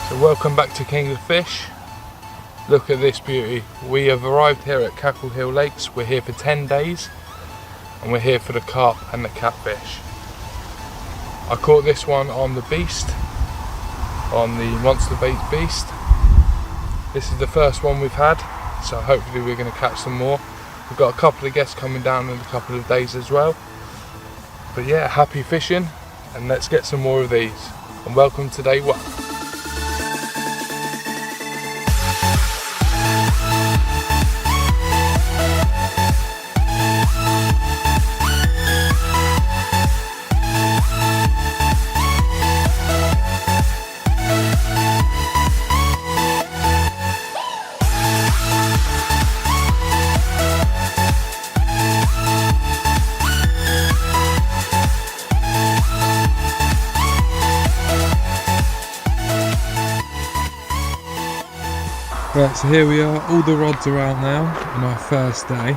So welcome back to King of the Fish. Look at this beauty. We have arrived here at Cackle Hill Lakes. We're here for 10 days and we're here for the carp and the catfish. I caught this one on the Beast, on the Monster Bait Beast. This is the first one we've had, so hopefully we're going to catch some more. We've got a couple of guests coming down in a couple of days as well. But yeah, happy fishing, and let's get some more of these. And welcome to day one. Right, so here we are, all the rods are out now on our first day,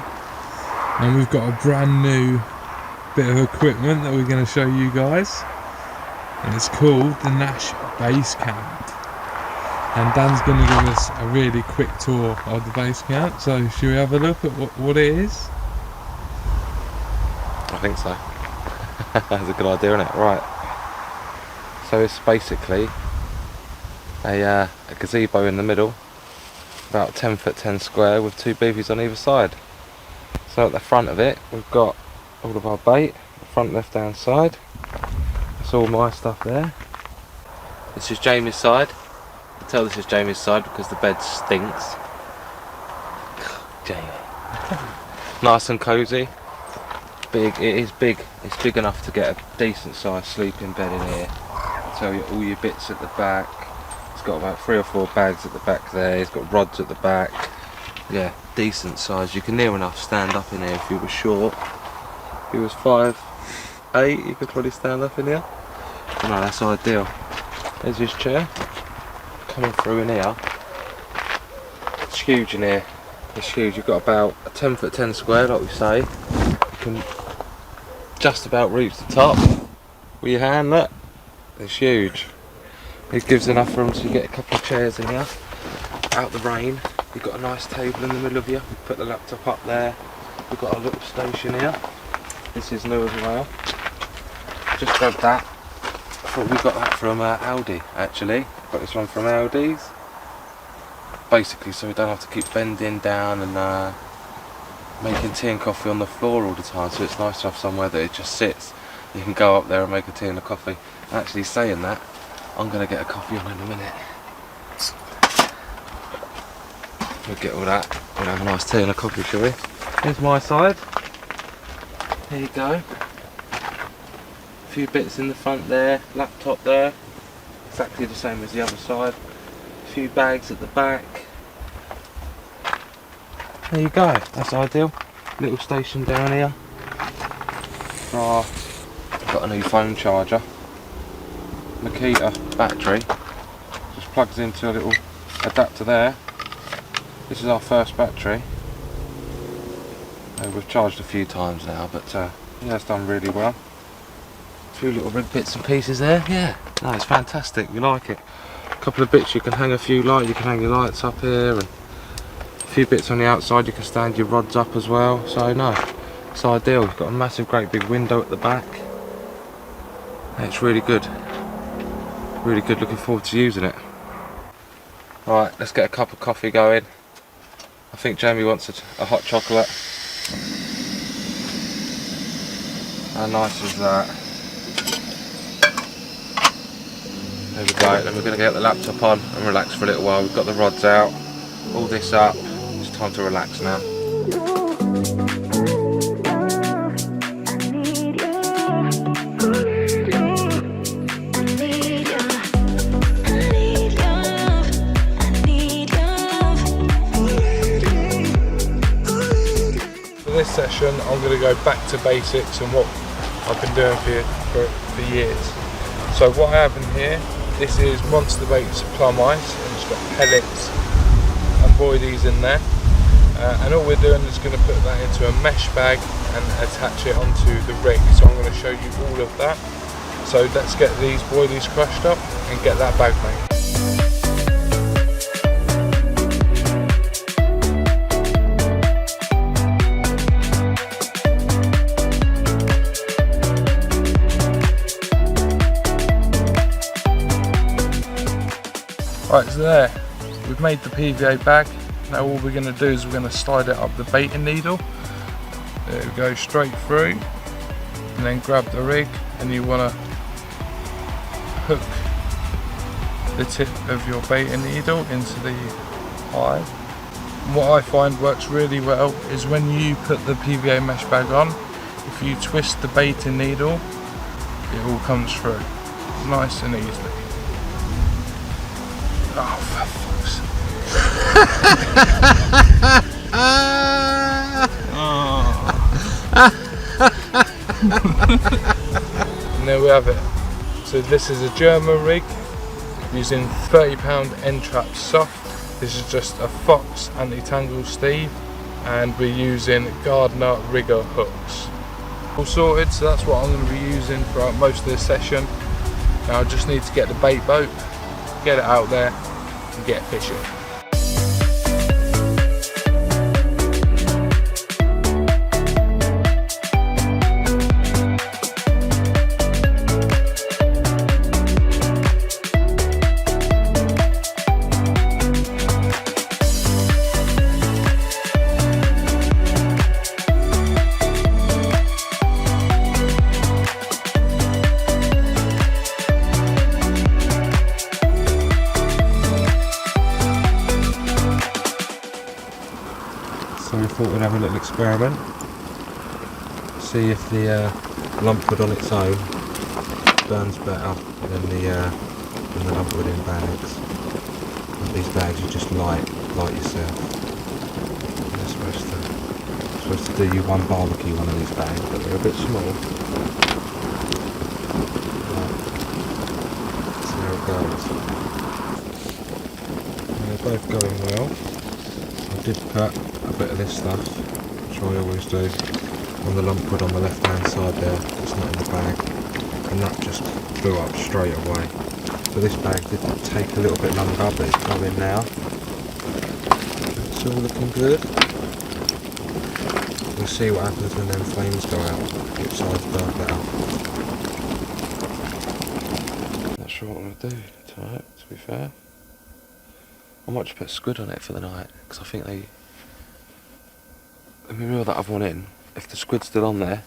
and we've got a brand new bit of equipment that we're going to show you guys, and it's called the Nash Base Camp, and Dan's going to give us a really quick tour of the base camp. So should we have a look at what it is? I think so. That's a good idea, isn't it? Right, so it's basically a gazebo in the middle, about 10 foot 10 square, with two beefies on either side. So at the front of it we've got all of our bait, the front left hand side. That's all my stuff there. This is Jamie's side. I tell this is Jamie's side because the bed stinks. Jamie. Nice and cosy. Big, it is big. It's big enough to get a decent sized sleeping bed in here. I'll tell you all your bits at the back. It's got about 3 or 4 bags at the back there. It's got rods at the back. Yeah, decent size. You can near enough stand up in here if you were short. If you was 5'8", you could probably stand up in here. But no, that's ideal. There's his chair. Coming through in here. It's huge in here. It's huge. You've got about a 10 foot 10 square, like we say. You can just about reach the top with your hand. Look, it's huge. It gives enough room to get a couple of chairs in here, out the rain. You've got a nice table in the middle of you. We put the laptop up there. We've got a little station here. This is new as well. Just grabbed that. I thought we got that from Aldi actually. Got this one from Aldi's. Basically so we don't have to keep bending down and making tea and coffee on the floor all the time. So it's nice to have somewhere that it just sits. You can go up there and make a tea and a coffee. Actually saying that, I'm going to get a coffee on in a minute. We'll get all that. We'll have a nice tea and a coffee, shall we? Here's my side. Here you go. A few bits in the front there, laptop there. Exactly the same as the other side. A few bags at the back. There you go. That's ideal. Little station down here. Got a new phone charger. Makita battery, just plugs into a little adapter there. This is our first battery. We've charged a few times now, but yeah, it's done really well. A few little red bits and pieces there. Yeah, no, it's fantastic. You like it? A couple of bits you can hang a few lights. You can hang your lights up here, and a few bits on the outside. You can stand your rods up as well. So no, it's ideal. You've got a massive, great big window at the back. It's really good. Really good, looking forward to using it. Right, let's get a cup of coffee going. I think Jamie wants a hot chocolate. How nice is that? There we go, then we're going to get the laptop on and relax for a little while. We've got the rods out, all this up. It's time to relax now. session I'm going to go back to basics and what I've been doing for years. So what I have in here, this is Monster Bait's plum ice, and it's got pellets and boilies in there. And all we're doing is going to put that into a mesh bag and attach it onto the rig. So I'm going to show you all of that. So let's get these boilies crushed up and get that bag made. Right, so there, we've made the PVA bag. Now all we're going to do is we're going to slide it up the baiting needle. There we go, straight through, and then grab the rig, and you want to hook the tip of your baiting needle into the eye. And what I find works really well is when you put the PVA mesh bag on, if you twist the baiting needle, it all comes through nice and easily. Oh, for fuck's sake. And there we have it. So this is a German rig using £30 N-Trap soft. This is just a Fox anti-tangle sleeve, and we're using Gardner rigger hooks. All sorted, so that's what I'm going to be using throughout most of this session. Now I just need to get the bait boat, get it out there and get fishing. So we thought we'd have a little experiment, see if the lumpwood on its own burns better than the lumpwood in bags. And these bags you just light yourself. And they're supposed to do you one barbecue one of these bags, but they're a bit small. Right. See how it goes. And they're both going well. I did put a bit of this stuff, which I always do, on the lumpwood on the left hand side there, it's not in the bag, and that just blew up straight away. So this bag did take a little bit longer, but it's going now. It's all looking good. We'll see what happens when them flames go out, which side's burnt better. Not sure what I'm going to do tonight, to be fair. I might just put squid on it for the night, because I think they... Let me reel that other one in. If the squid's still on there,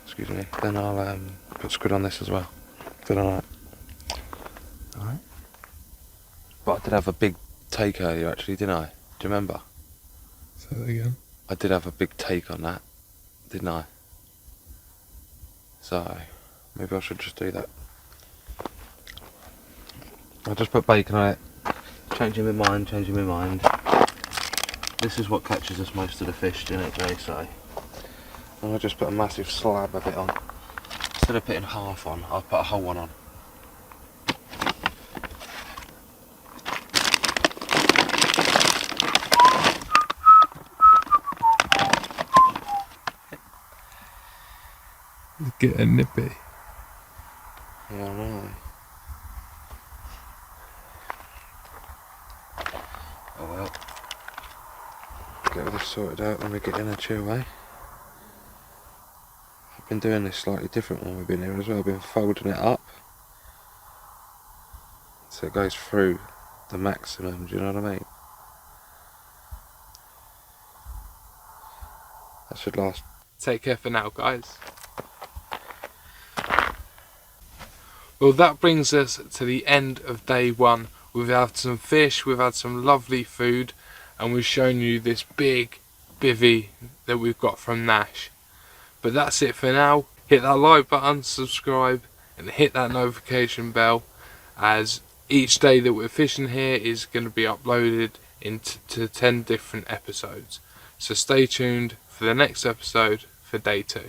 excuse me, then I'll put squid on this as well for the night. Alright. But I did have a big take earlier actually, didn't I? Do you remember? Say that again. I did have a big take on that, didn't I? So, maybe I should just do that. I just put bacon on it. Changing my mind. This is what catches us most of the fish, isn't it, Jay? So, and I just put a massive slab of it on. Instead of putting half on, I'll put a whole one on. It's getting nippy. Yeah, I know. Oh well. Get all this sorted out when we get in a chill, eh? I've been doing this slightly different when we've been here as well. I've been folding it up so it goes through the maximum, do you know what I mean? That should last. Take care for now, guys. Well, that brings us to the end of day one. We've had some fish, we've had some lovely food, and we've shown you this big bivvy that we've got from Nash. But that's it for now. Hit that like button, subscribe, and hit that notification bell, as each day that we're fishing here is going to be uploaded into 10 different episodes. So stay tuned for the next episode for day 2.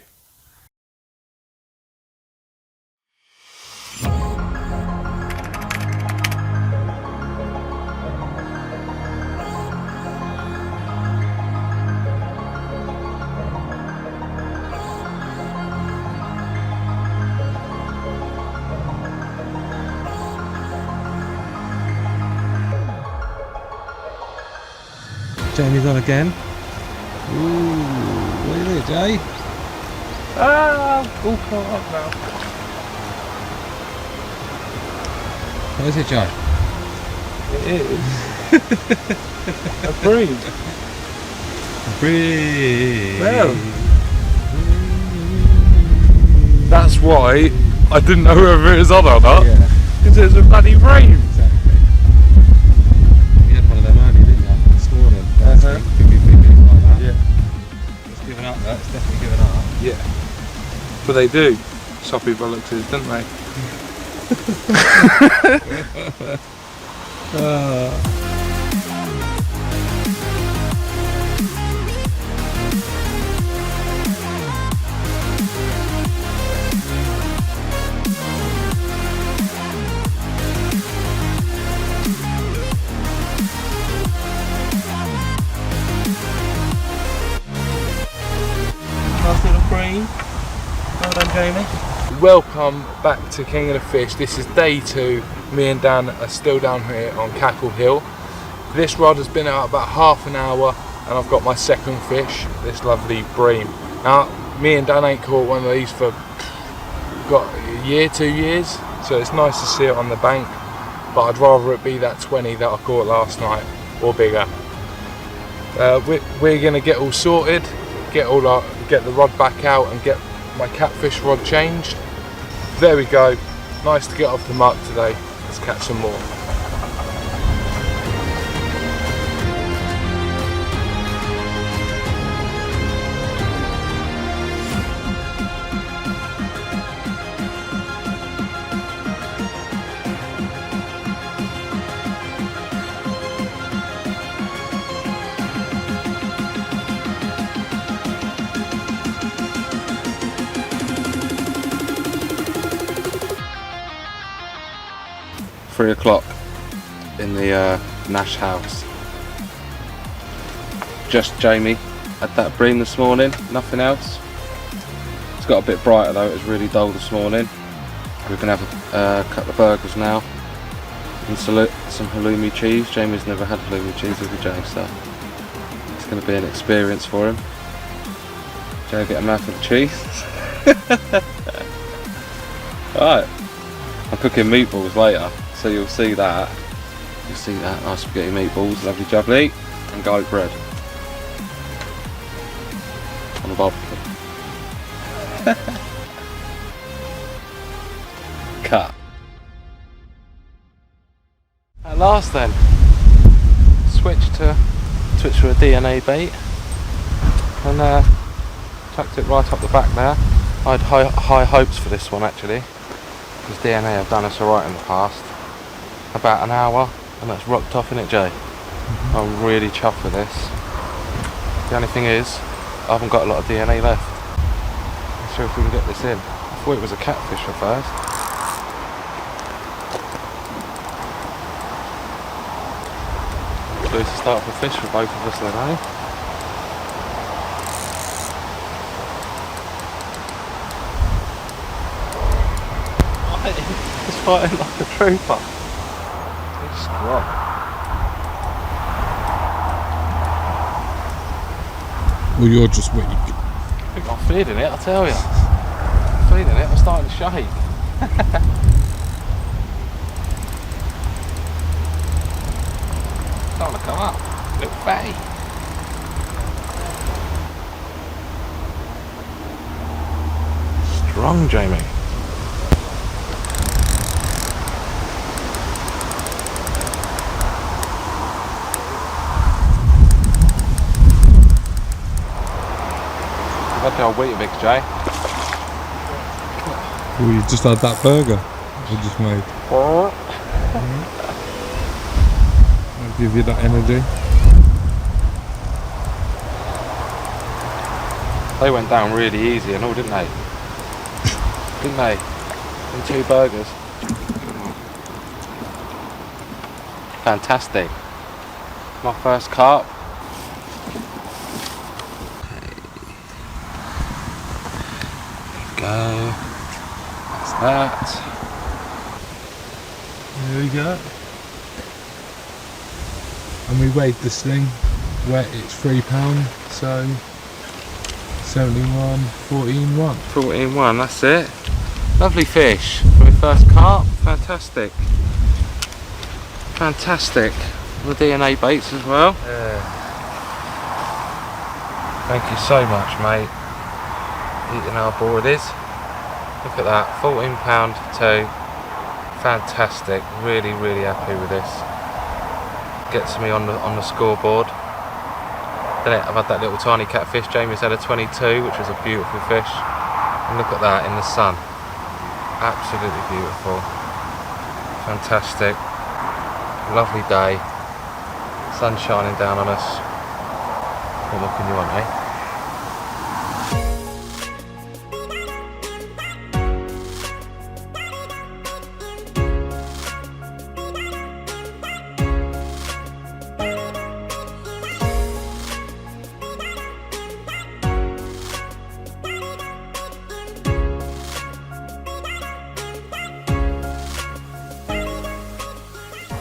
Jamie's on again. Ooh, what is it, Jay? Ah, all caught up now. What is it, Jay? It is a bream. Bream. Well, that's why I didn't know whether it was on or not. Yeah, Because it was a bloody bream. exactly. You had one of them early, didn't you? This morning. Uh-huh. Like that. Yeah. It's given up, though. It's definitely given up. Yeah. But they do. Soppy bollocks, don't they? Nice little bream. Well done, Jamie. Welcome back to King of the Fish. This is day 2. Me and Dan are still down here on Cackle Hill. This rod has been out about half an hour and I've got my second fish, this lovely bream. Now, me and Dan ain't caught one of these for got a year, 2 years, so it's nice to see it on the bank, but I'd rather it be that 20 that I caught last night, or bigger. We're going to get all sorted, get the rod back out and get my catfish rod changed. There we go, nice to get off the mark today. Let's catch some more. Three o'clock in the Nash house. Just Jamie had that bream this morning, nothing else. It's got a bit brighter though, it was really dull this morning. We're going to have a couple of burgers now and some halloumi cheese. Jamie's never had halloumi cheese with Jay, so it's going to be an experience for him. Jay, get a mouthful of cheese. Alright, I'm cooking meatballs later. So you'll see that. Nice spaghetti meatballs, lovely jubbly, and garlic bread on the barbecue. Cut. At last then, switched to a DNA bait and chucked it right up the back there. I had high hopes for this one actually, because DNA have done us alright in the past. About an hour and that's rocked off, innit, Jay? I'm really chuffed with this. The only thing is, I haven't got a lot of DNA left. Let's see if we can get this in. I thought it was a catfish at first. It's a start for fish for both of us then, eh? It's fighting like a trooper. It's strong. Well, you're just weak. I think I'm feeling it, I tell you. I'm feeling it, I'm starting to shake. Starting to come up. Little fatty. Strong, Jamie. I've had the old Weetabix, Jay. Well, you just had that burger you just made. I'll give you that energy. They went down really easy and all, didn't they? Didn't they? In 2 burgers. Fantastic. My first carp. Go. That's that. There we go. And we weighed the sling. Wet, it's £3, so 71, 14.1. 14.1, that's it. Lovely fish. My first carp. Fantastic. Fantastic. The DNA baits as well. Yeah. Thank you so much, mate. Eating our boardies. Look at that, £14 2. Fantastic. Really, really happy with this. Gets me on the scoreboard. Then I've had that little tiny catfish. Jamie's had a 22, which was a beautiful fish. And look at that in the sun. Absolutely beautiful. Fantastic. Lovely day. Sun shining down on us. What more can you want, eh?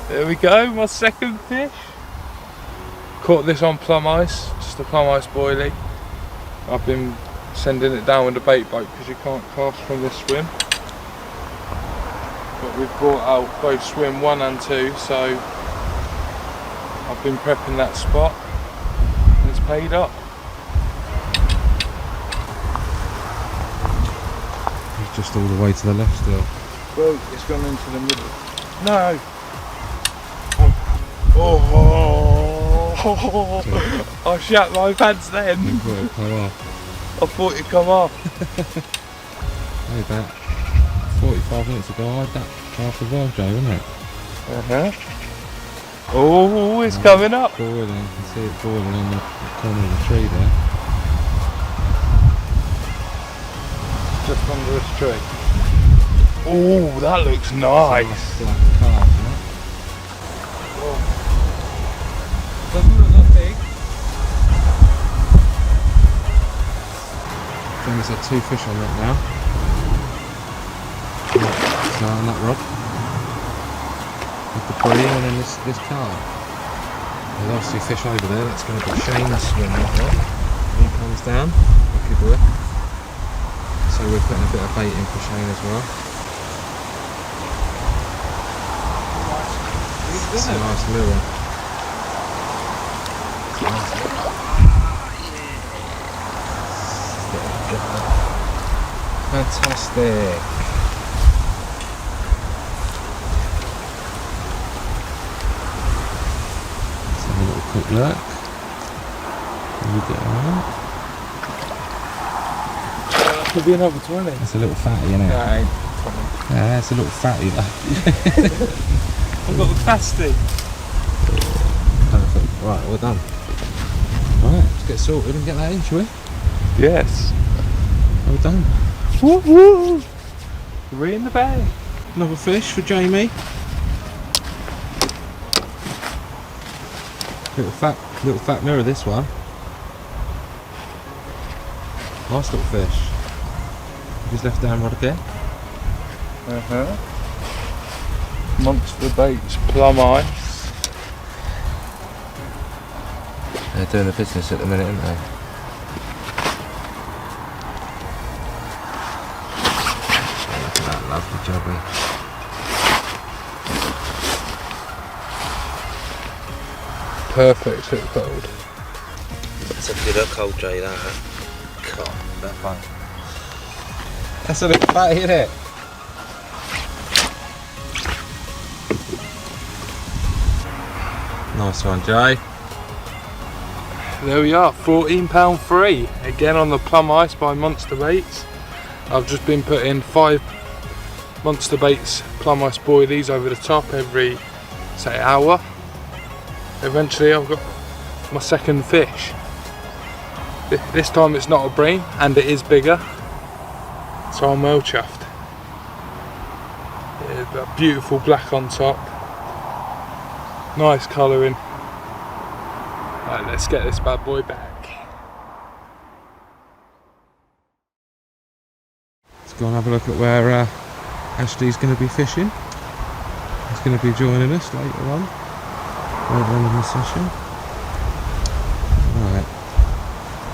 There we go, my second fish. Caught this on plum ice, just a plum ice boilie. I've been sending it down with the bait boat because you can't cast from this swim. But we've brought out both swim 1 and 2, so I've been prepping that spot and it's paid up. He's just all the way to the left still. Well, it's gone into the middle. No! Oh, I shat my pants then. I thought it'd come off. I thought it'd come off. Hey, about 45 minutes ago I had that half as well, Joe, wasn't it? Oh, it's coming up. Boiling, you can see it boiling in the corner of the tree there. Just under this tree. Oh, that looks nice. Black carp, isn't it? Doesn't look that big. Jamie's had 2 fish on that now. So on that rod. With the pulley and then this carp. There's obviously fish over there, that's going to be Shane's swim that one. When he comes down, lucky boy. So we're putting a bit of bait in for Shane as well. It's a nice lure. Fantastic. Let's have a little quick look. Can we get on? Could be another 20. That's a little fatty, isn't it? No, ain't 20. Yeah, that's a little fatty though. I've got the capacity. Perfect. Right, we're done. Right, let's get sorted and get that in, shall we? Yes. Well done. Woo woo! 3 in the bag. Another fish for Jamie. Little fat mirror, this one. Nice little fish. Just left down rod again. Monster baits, plum ice. They're doing the business at the minute, aren't they? Look at that lovely jobby. Perfect hook hold. That's a good hook hold, Jay, that. God, that fun. That's a little fatty, isn't it? Nice one, Jay. There we are, £14 free. Again on the plum ice by Monster Baits. I've just been putting 5 Monster Baits plum ice boilies over the top every, say, hour. Eventually I've got my second fish. This time it's not a bream and it is bigger, so I'm well chuffed. Yeah, that beautiful black on top, nice colouring. Right, let's get this bad boy back. Let's go and have a look at where Ashley's going to be fishing. He's going to be joining us later on in the session. Right,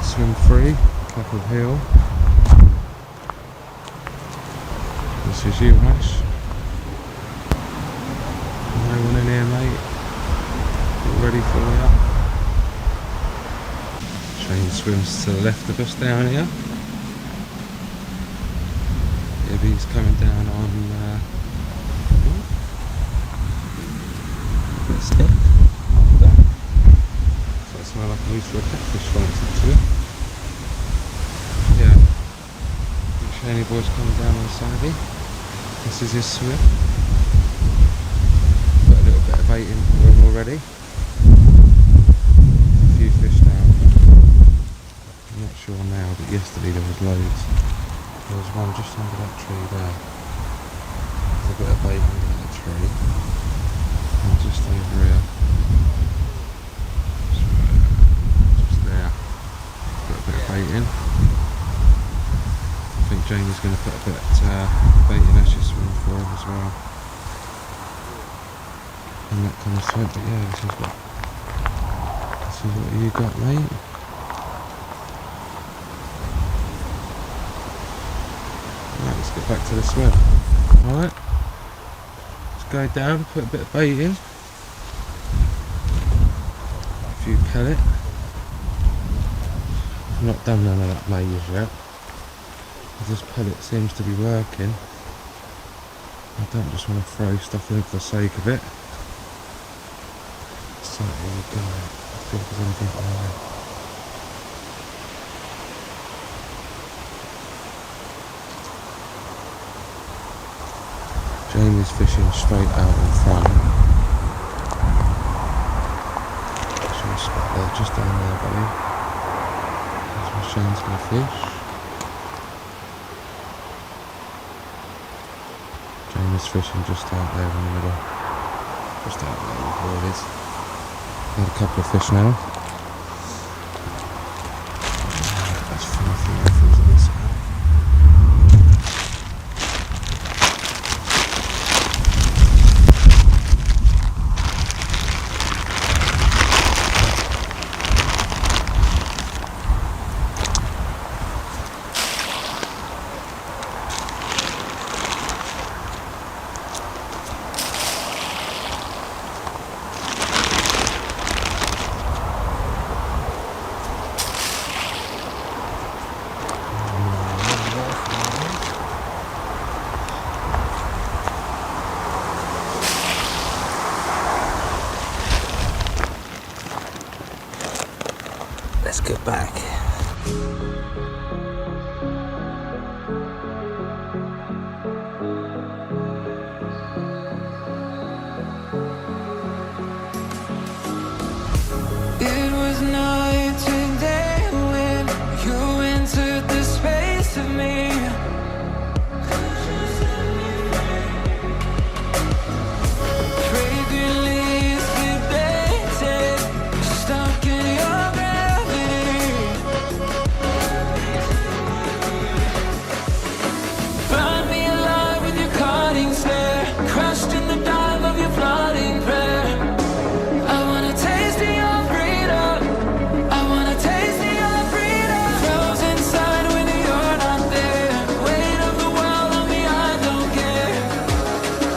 swim free, Cackle Hill. This is you, Ash. No one in here, mate. All ready for you. Shane swims to the left of us down here. Ibby's coming down on stick. So it smells like a use for a catfish once actually. Yeah. Shaney boy's coming down on Saturday. This is his swim. Put a little bit of bait in for him already. A few fish down. I'm not sure now, but yesterday there was loads. There was one just under that tree there. There's a bit of bait under that tree. And just over here. Just there. Got a bit of bait in. I think Jamie's going to put a bit of bait in Ash's swim for him as well. And that comes to it, but yeah, this is what you got, mate. Right, let's get back to the swim. Alright. Let's go down, put a bit of bait in. A few pellet. I've not done none of that maze yet. This pellet seems to be working. I don't just want to throw stuff in for the sake of it. So here we go. Let's see if there's anything on there. Jamie's fishing straight out in front. Should spot there, just down there, buddy. That's where Shane's going to fish. Jamie's fishing just out there in the middle. Just out there with all his. Had a couple of fish now. That's filthy riffles on this side. Let's get back. It was night and day when you entered the space of me. Fragrant leaves debated, stuck in your gravity. Burn me alive with your cutting stare, crushed in the dive of your flooding prayer. I wanna taste of your freedom. I wanna taste of your freedom. Frozen inside when you're not there. Weight of the world on me, I don't care.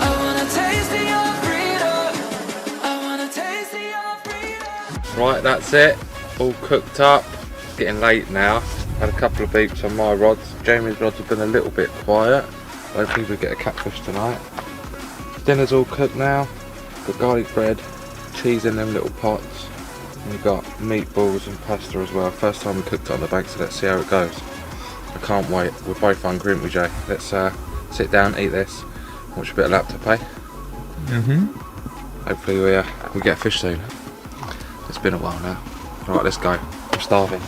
I wanna taste of your freedom. I wanna taste of your freedom. Right, that's it. All cooked up. It's getting late now. Had a couple of beeps on my rods. Jamie's rods have been a little bit quiet. I don't think we get a catfish tonight. Dinner's all cooked now. Got garlic bread, cheese in them little pots. And we've got meatballs and pasta as well. First time we cooked it on the bank, so let's see how it goes. I can't wait. We're both hungry, aren't we, Jay? Let's sit down, eat this, watch a bit of laptop, eh? Hopefully we get a fish soon. It's been a while now. Right, let's go. I'm starving.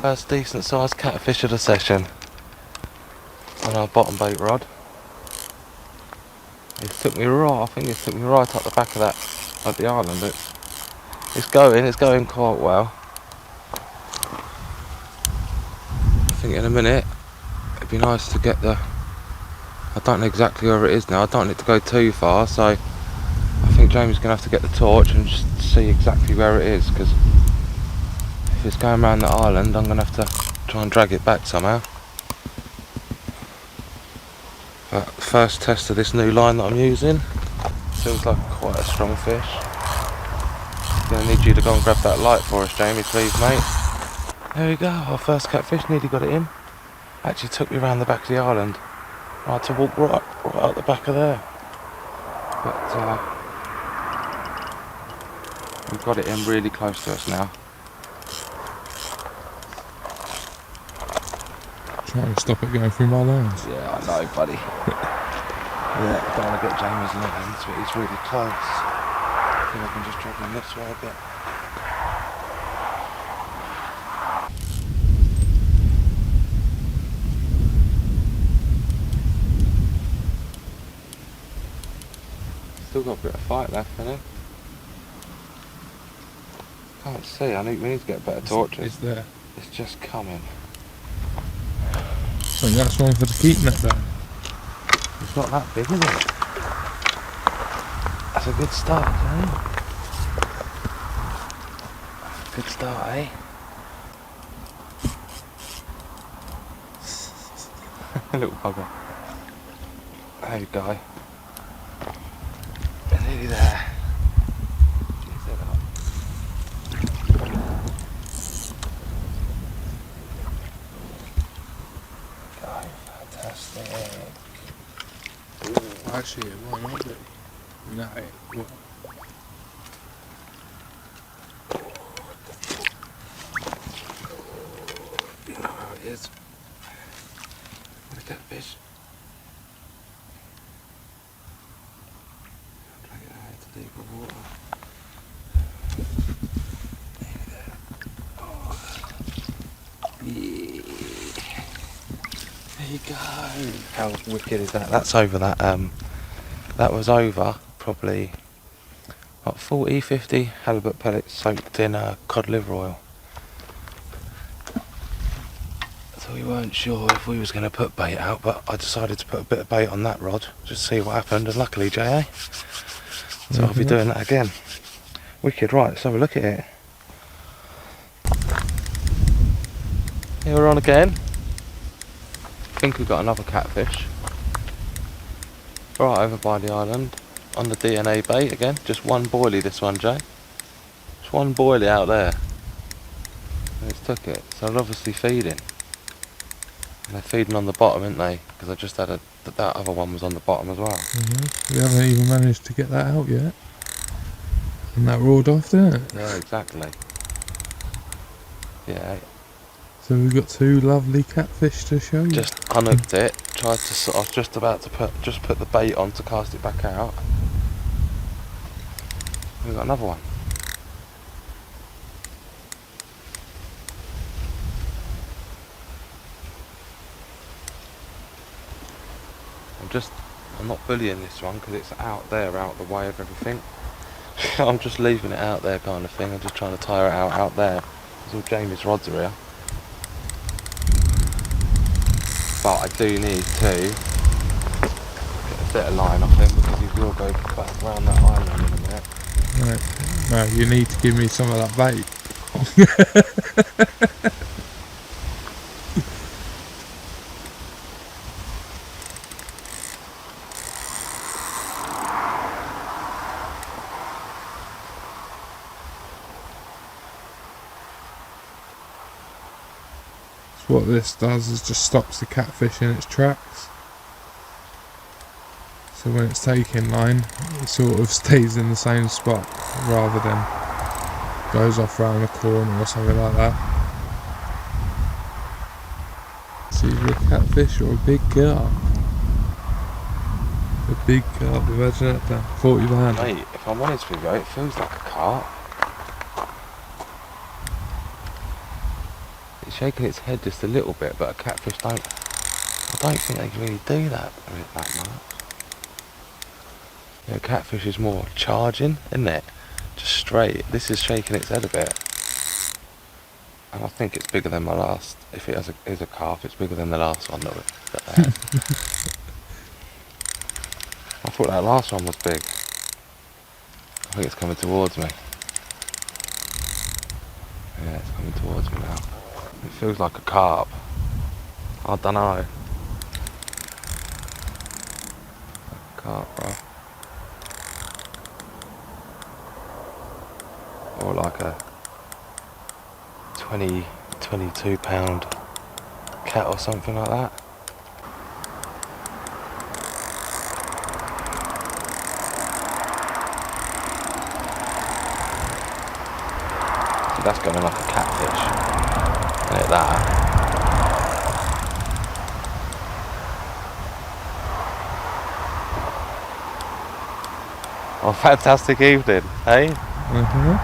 First decent sized catfish of the session on our bottom bait rod. I think it took me right up the back of that, at the island. It's going quite well. I think in a minute it'd be nice to get I don't know exactly where it is now. I don't want it to go too far, so I think Jamie's gonna have to get the torch and just see exactly where it is, because if it's going around the island, I'm gonna have to try and drag it back somehow. But first test of this new line that I'm using. Feels like quite a strong fish. Gonna need you to go and grab that light for us, Jamie, please, mate. There we go, our first catfish, nearly got it in. Actually took me around the back of the island. I had to walk right up the back of there. But we've got it in really close to us now. Trying to stop it going through my lines. Yeah, I know, buddy. Yeah, I don't want to get Jamie's lines, but he's really close. I think I can just drag him this way a bit. Still got a bit of fight left, hasn't he? Can't see. We need to get better torches. It's there. It's just coming. I think that's one for the keep net though. It's not that big, is it? That's a good start, eh? Good start, eh? Little bugger. There you go. We're nearly there. Cheers it up. Go, fantastic. Actually, it might not be. No, it won't. Oh, it is. Look at that fish. Drag it out to deeper water. Nearly there. Oh. Yeah. There you go. How wicked is that? That's over that. That was over probably about 40-50 halibut pellets soaked in cod liver oil. So we weren't sure if we was going to put bait out, but I decided to put a bit of bait on that rod, just see what happened, and luckily, JA. So I'll be doing that again. Wicked, right, let's have a look at it. Here we're on again. I think we've got another catfish. Right over by the island, on the DNA bait again. Just one boilie this one, Jay. Just one boilie out there. And it's took it, so they're obviously feeding. And they're feeding on the bottom, aren't they? Because I just had that other one was on the bottom as well. We haven't even managed to get that out yet. And that roared off, didn't it? Yeah, exactly. Yeah. So we've got two lovely catfish to show you. Just unhooked it, tried to I was just about to put the bait on to cast it back out. We've got another one. I'm not bullying this one because it's out there, out the way of everything. I'm just leaving it out there kind of thing. I'm just trying to tire it out there. Because all Jamie's rods are here. But I do need to get a bit of line off him because he will go back around that island in a minute. Right. No, you need to give me some of that bait. What this does is just stops the catfish in its tracks. So when it's taking line, it sort of stays in the same spot rather than goes off round the corner or something like that. It's either a catfish or a big carp. A big carp, imagine that now. 40 pound. Mate, if I'm honest with you, it feels like a carp. shaking its head just a little bit, but a catfish don't. I don't think they can really do that much. Yeah, catfish is more charging, isn't it? Just straight. This is shaking its head a bit. And I think it's bigger than my last. If it is a carp, it's bigger than the last one that they had. I thought that last one was big. I think it's coming towards me. Yeah, it's coming towards me now. It feels like a carp. I don't know. Carp, bro. Or like a 22 pound cat or something like that. So that's going like a catfish. Like that. Oh, fantastic evening, eh? Mm-hmm.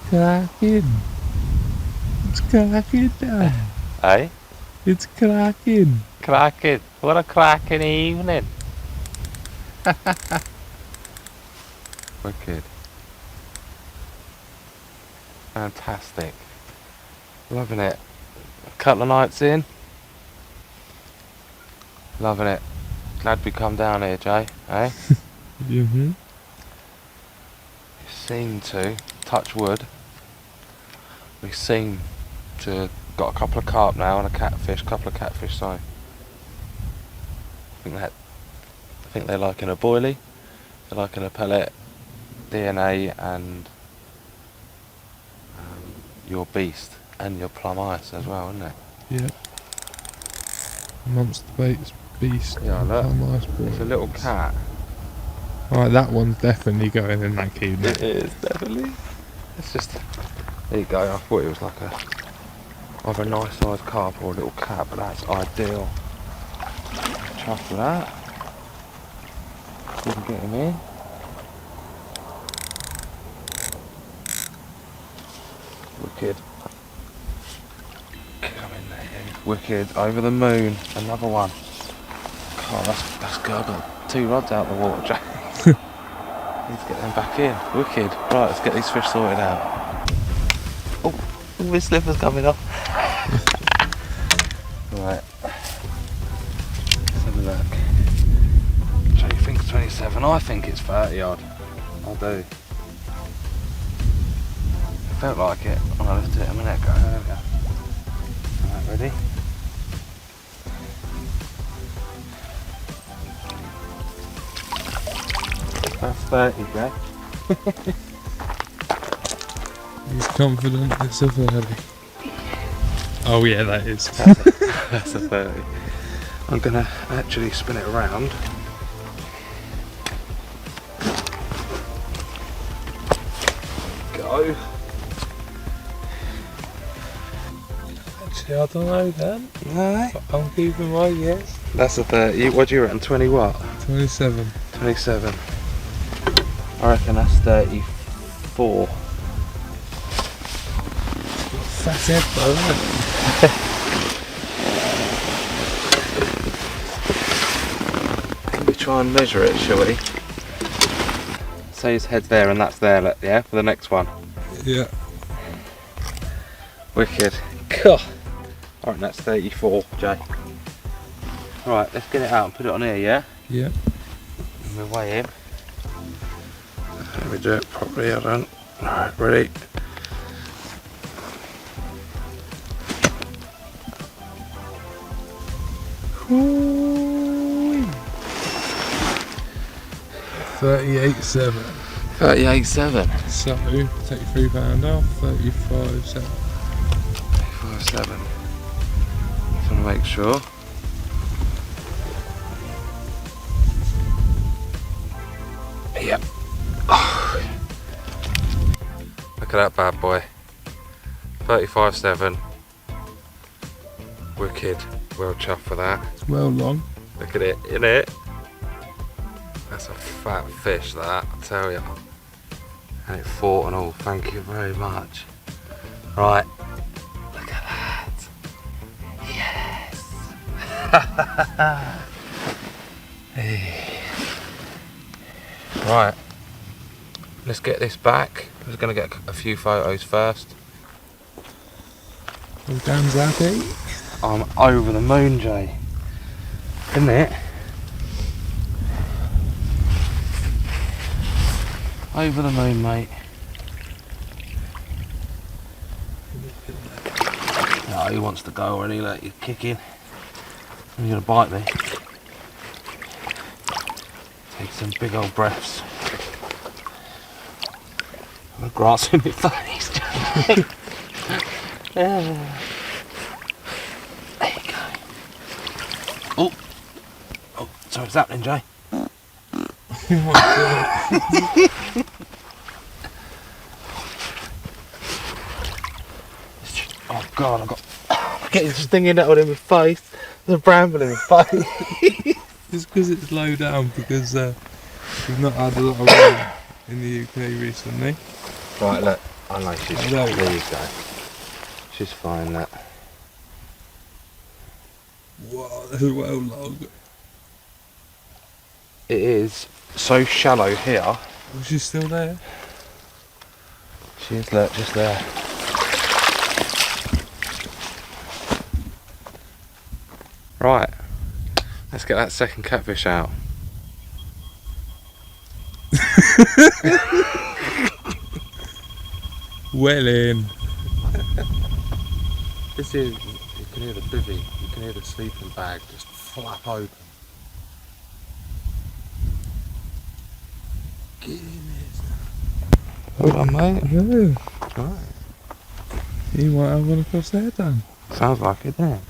Cracking. It's cracking now. Eh? It's cracking. Cracking. What a cracking evening. Wicked. Fantastic. Loving it. A couple of nights in. Loving it. Glad we come down here, Jay. Eh? Mm-hmm. Seem to, touch wood, we seem to got a couple of carp now and a catfish, couple of catfish, sorry. I think they're like in a boilie, they're like in a pellet, DNA and your beast and your plum ice as well, isn't it? Yeah. Monster baits, beast. Yeah, look. Nice It's a little cat. Alright, that one's definitely going in that cube. It is, definitely. It's just, there you go, I thought it was like either a nice sized carp or a little cat, but that's ideal. Chuff with that. We can get him in. Wicked. Come in there, yeah. Wicked, over the moon, another one. God, that's gurgled 2 rods out the water, Jack. Need to get them back in. Wicked. Right, let's get these fish sorted out. Oh, my slipper's coming off. Right. Let's have a look. Jay thinks 27. I think it's 30 odd. I do. It felt like it when I lifted it a minute ago. There we go. Alright, ready? That's 30, Jack. He's confident it's a 30. Oh yeah, that is. That's a 30. I'm gonna actually spin it around. Go. Actually, I don't know then. No. I'm keeping my guess. That's a 30. What do you reckon? 20 what? 27. 27. I reckon that's 34. Fat head though, isn't it? Can we try and measure it, shall we? Say his head's there and that's there, look, yeah, for the next one. Yeah. Wicked. God. I reckon that's 34, Jay. Right, let's get it out and put it on here, yeah? Yeah. And we'll weigh him. Let me do it properly, I don't. Alright, ready? Ooh. 38.7. 38.7. So, take £3 off, 35.7. 35.7. Just want to make sure. Yep. Oh. Look at that bad boy. 35.7. Wicked. Well chuffed for that. It's well long. Look at it, innit? That's a fat fish, that, I tell you. And it fought and all, thank you very much. Right, look at that. Yes. Hey. Right, let's get this back. We're going to get a few photos first. Well done, Zappy. I'm over the moon, Jay. Isn't it? Over the moon, mate. No, he wants to go already, look, you're kicking. He's gonna bite me. Take some big old breaths. I'm gonna grass in my face, Jay. There you go. Oh, sorry, what's happening, Jay? Oh God, I'm getting stinging nettled in my face. There's a bramble in my face. It's because it's low down, because we've not had a lot of rain in the UK recently. Right, look. I know she's. There There we you go. She's fine. That. Wow, that's well long. It is so shallow here. Was she still there? She is, look, just there. Right. Let's get that second catfish out. Well in. This is, you can hear the bivvy, you can hear the sleeping bag just flap open. Get in there. Hold on, mate. Yeah. Right. You might have one across there, Dan. Sounds like it, doesn't it?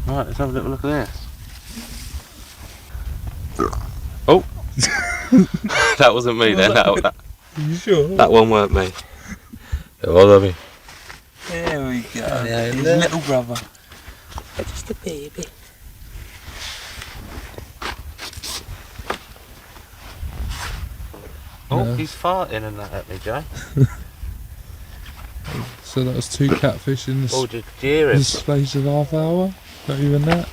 Right, let's have a little look at this. Oh! That wasn't me then, Are you sure? that one weren't me. It was me. There we go. Yeah, His look. little brother. Just a baby. Oh, Yeah. he's farting and that at me, Jay. So that was 2 catfish in Oh, the did you hear him? space of half hour. Not even that.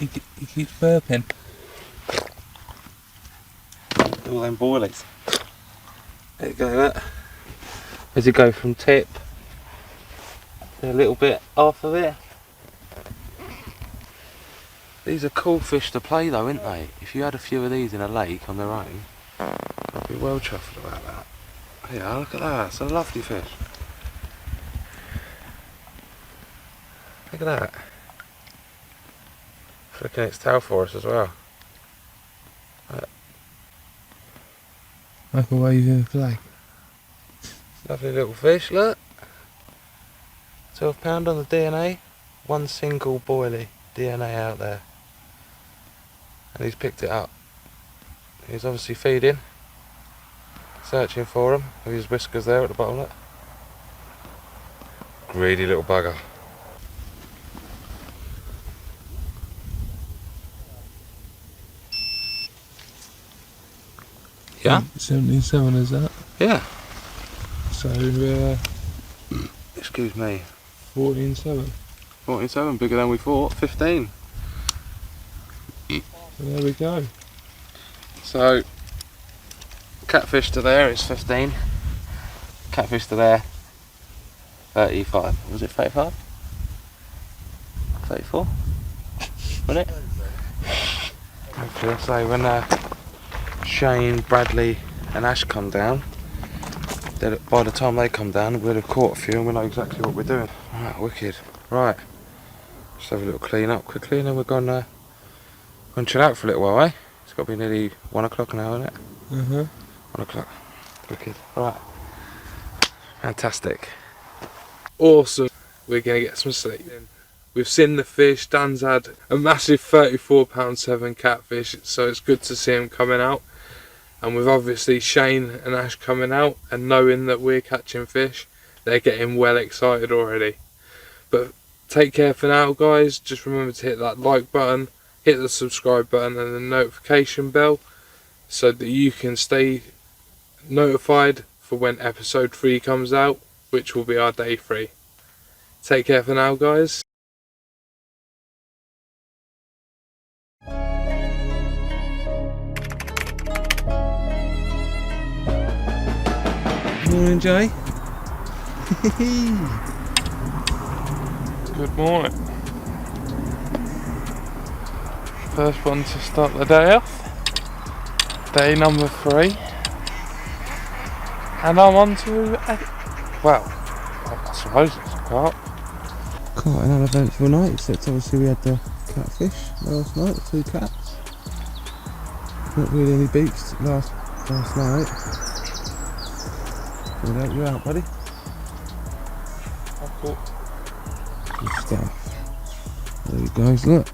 He keeps burping. All them boilies. There you go, look. As you go from tip to a little bit off of it. These are cool fish to play though, aren't they? If you had a few of these in a lake on their own, I'd be well chuffed about that. Yeah, look at that, it's a lovely fish. Look at that. Flicking its tail for us as well. Like a waving flag. Lovely little fish, look. 12 pound on the DNA. One single boilie DNA out there. And he's picked it up. He's obviously feeding. Searching for him with his whiskers there at the bottom, look. Greedy little bugger. Yeah? 77 is that? Yeah. So Excuse me. 14.7. 47, bigger than we thought. 15. So there we go. So, catfish to there is 15. Catfish to there, 35. Was it 35? 34? Wasn't it? Okay, so when Shane, Bradley and Ash come down, by the time they come down we'll have caught a few and we know exactly what we're doing. Right, wicked. Right, just have a little clean up quickly and then we're gonna chill out for a little while, eh? It's got to be nearly 1 o'clock now, isn't it? 1 o'clock. Wicked. Right. Fantastic. Awesome. We're going to get some sleep. We've seen the fish. Dan's had a massive 34.7 catfish, so it's good to see him coming out. And with obviously Shane and Ash coming out and knowing that we're catching fish, they're getting well excited already. But take care for now, guys. Just remember to hit that like button, hit the subscribe button and the notification bell so that you can stay notified for when episode 3 comes out, which will be our day 3. Take care for now, guys. Morning, Jay. Good morning. First one to start the day off. Day number 3. And I'm on to well, I suppose it's a carp. Quite an uneventful night, except obviously we had the catfish last night, the 2 cats. Not really any beaks last night. We'll help you out, buddy. Cool. Good stuff. There you guys, look.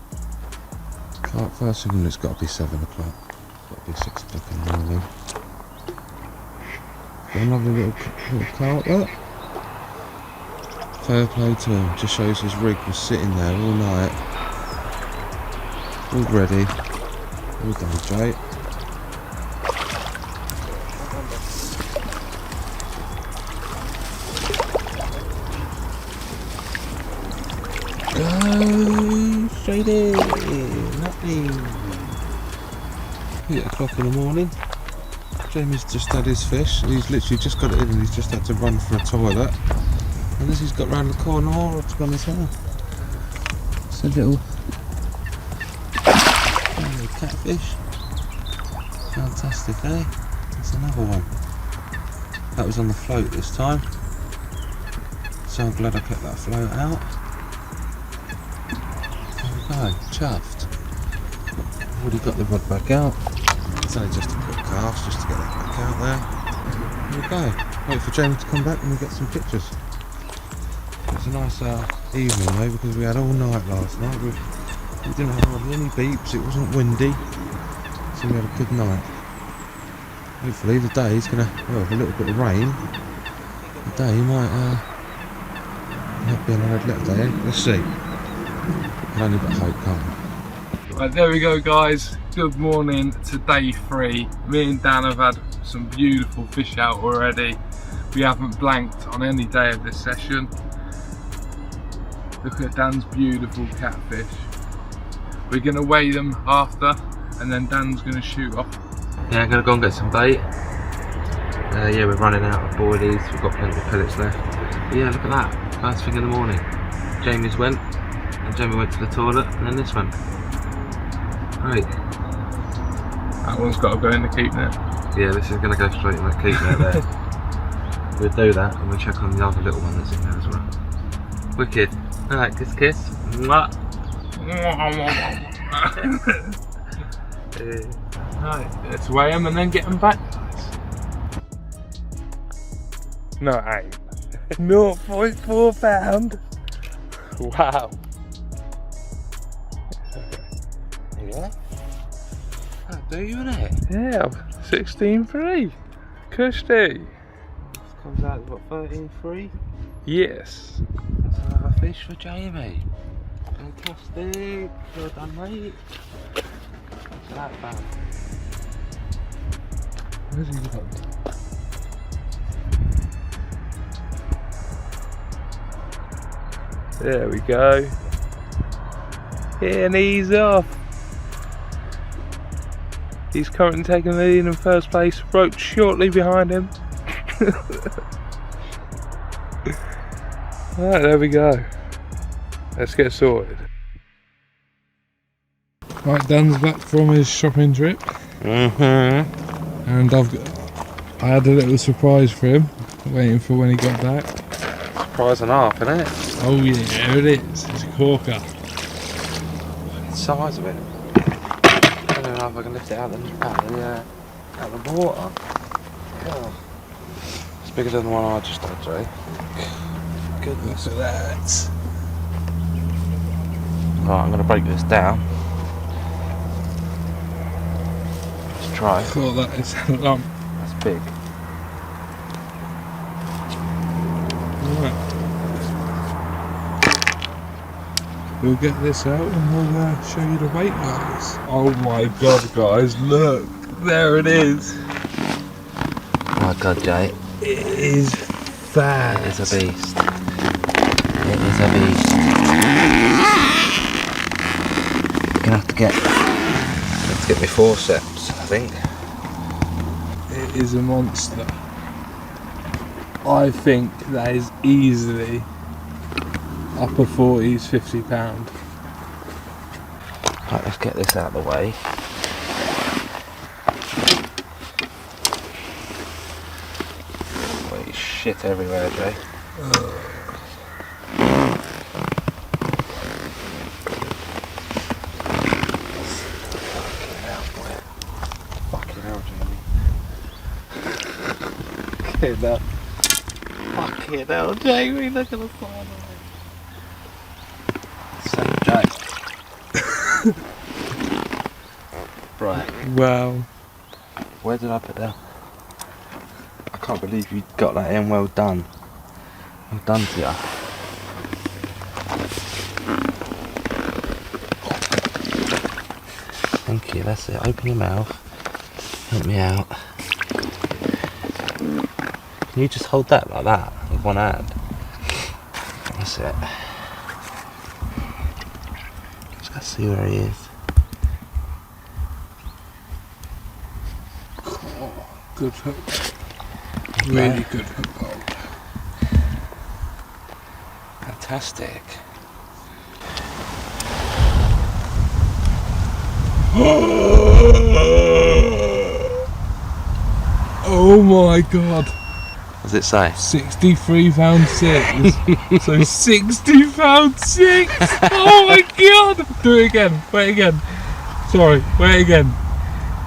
Carp first thing, it's got to be 7 o'clock. Got to be 6 o'clock in the morning. Got a lovely little carp, look. Fair play to him. Just shows his rig was sitting there all night. All ready. All done, Jay. Go straight in, nothing. 8 o'clock in the morning. Jamie's just had his fish. He's literally just got it in and he's just had to run for a toilet. And as he's got round the corner, what's gone as well? It's a little catfish. Fantastic, eh? That's another one. That was on the float this time. So I'm glad I kept that float out. There we go, chuffed. I've already got the rod back out. It's only just a quick cast just to get that back out there. There we go. Wait for Jamie to come back and we'll get some pictures. It was a nice evening though, because we had all night last night. We didn't have hardly any beeps, it wasn't windy, so we had a good night. Hopefully the day is going to, well, with a little bit of rain, the day might not be on a red letter day. Let's see. I've only got hope, can't we? Right, there we go, guys. Good morning to day 3. Me and Dan have had some beautiful fish out already. We haven't blanked on any day of this session. Look at Dan's beautiful catfish. We're going to weigh them after, and then Dan's going to shoot off. Yeah, I'm going to go and get some bait. Yeah, we're running out of boilies, we've got plenty of pellets left. But yeah, look at that, first thing in the morning. Jamie's went, and Jamie went to the toilet, and then this went. Great. That one's got to go in the keep net. Yeah, this is going to go straight in the keep net there. We'll do that, and we'll check on the other little one that's in there as well. Wicked. Alright, kiss. Mwah. Right, let's weigh them and then get them back, guys. No, it ain't. 0.4 pound. Wow. Yeah? That do you, innit? Yeah, 16.3. Cushy. This comes out at what, 13.3? Yes. That's another fish for Jamie. Fantastic. Well done, mate. What's that, fam? Where's he gone? There we go. And he's off. He's currently taking the lead in first place. Roach shortly behind him. Alright, there we go. Let's get sorted. Right, Dan's back from his shopping trip. And I had a little surprise for him, waiting for when he got back. Surprise and a half, isn't it? Oh yeah, there it is. It's a corker. The size of it. I don't know if I can lift it out of the water. God. It's bigger than the one I just had, Jay. Goodness. Look at that. Right, I'm going to break this down. Let's try. I thought that is a lump. That's big. Right. we'll get this out and we'll show you the weight, guys. Oh my god, guys, look, there it is. Oh my god, Jay. It is fat. It is a beast. It is a beast. You're gonna have to get my forceps, I think. It is a monster. I think that is easily upper 40s, £50. Right, let's get this out of the way. Wait, shit everywhere, Jay. Fucking hell, Jamie. Fucking hell, Jamie, look at the fire. Same Jay. Right. Wow. Where did I put that? I can't believe you got that in. Well done. Well done to you. Thank you, that's it. Open your mouth. Help me out. Can you just hold that like that with one hand? That's it. Just gotta see where he is. Good hook. Really good hook hold. Fantastic. Oh my god. What does it say? £63.6. So £60.6. Oh my god. Do it again. Wait again. Sorry. Wait again.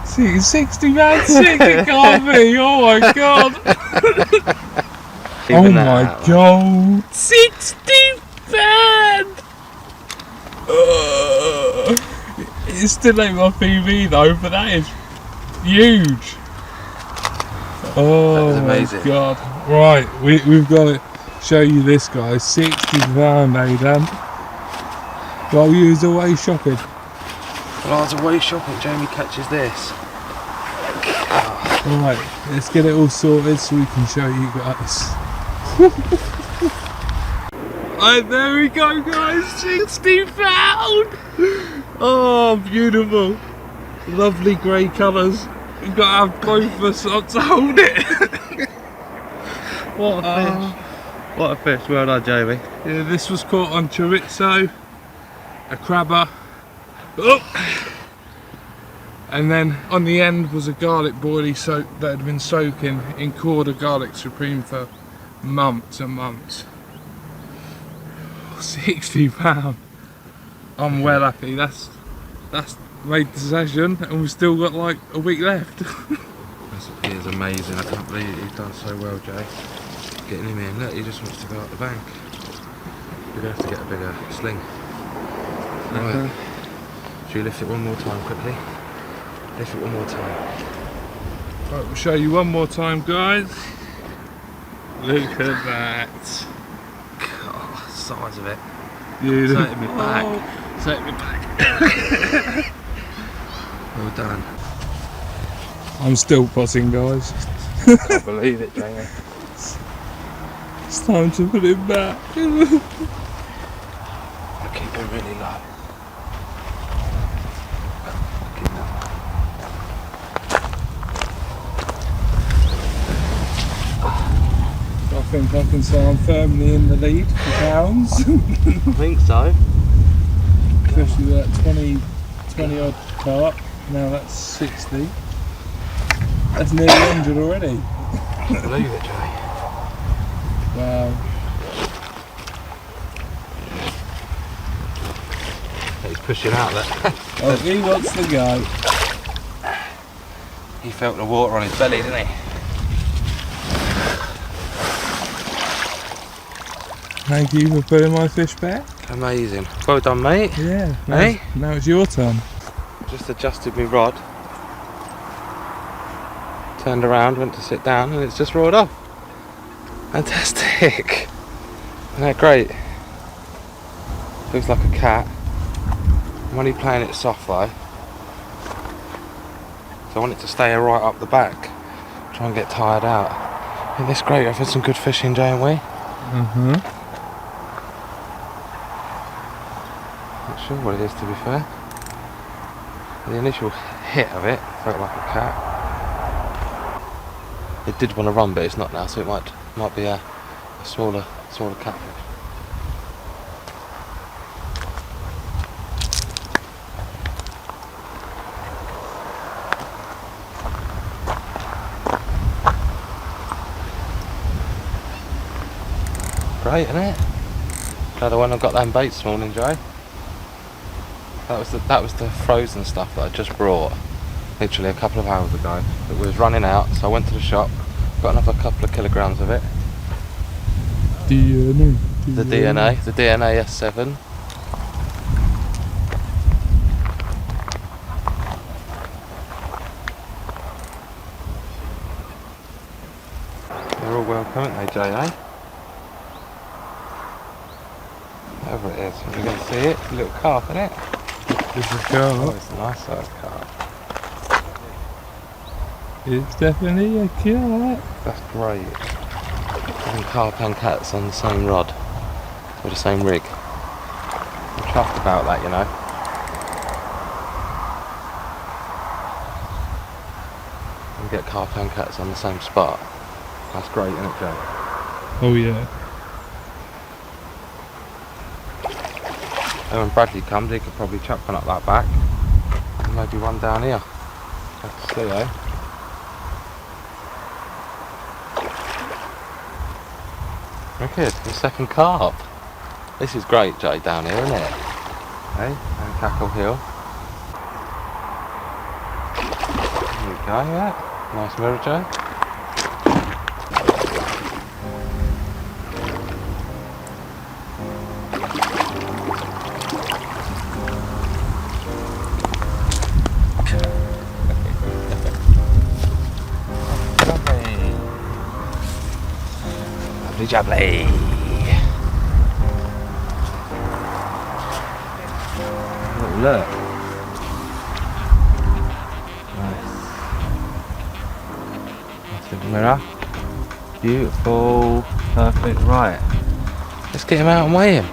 £60.6. It can't be. Oh my god. Oh my god. £60. It still ain't my PV though, but that is huge. Oh That was amazing. my god. Right, we've got to show you this, guys. £60, eh, Dan? While you was away shopping. When I was away shopping, Jamie catches this. Right, let's get it all sorted so we can show you guys. Right, there we go, guys. £60. Oh, beautiful. Lovely grey colours. We've got to have both of us up to hold it. What a fish. What a fish. Well done, Jamie. Yeah, this was caught on chorizo, a crabber. Oh. And then on the end was a garlic boilie that had been soaking in Corda Garlic Supreme for months and months. £60. I'm well happy. That's made the session, and we've still got like a week left. He is amazing. I can't believe he's done so well, Jay. Getting him in. Look, he just wants to go out the bank. We're going to have to get a bigger sling. Right. Should we lift it one more time quickly? Lift it one more time. Right, we'll show you one more time, guys. Look at that. God, the size of it. Beautiful. It's hurting me back. It's hurting me back. Well done. I'm still potting, guys. Can't believe it, Jamie. It's time to put it back. I'll keep it really low. I think I can say I'm firmly in the lead for pounds. I think so. Especially that 20 odd carp. Now that's 60. That's nearly 100 already. Can't believe it, Jay. Wow. He's pushing out there. Oh, he wants to go. He felt the water on his belly, didn't he? Thank you for putting my fish back. Amazing. Well done, mate. Yeah. Hey? Now it's your turn. Just adjusted my rod. Turned around, went to sit down, and it's just rolled off. Fantastic. Isn't that great? Looks like a cat. I'm only playing it soft though. So I want it to stay right up the back. Try and get tired out. Isn't this great? I've had some good fishing, Jay, haven't we? Mm-hmm. Not sure what it is, to be fair. The initial hit of it felt like a cat. It did want to run, but it's not now, so it might be a smaller catfish. Great, isn't it? Glad I went and got them baits this morning, Joe. That was the frozen stuff that I just brought literally a couple of hours ago. It was running out, so I went to the shop, got another couple of kilograms of it. DNA. The DNA S7. They're all welcome, aren't they, Jay, eh? Whatever it is, you're going to see it. It's a little carp, isn't it? It's a Oh, carp. it's a nice sized carp. It's definitely a carp. That's great. Having carp and cats on the same rod with the same rig. I'm chuffed about that, you know. And get carp and cats on the same spot. That's great, isn't it, Joe? Oh yeah. And when Bradley comes, he could probably chuck one up that back. And maybe one down here. Have to see, eh? Look at the second carp. This is great, Jay, down here, isn't it? Hey, and Cackle Hill. There we go, yeah. Nice mirror, Joe. Jubbly. Oh, look. Nice. Massive mirror. Beautiful. Perfect. Right. Let's get him out and weigh him.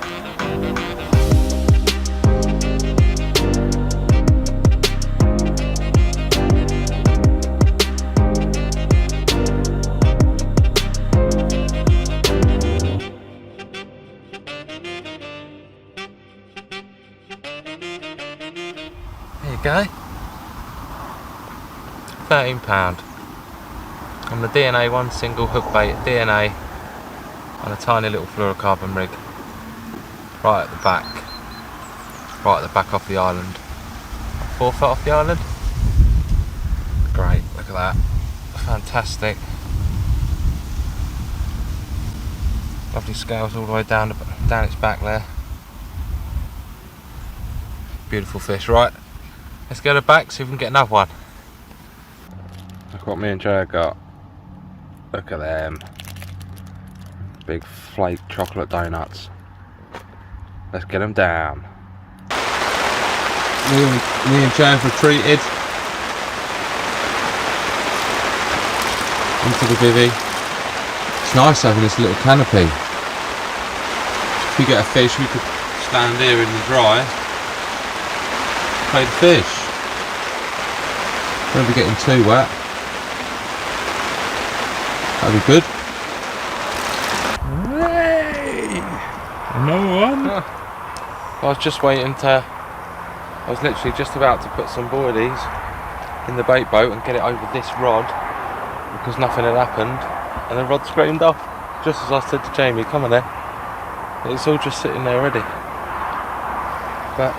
Go. £13 on the DNA one single hook bait DNA on a tiny little fluorocarbon rig right at the back off the island, 4 foot off the island. Great, look at that, fantastic, lovely scales all the way down its back there, beautiful fish. Right, let's go to the back, see if we can get another one. Look what me and Joe got. Look at them. Big flake chocolate donuts. Let's get them down. Me and Joe have retreated into the bivvy. It's nice having this little canopy. If we get a fish, we could stand here in the dry, play the fish. Won't be getting too wet. That'd be good. Hey! Another one? I was just waiting to. I was literally just about to put some boardies in the bait boat and get it over this rod because nothing had happened, and the rod screamed off just as I said to Jamie, "Come on then." It's all just sitting there ready, but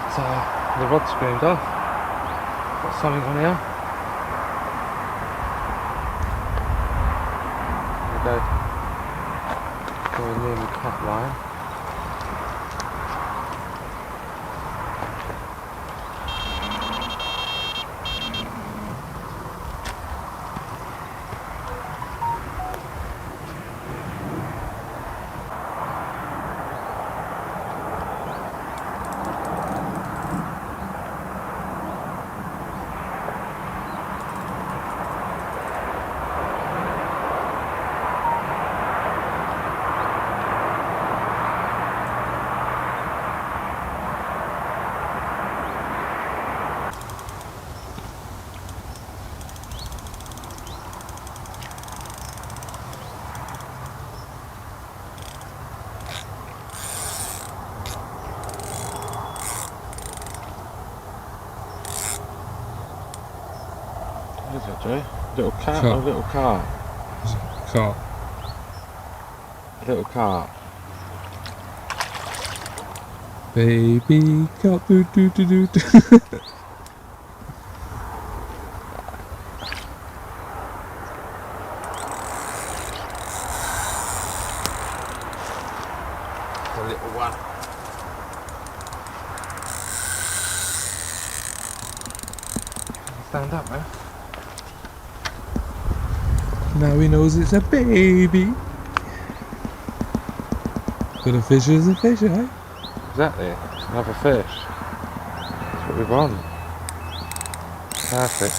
the rod screamed off. Got something on here. There we go. Going near the cut line. What is it, Joe? Little cat Car. or little car? Car. Little car. Baby cat. Do do do do do. The little one. Stand up, man. Now he knows it's a baby. But a fish is a fish, eh? Exactly. It's another fish. That's what we want. Perfect.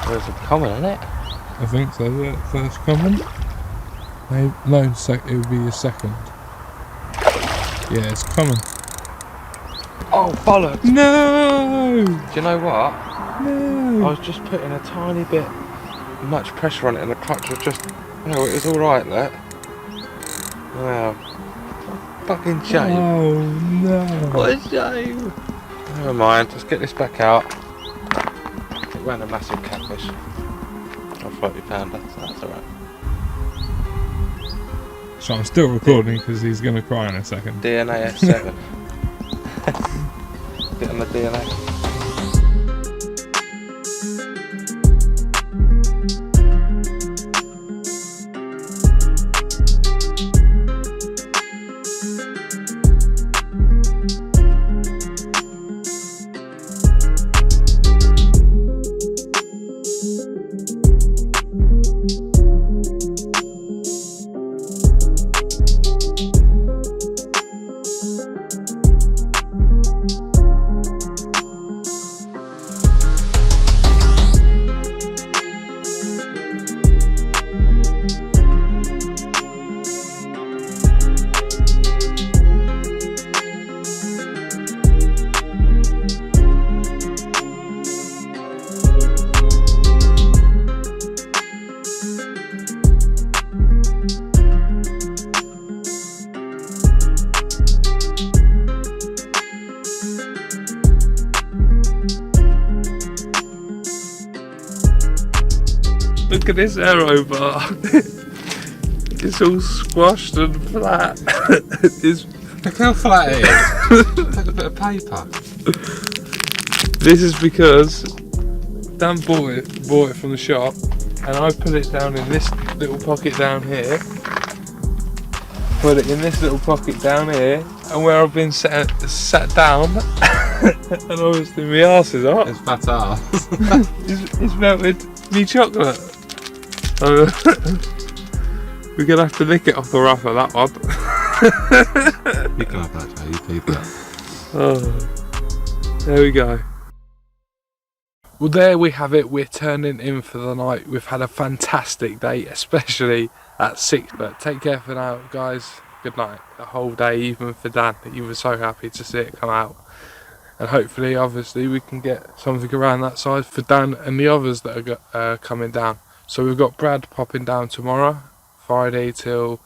There's a common, isn't it? I think so, yeah. First coming. Maybe, no, it would be a second. Yeah, it's coming. Oh, bollocks! No! Do you know what? No! I was just putting a tiny bit much pressure on it and the clutch was just, no, it was alright that. Wow. Fucking shame. Oh no! What a shame. Never mind, let's get this back out. It ran a massive catfish. I thought you found her, so that's alright. So I'm still recording because he's going to cry in a second. DNA F7. Bit on the DNA. Look at this aero bar. It's all squashed and flat. Look how flat it is. Take a bit of paper. This is because Dan bought it from the shop, and I put it down in this little pocket down here. Put it in this little pocket down here, and where I've been sat down, and obviously my arse is up. It's fat ass. It's melted me chocolate. We're gonna have to lick it off the wrapper, that one. You can have that, Joe. You keep that. Oh, there we go. Well, there we have it. We're turning in for the night. We've had a fantastic day, especially at 6. But take care for now, guys. Good night. A whole day, even for Dan. You were so happy to see it come out. And hopefully, obviously, we can get something around that size for Dan and the others that are coming down. So we've got Brad popping down tomorrow, Friday till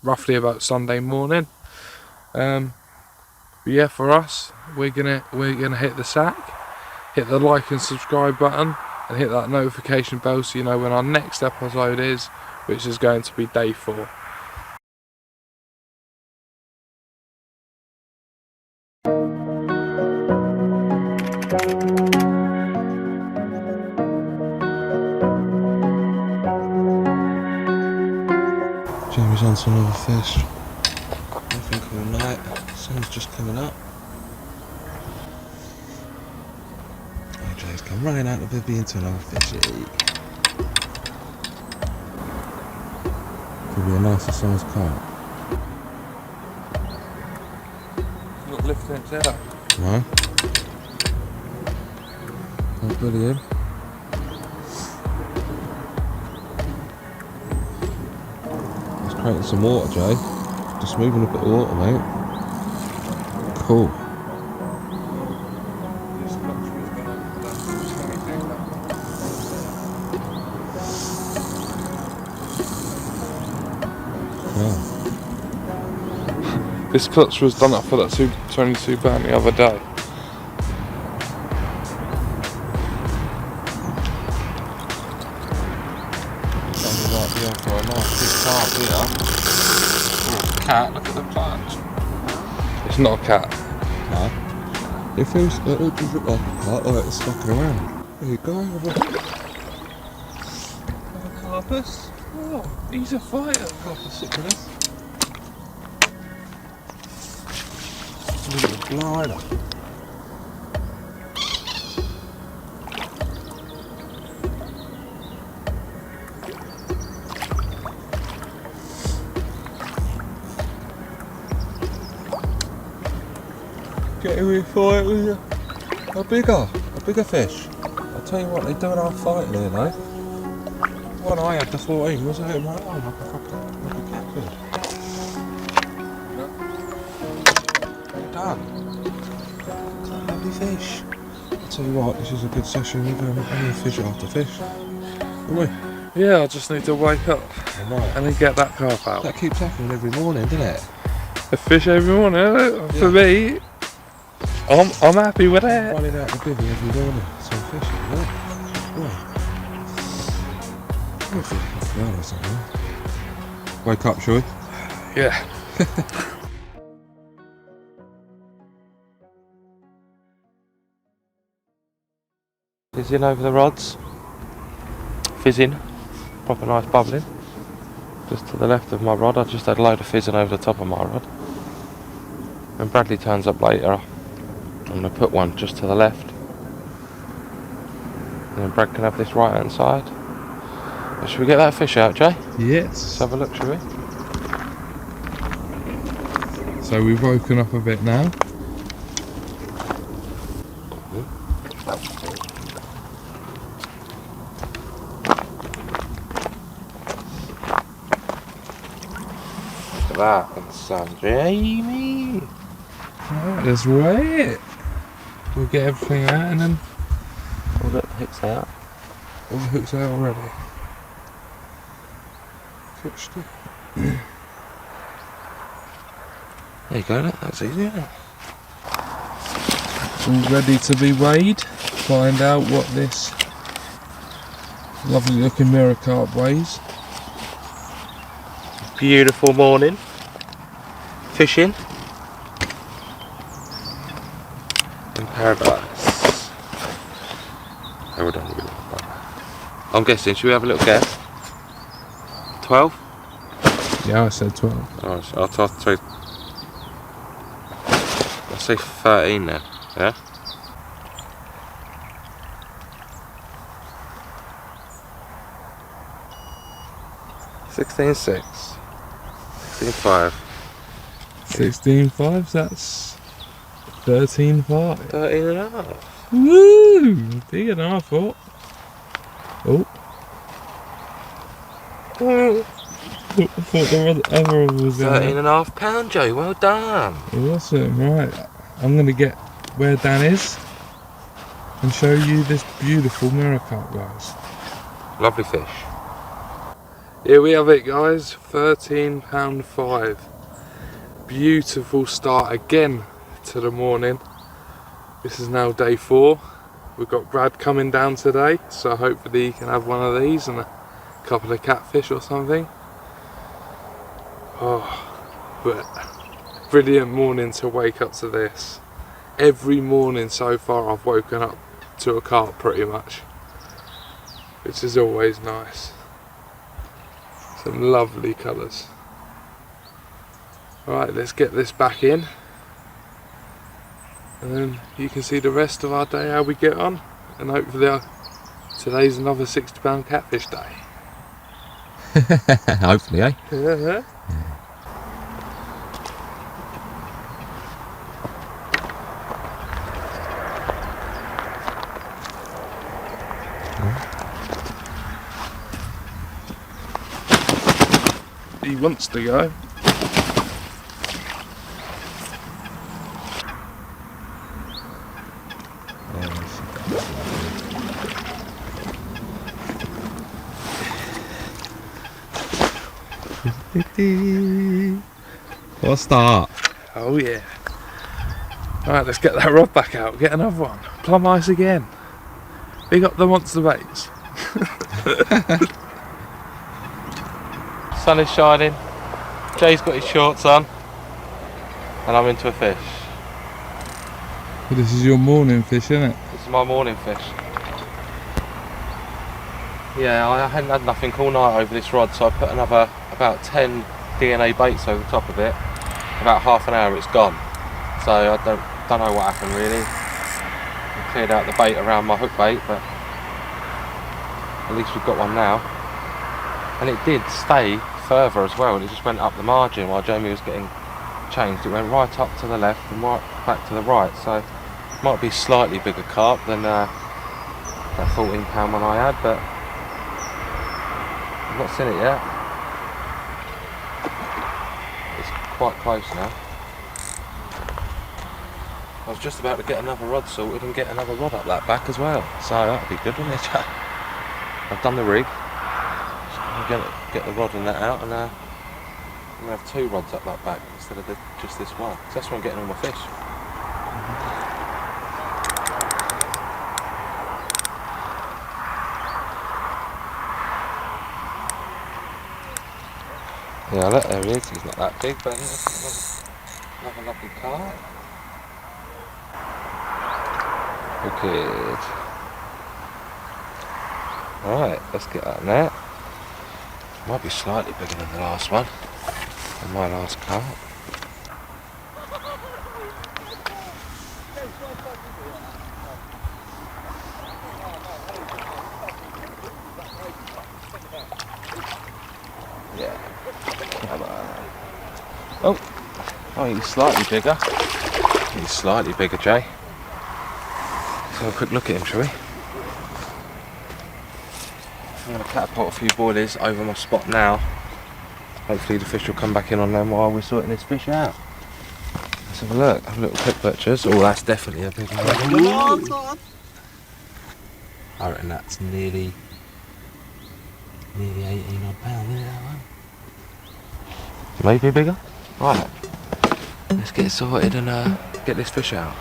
roughly about Sunday morning. But yeah, for us, we're gonna hit the sack, hit the like and subscribe button, and hit that notification bell so you know when our next episode is, which is going to be day 4. Jamie's on to another fish. Nothing coming night. Sun's just coming up. Oh, Jay's come running out of the bibby into another fishy. Could be a nicer sized carp. Not lifting its head up. No? Can't bully him. Creating some water, Jay. Just moving a bit of water, mate. Cool. Yeah. This clutch was done up for that £22 the other day. Only might be on for a nice big carp here. Oh, cat, look at the clutch. It's not a cat. No. It feels like it does look like a cat, like it's fucking around. There you go. Have a carpus. Oh, he's a fighter. Carpus sickness. Little glider. Getting me fight with a bigger fish. I'll tell you what, they do enough fighting here though. One I had the 14 was out in my arm like a catfish. Well done. It's a lovely fish. I'll tell you what, this is a good session. We're going to fish after fish. Aren't we? Yeah, I just need to wake up and then get that carp out. That keeps happening every morning, doesn't it? A fish every morning, for me. I'm happy with that. Running out the bivvy every morning, so fishing, right? Wake up, shall we? Yeah. Fizzing over the rods. Fizzing. Proper nice bubbling. Just to the left of my rod, I just had a load of fizzing over the top of my rod. When Bradley turns up later, I'm going to put one just to the left. And then Brad can have this right hand side. But should we get that fish out, Jay? Yes. Let's have a look, shall we? So we've woken up a bit now. Look at that in the sun, Jamie. Right, let's weigh it. We'll get everything out and then... Oh look, the hook's out. All the hooks out already. Fixed it. There you go, look, that's easy, isn't it? All ready to be weighed. Find out what this lovely looking mirror carp weighs. Beautiful morning. Fishing. In paradise. Hold on a minute. I'm guessing, should we have a little guess? 12? Yeah, I said 12. Oh, I'll say 13 then, yeah? $16.6. $16.5. 16.5, that's 13.5. 13 and a half. Woo! Bigger than I thought. Oh. I thought the other one was 13 and a half pound, Joe, well done. Awesome, right. I'm going to get where Dan is and show you this beautiful mirror carp, guys. Lovely fish. Here we have it, guys, £13.5. Beautiful start again to the morning. This is now day 4. We've got Brad coming down today, so hopefully he can have one of these and a couple of catfish or something. Oh, but brilliant morning to wake up to this. Every morning so far I've woken up to a carp pretty much, which is always nice. Some lovely colours. Alright, let's get this back in and then you can see the rest of our day, how we get on, and hopefully today's another £60 catfish day. Hopefully, eh? Yeah. He wants to go. What's that? Oh yeah. Right, let's get that rod back out, get another one. Plum ice again. Big up the monster baits. Sun is shining, Jay's got his shorts on, and I'm into a fish. Well, this is your morning fish, isn't it? This is my morning fish. Yeah, I hadn't had nothing all night over this rod, so I put another about 10 DNA baits over the top of it. About half an hour it's gone. So I don't know what happened really. I cleared out the bait around my hook bait, but at least we've got one now. And it did stay further as well. It just went up the margin while Jamie was getting changed. It went right up to the left and right back to the right. So it might be slightly bigger carp than that 14 pound one I had, but I've not seen it yet. It's quite close now. I was just about to get another rod sorted and get another rod up that back as well. So that'll be good, wouldn't it? I've done the rig. I'm going to get the rod and that out, and I'm going to have 2 rods up that back instead of just this one. So that's where I'm getting all my fish. Yeah, look, there he is. He's not that big, but he's another lovely carp. Wicked. Right, let's get that net. Might be slightly bigger than the last one, than my last carp. Yeah. Come on. Oh, he's slightly bigger. He's slightly bigger, Jay. Let's have a quick look at him, shall we? I'm going to catapult a few boilies over my spot now. Hopefully the fish will come back in on them while we're sorting this fish out. Let's have a look. Have a little quick purchase. Oh, that's definitely a big one. I reckon that's nearly 18 odd pound, isn't it, that one? Maybe bigger. Right. Let's get it sorted and get this fish out.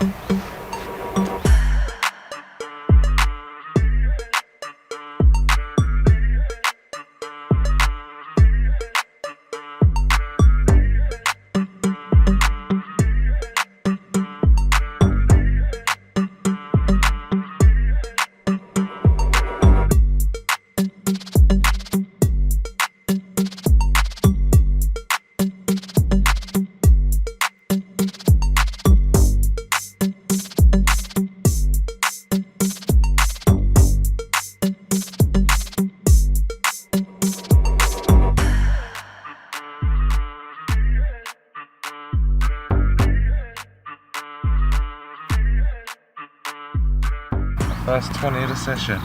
First 20 of the session.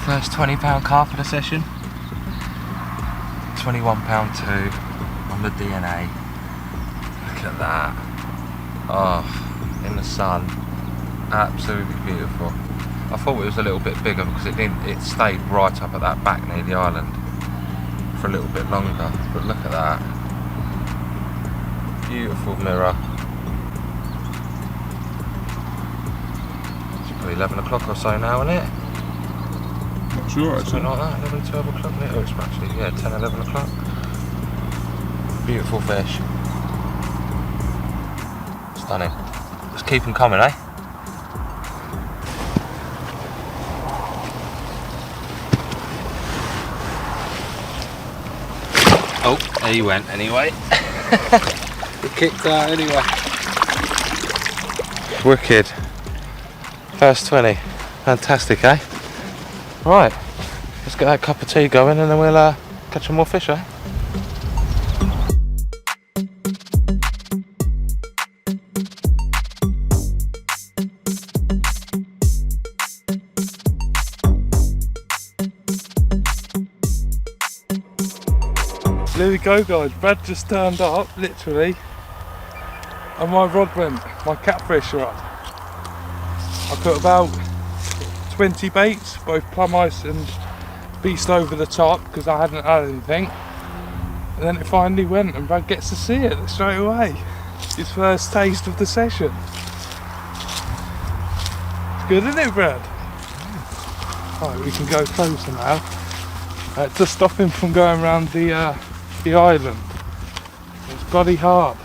First £20 carp of the session. £21.2 on the DNA. Look at that. Oh, in the sun. Absolutely beautiful. I thought it was a little bit bigger because it stayed right up at that back near the island for a little bit longer. But look at that. Beautiful mirror. 11 o'clock or so now, isn't it? Not sure, actually. Something like that, 11, 12 o'clock, isn't it? Oh, it's actually, yeah, 10, 11 o'clock. Beautiful fish. Stunning. Just keep them coming, eh? Oh, there you went anyway. He kicked out anyway. Wicked. First 20. Fantastic, eh? Right, let's get that cup of tea going and then we'll catch some more fish, eh? There we go, guys. Brad just turned up, literally, and my rod went, my catfish rod. I put about 20 baits, both plum ice and beast over the top, because I hadn't had anything. And then it finally went, and Brad gets to see it straight away. His first taste of the session. It's good, isn't it, Brad? Right, we can go closer now to stop him from going around the island. It's bloody hard.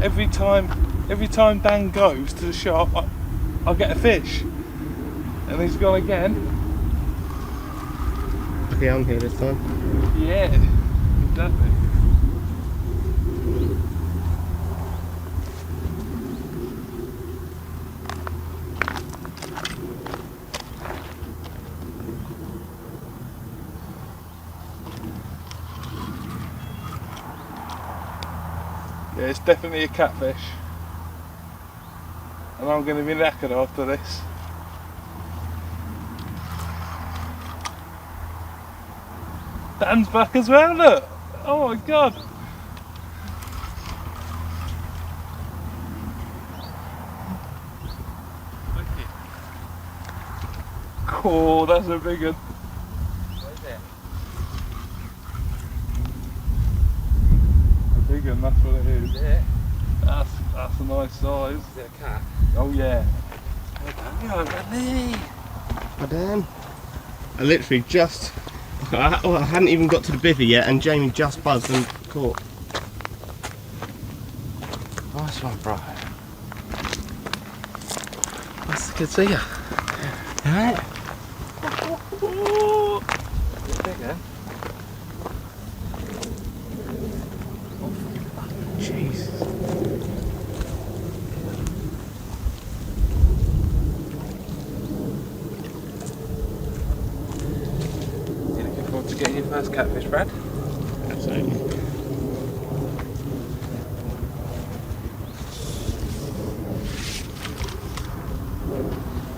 Every time Dan goes to the shop, I'll get a fish, and he's gone again. Okay, I'm here this time. Yeah, exactly. Yeah, it's definitely a catfish, and I'm going to be knackered after this. Dan's back as well, look! Oh my god! Oh, that's a big one. What is it? A big one, that's what it is. Is it? That's a nice size. Is it a cat? Oh yeah. Oh, Bradley! Well done. I literally just... I hadn't even got to the bivvy yet and Jamie just buzzed and caught. Nice one, bro. Nice to good see ya. Alright? Bigger. Jesus. You looking forward to getting your first catfish, Brad? Absolutely.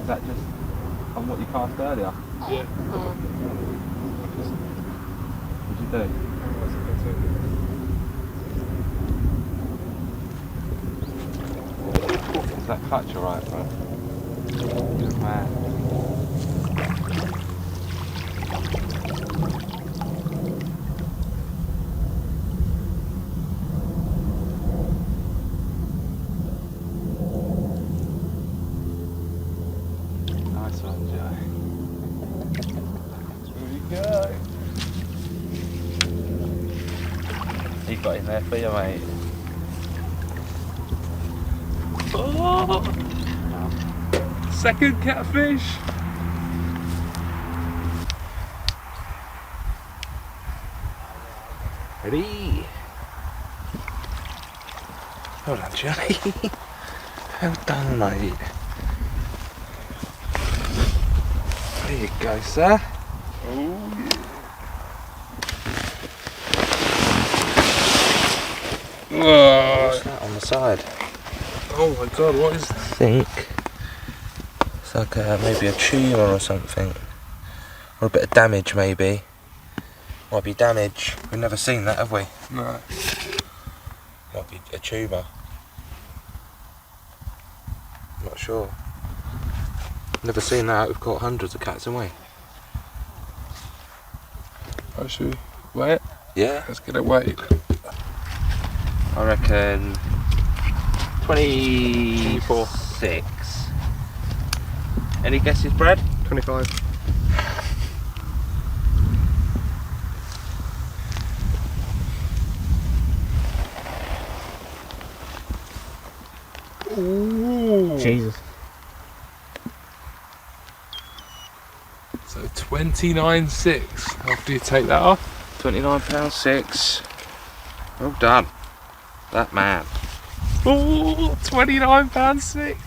Is that just on what you cast earlier? Yeah. What'd you do? Is that clutch alright, bro? Good man. Nice one, Joe. There we go. He got in there for you, mate. Oh! Second catfish. Ready? Well done, Johnny. Well done, mate. There you go, sir. What's that on the side? Oh my god, what is I think it's like maybe a tumour or something, or a bit of damage maybe. Might be damage. We've never seen that, have we? no? Might be a tumour. Not sure. Never seen that. We've caught hundreds of cats, haven't we? Oh, should we wait? Yeah. Let's get it weighed. I reckon 24. 26. Any guesses, Brad? 25. Ooh. Jesus. So 29.6 after you take that off. £29.6. Well done. That man. Ooh, £29.6.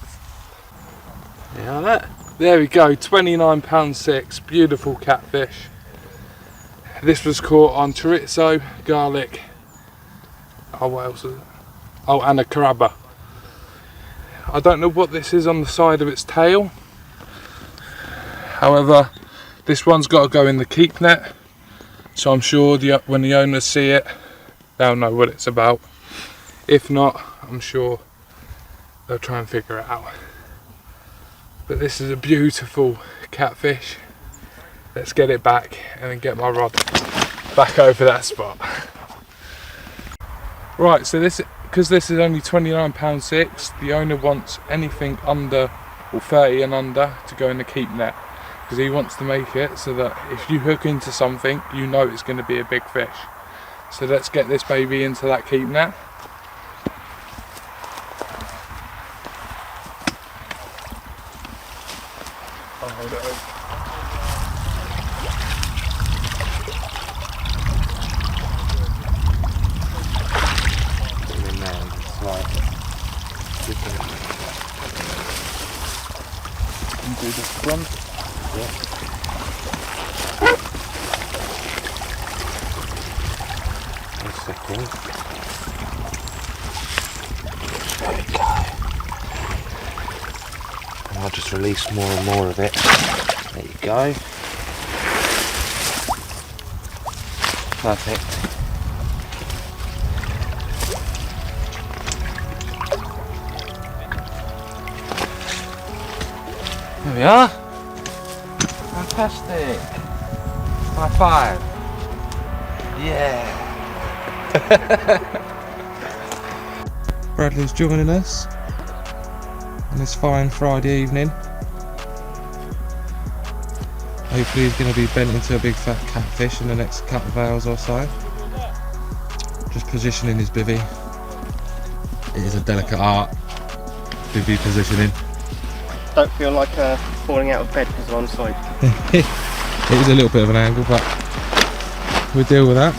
Yeah, that. There we go, £29.6. Beautiful catfish. This was caught on chorizo, garlic. Oh, what else is it? Oh, and a crabber. I don't know what this is on the side of its tail. However, this one's got to go in the keep net. So I'm sure when the owners see it, they'll know what it's about. If not, I'm sure they'll try and figure it out. But this is a beautiful catfish. Let's get it back and then get my rod back over that spot. Right, so because this is only £29.6, the owner wants anything under, or 30 and under, to go in the keep net. Because he wants to make it so that if you hook into something, you know it's going to be a big fish. So let's get this baby into that keep net. I'll hold it over. And do the front. Yep. A second. There we go. And I'll just release more and more of it. There you go. Perfect. There we are. Fantastic. High five. Yeah. Bradley's joining us on this fine Friday evening. Hopefully he's going to be bent into a big fat catfish in the next couple of hours or so. Just positioning his bivvy. It is a delicate art, bivvy positioning. Don't feel like falling out of bed because I'm on side. It is a little bit of an angle, but we'll deal with that.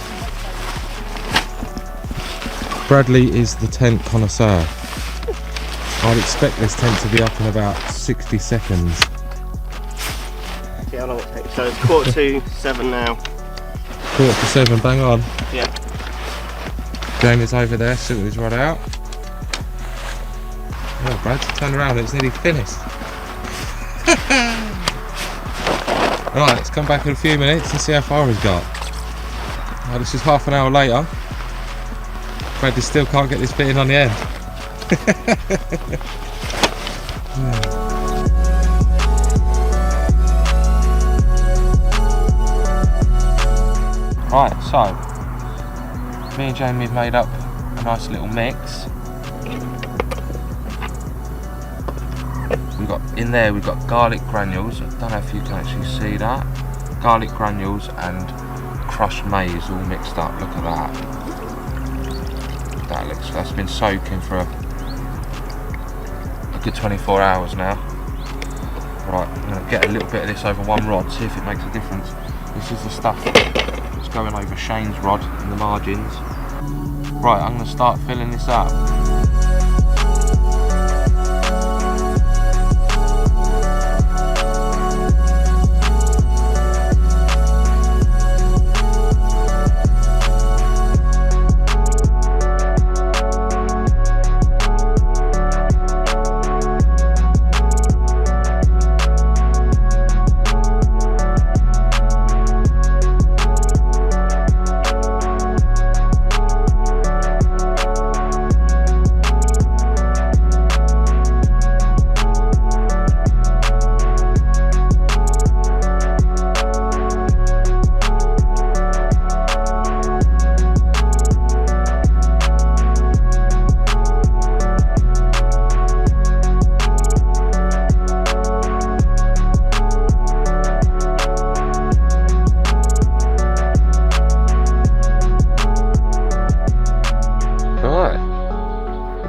Bradley is the tent connoisseur. I'd expect this tent to be up in about 60 seconds. See how long it takes. So it's 7:15 now. 7:15, bang on. Yeah. Jamie's over there, sorting his rod out. Oh, Brad, turn around, it's nearly finished. Right, let's come back in a few minutes and see how far he's got. Well, this is half an hour later. Bradley still can't get this bit in on the end. Right, so me and Jamie have made up a nice little mix. In there we've got garlic granules. I don't know if you can actually see that. Garlic granules and crushed maize all mixed up. Look at that. That's been soaking for a good 24 hours now. Right, I'm going to get a little bit of this over one rod, see if it makes a difference. This is the stuff that's going over Shane's rod in the margins. Right, I'm going to start filling this up.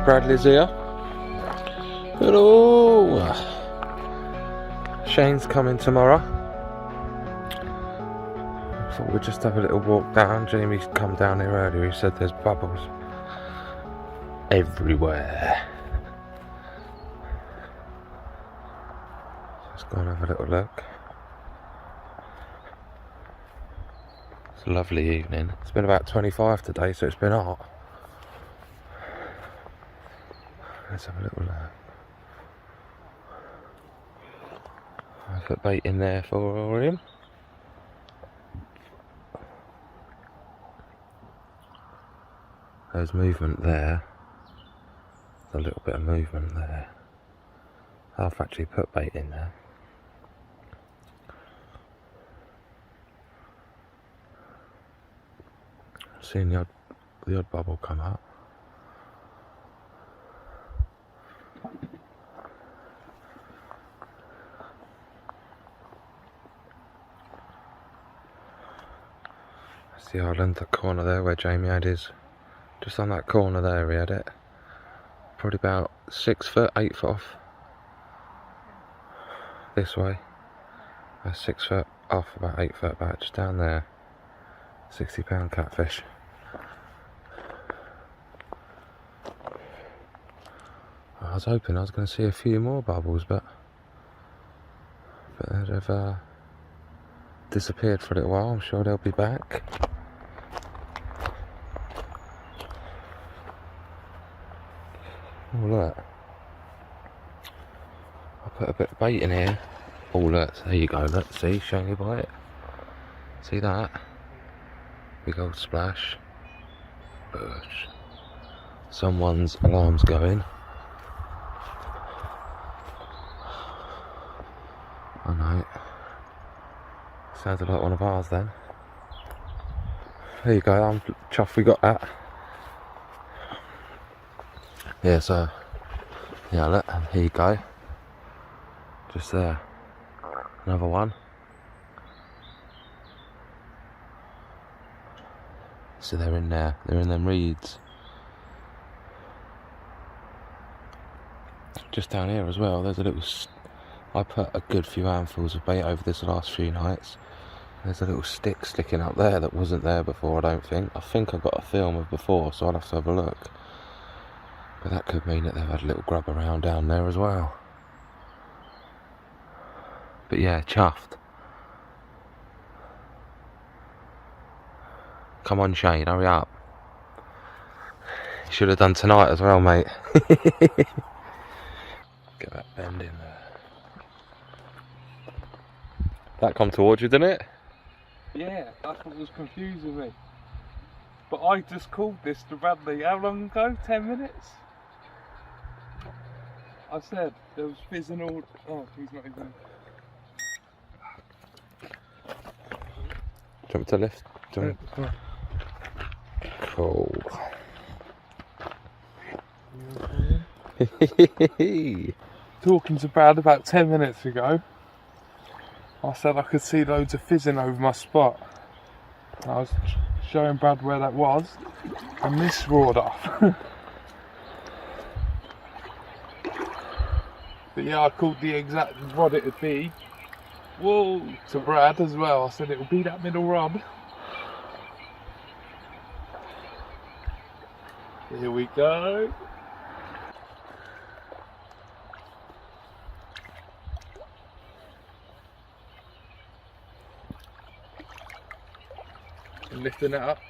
Bradley's here. Hello. Shane's coming tomorrow. Thought we'd just have a little walk down. Jamie's come down here earlier. He said there's bubbles everywhere. Let's go and have a little look. It's a lovely evening. It's been about 25 today, so it's been hot. Let's have a little look. I put bait in there for him. There's movement there. A little bit of movement there. I've actually put bait in there. Seeing the odd bubble come out. That's the island, that corner there where Jamie had his. Just on that corner there he had it. Probably about 6 foot, 8 foot off. This way. That's 6 foot off, about 8 foot back, just down there. 60-pound catfish. I was hoping I was going to see a few more bubbles, but they've disappeared for a little while. I'm sure they'll be back. Oh look, I put a bit of bait in here. Oh look, there you go, look, see, showing you by it. See that? Big old splash. Bush. Someone's alarm's going. I know. Sounded like one of ours then. There you go, I'm chuffed we got that. Yeah, so, yeah, look, and here you go. Just there. Another one. So they're in there, they're in them reeds. Just down here as well, there's a little, I put a good few handfuls of bait over this last few nights. There's a little stick sticking up there that wasn't there before, I don't think. I think I've got a film of before, so I'll have to have a look. But that could mean that they've had a little grub around down there as well. But yeah, chuffed. Come on Shane, hurry up. You should have done tonight as well, mate. Get that bend in there. That come towards you, didn't it? Yeah, that's what was confusing me. But I just called this to Bradley how long ago? 10 minutes? I said there was fizzing all. Oh, he's not even. Jump to the left. Jump. Cool. Talking to Brad about 10 minutes ago, I said I could see loads of fizzing over my spot. And I was showing Brad where that was, and this roared off. But yeah, I called the exact rod it would be. Whoa! To Brad as well. I said it would be that middle rod. Here we go. Lifting it up.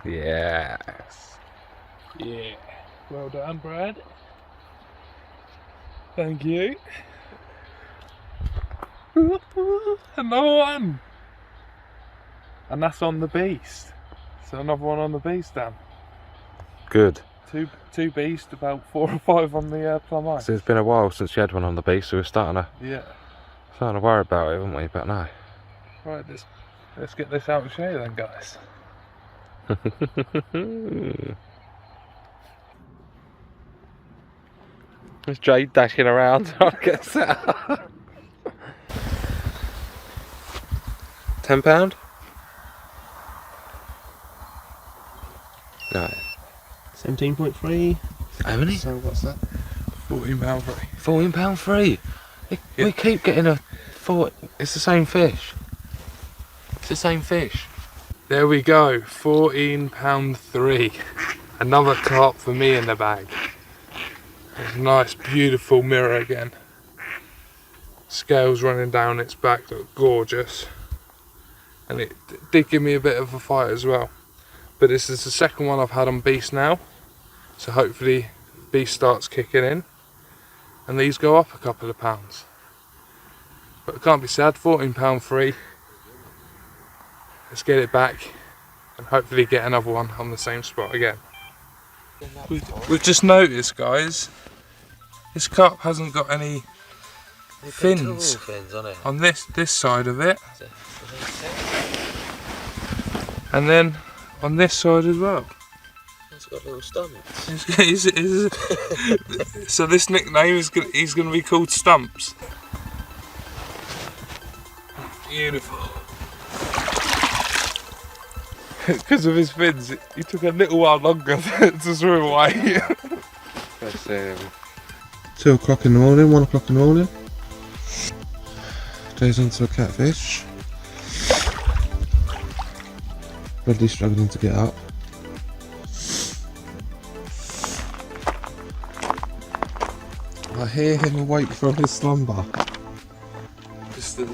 Yes. Yeah. Well done, Brad. Thank you. Another one. And that's on the beast. So another one on the beast, Dan. Good. Two beast, about 4 or 5 on the plum ice. So it's been a while since you had one on the beast, so we're starting to worry about it, haven't we? But no. Right, let's get this out and show you then, guys. There's Jade dashing around. I guess. £10? No. 17.3. How many? So what's that? £14 free. £14 free. Yeah. We keep getting it's the same fish. It's the same fish. There we go, £14.3. Another carp for me in the bag. It's a nice, beautiful mirror again. Scales running down its back, look gorgeous. And it did give me a bit of a fight as well. But this is the second one I've had on beast now. So hopefully beast starts kicking in. And these go up a couple of pounds. But it can't be sad, £14 free. Let's get it back and hopefully get another one on the same spot again. We've just noticed, guys, This carp hasn't got any fins fins on it. on this side of it, and then on this side as well. It's got little stumps. So this nickname he's going to be called Stumps. Beautiful. Because of his fins, he took a little while longer to swim away. Let's 2 o'clock in the morning, 1 o'clock in the morning. Goes onto a catfish. Bradley's struggling to get up. I hear him awake from his slumber. Just the...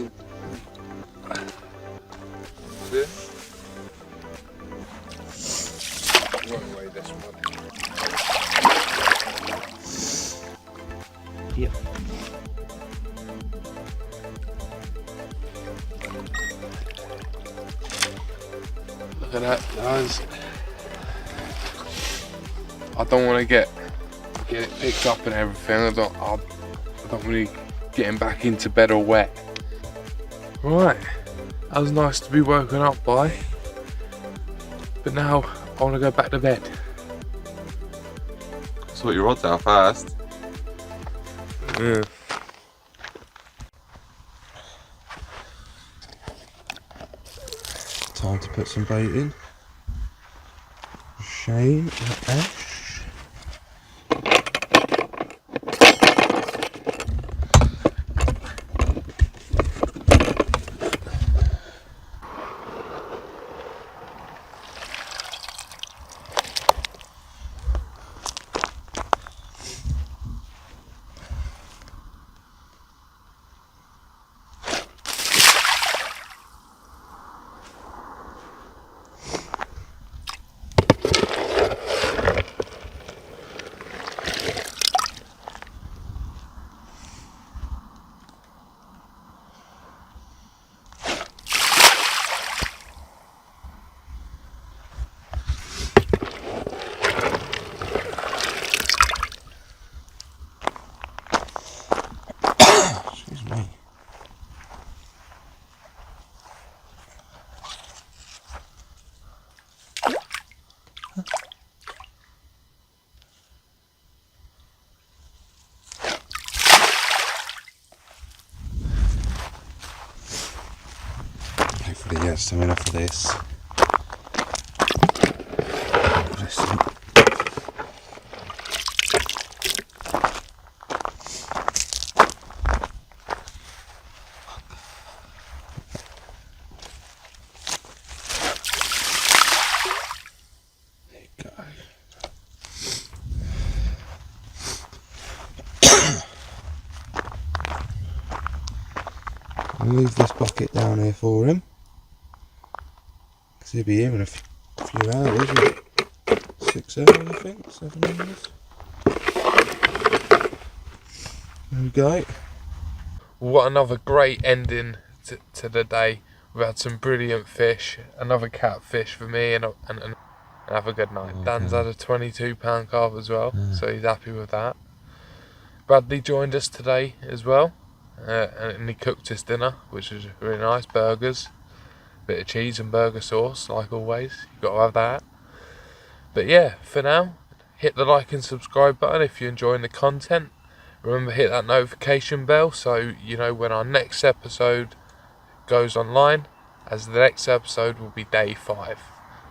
Wrong way, this one. Yep. Look at that, guys. I don't want to get it picked up and everything. I don't want to get him back into bed or wet. Right, that was nice to be woken up by. But now I want to go back to bed. Sort your rods out first. Yeah. Time to put some bait in. Shane and Ash. Excuse me. Hopefully he has some enough of this. Listen. There you go. I'll leave this bucket down here for him. Because he'll be here in a few hours. 6 hours, I think. 7 hours. There we go. What another great ending to the day. We've had some brilliant fish, another catfish for me, and have a good night. Dan's had a £22 carp as well, so he's happy with that. Bradley joined us today as well, and he cooked his dinner, which was really nice. Burgers, bit of cheese and burger sauce, like always. You've got to have that. But yeah, for now, hit the like and subscribe button if you're enjoying the content. Remember, hit that notification bell so you know when our next episode goes online, as the next episode will be day 5.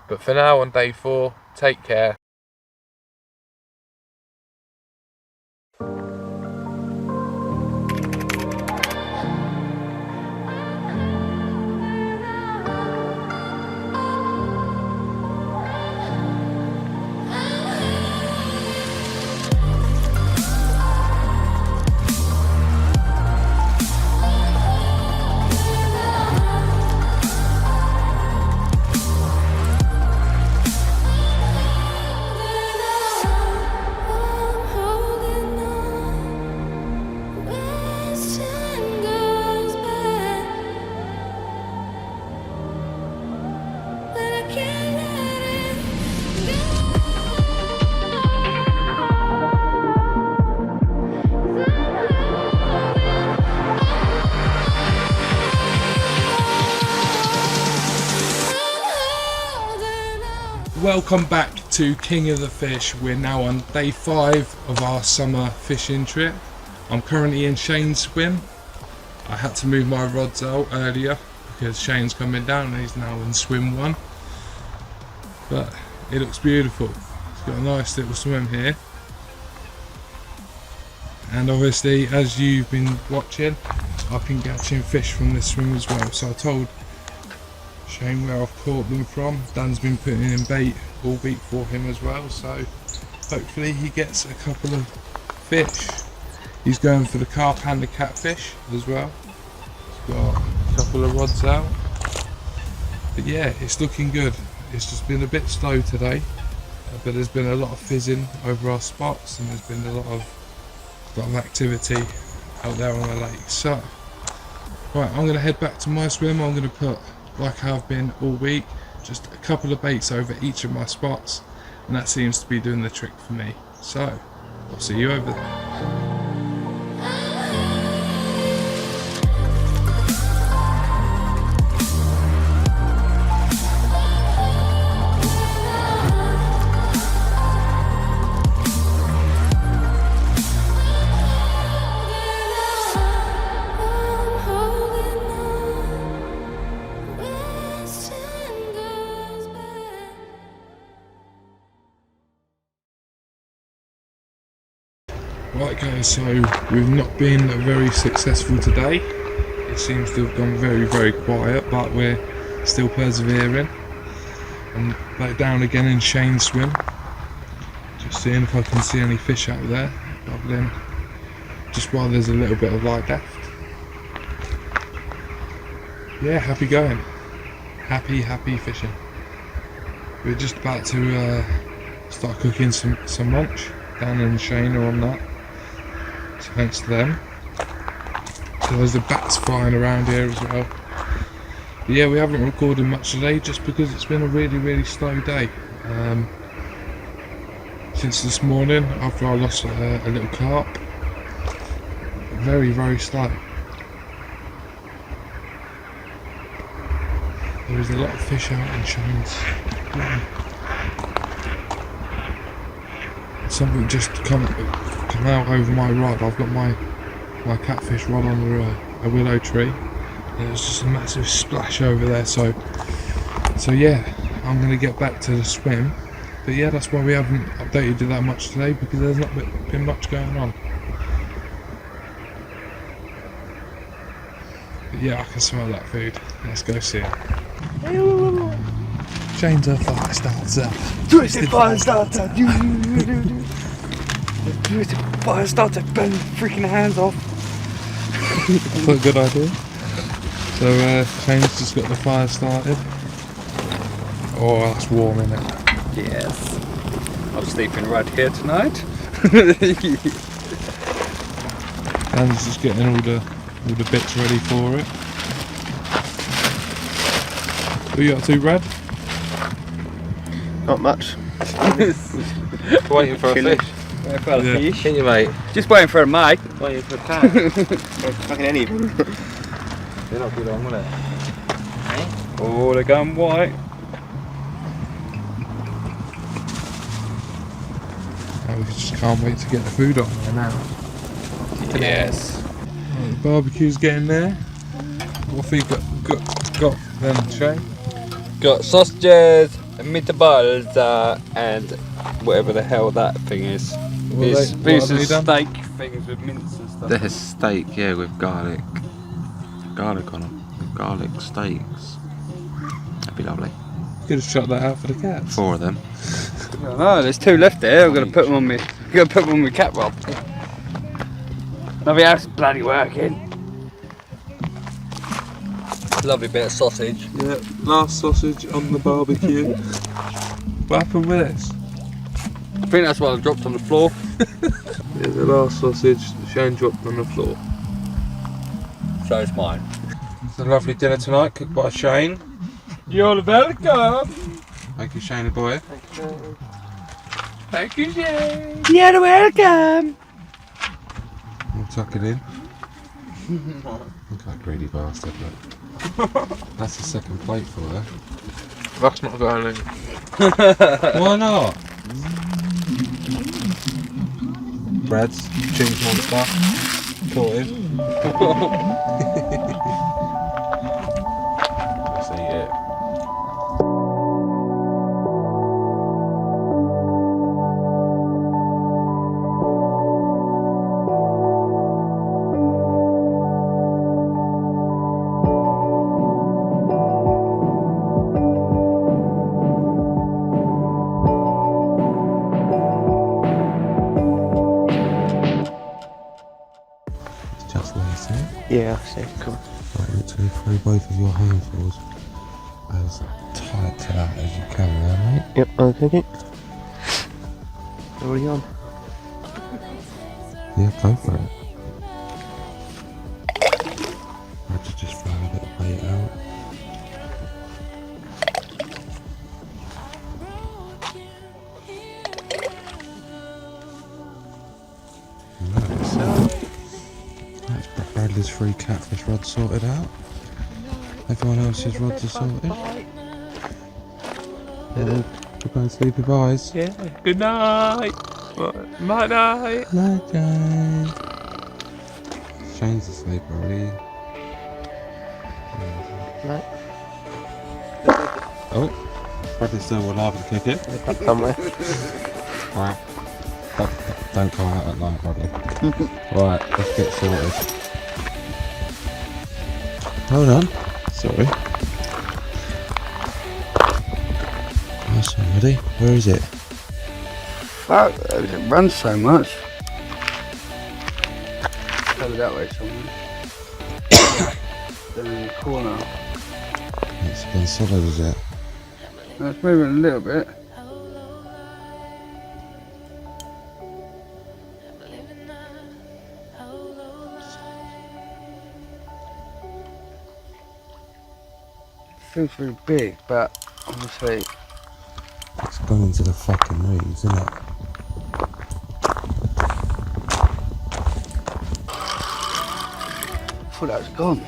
But for now, on day 4, take care. Welcome back to King of the Fish. We're now on day 5 of our summer fishing trip. I'm currently in Shane's swim. I had to move my rods out earlier because Shane's coming down and he's now in swim 1. But it looks beautiful. It's got a nice little swim here. And obviously, as you've been watching, I've been catching fish from this swim as well. So I told Shane where I've caught them from. Dan's been putting in bait all week for him as well, so hopefully he gets a couple of fish. He's going for the carp and the catfish as well. He's got a couple of rods out. But yeah, it's looking good. It's just been a bit slow today, but there's been a lot of fizzing over our spots and there's been a lot of activity out there on the lake. So right, I'm going to head back to my swim. I'm going to put, like I've been all week, just a couple of baits over each of my spots, and that seems to be doing the trick for me. So I'll see you over there. Right guys, so we've not been very successful today. It seems to have gone very, very quiet, but we're still persevering. I'm back down again in Shane's swim, just seeing if I can see any fish out there bubbling, just while there's a little bit of light left. Yeah, happy going. Happy fishing. We're just about to start cooking some lunch. Dan and Shane are on that. So thanks to them. So there's the bats flying around here as well. But yeah, we haven't recorded much today just because it's been a really, really slow day. Since this morning, after I lost a little carp. Very, very slow. There is a lot of fish out in Shane's. Something just come out over my rod. I've got my catfish rod under a willow tree, and there's just a massive splash over there. So yeah, I'm going to get back to the swim. But yeah, that's why we haven't updated it that much today, because there's not been much going on. But yeah, I can smell that food. Let's go see it. Shane's a fire starter. Twisted fire starter! Twisted fire starter! Burn your freaking hands off! That's a good idea. So Shane's just got the fire started. Oh, that's warm, isn't it? Yes. I'm sleeping right here tonight. Dan's just getting all the bits ready for it. What are you up to, Brad? Not much. Waiting for a fish. Waiting for a fish. Ain't you, mate? Just waiting for a mate. Waiting for a cat. Fucking anything. They're not good on, will it? Oh, they're going white. Oh, we just can't wait to get the food on there now. Yes. Right, the barbecue's getting there. What have you got then, Shane? Got sausages, meatballs, and whatever the hell that thing is. These pieces of steak things with mince and stuff. There's steak, yeah, with garlic on them. With garlic steaks. That'd be lovely. You could have shot that out for the cats. 4 of them. No, there's 2 left there. I'm gonna put them on me. I'm gonna put them on my cat rob. Nothing else is bloody working. Lovely bit of sausage. Yeah, last sausage on the barbecue. What happened with this? I think that's what I dropped on the floor. There's the last sausage Shane dropped on the floor. So it's mine. It's a lovely dinner tonight, cooked by Shane. You're welcome. Thank you, Shane boy. Thank you, Shane. You're welcome. We'll tuck it in. Look at that greedy bastard, look. That's the second plate for her. That's not going in. Why not? Breads, cheese monster, caught him. Let's eat it. Just listen. Yeah, I see. Cool. Right, literally throw both of your handfuls as tight to that as you can there, mate. Yep, I'll take it. Already on. Yeah, go for it. I just throw a bit of bait out. Nice. That's Bradley's free catfish rod sorted out. Everyone else's rods are sorted. Goodbye, sleepy boys. Yeah. Good night. Night night. Night, guys. Shane's asleep already. Right. Oh, Bradley's still alive and kicking. Somewhere. Right. Don't come out at night, Bradley. Right, let's get sorted. Hold on. Sorry. Nice one, ready? Where is it? Fuck, it runs so much. Go that way somewhere. Down in the corner. It's been solid, is it? No, it's moving a little bit. Feels really big, but obviously It's gone into the fucking reeds, isn't it? I thought that was gone.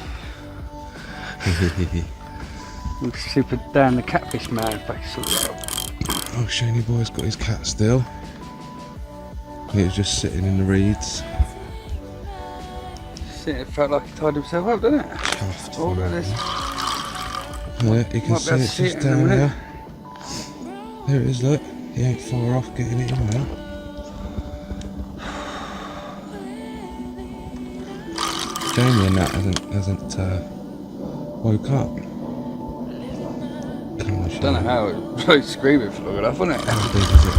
I'm super down the catfish man face. Oh, Shaney boy's got his cat still. He was just sitting in the reeds. It felt like he tied himself up, didn't it? Chuffed. Oh, look at this. Yeah, you can Might be see able to it's see just it in a down minute. there. There it is, look. He ain't far off getting it in now. Jamie and that hasn't woke up. Come on, Don't know Shane. how, it was really screaming for long enough, wasn't it? How big is it,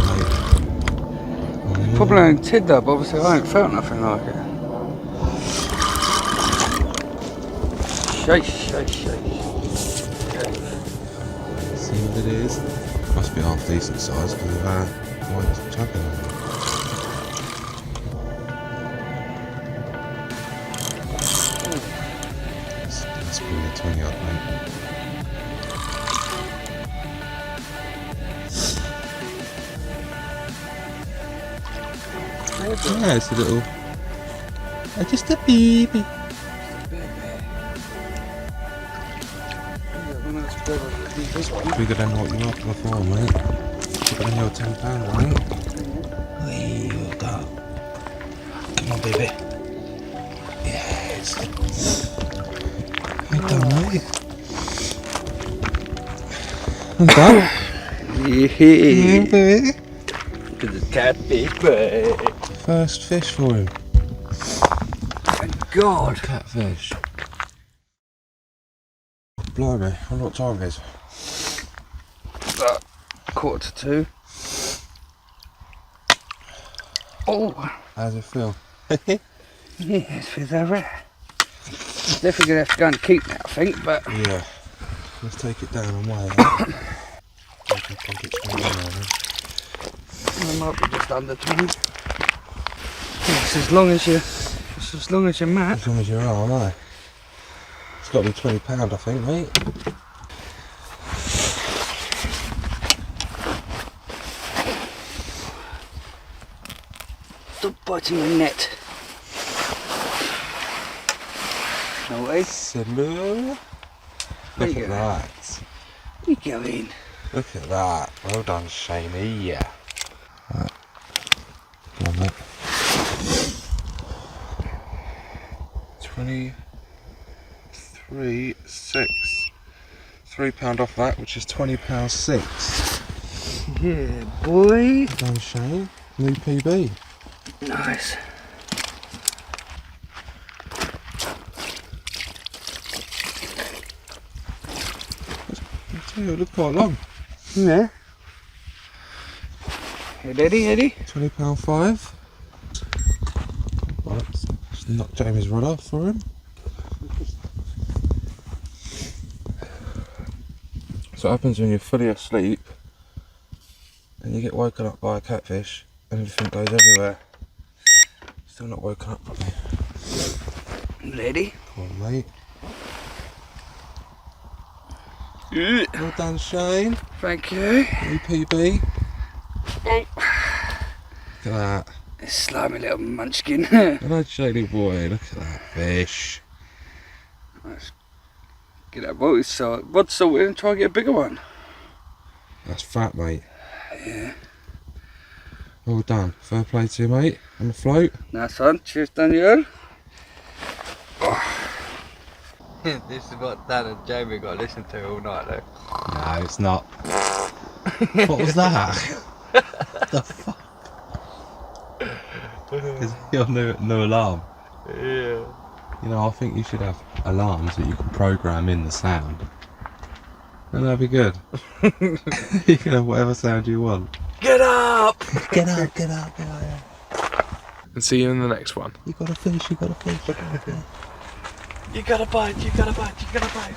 mate? Probably only tid though, but obviously I ain't felt nothing like it. Shake. See what it is? Must be half decent size because of how wide it's chugging on it. That's probably a 20 odd, mate. Yeah, it's a little. Just a baby. Bigger than what you were before, mate. Bigger than your £10, mate. Hey, look that. Come on, baby. Yes. Well done, mate. Well done. Yeah, baby. to the catfish, boy. First fish for him. Thank God. Catfish. Blimey, I wonder what time it is. 1:45. Oh, How's it feel? yeah, it feels alright. Definitely gonna have to go and keep that, I think, but Yeah. Let's take it down and weigh it. I think it's going down there. it might be just under 20. It's as long as your mat. As long as your arm, eh? It's got to be £20, I think, mate. Stop biting the net. No way. Simmer. There Look you at go. that. You go in. Look at that. Well done, Shaney. Yeah. Right. Come on, mate. 23.6. £3 off that, which is £20.6. Yeah, boy. Well done, Shane. New PB. Nice. It looked quite long. Yeah. Eddie, Eddie. £20.5. Right, let's knock Jamie's rod off for him. So what happens when you're fully asleep and you get woken up by a catfish and everything goes everywhere. Still not woken up properly. Ready? Come on, mate. Well done, Shane. Thank you. New PB. Look at that. Slimy little munchkin. Hello, Shaney boy. Look at that fish. Let's get that rod sorted and try and get a bigger one. That's fat, mate. Yeah. Well done. Fair play to you, mate. On the float. Nice one. Cheers, Daniel. This is what Dan and Jamie got to listen to all night, though. No, it's not. What was that? The fuck? Is your new alarm? Yeah. You know, I think you should have alarms that you can program in the sound. And that'd be good. You can have whatever sound you want. Get up! Get up, get up, get up. And see you in the next one. You got a fish, you got a fish, you got a fish. You got a bite, you got a bite, you got a bite.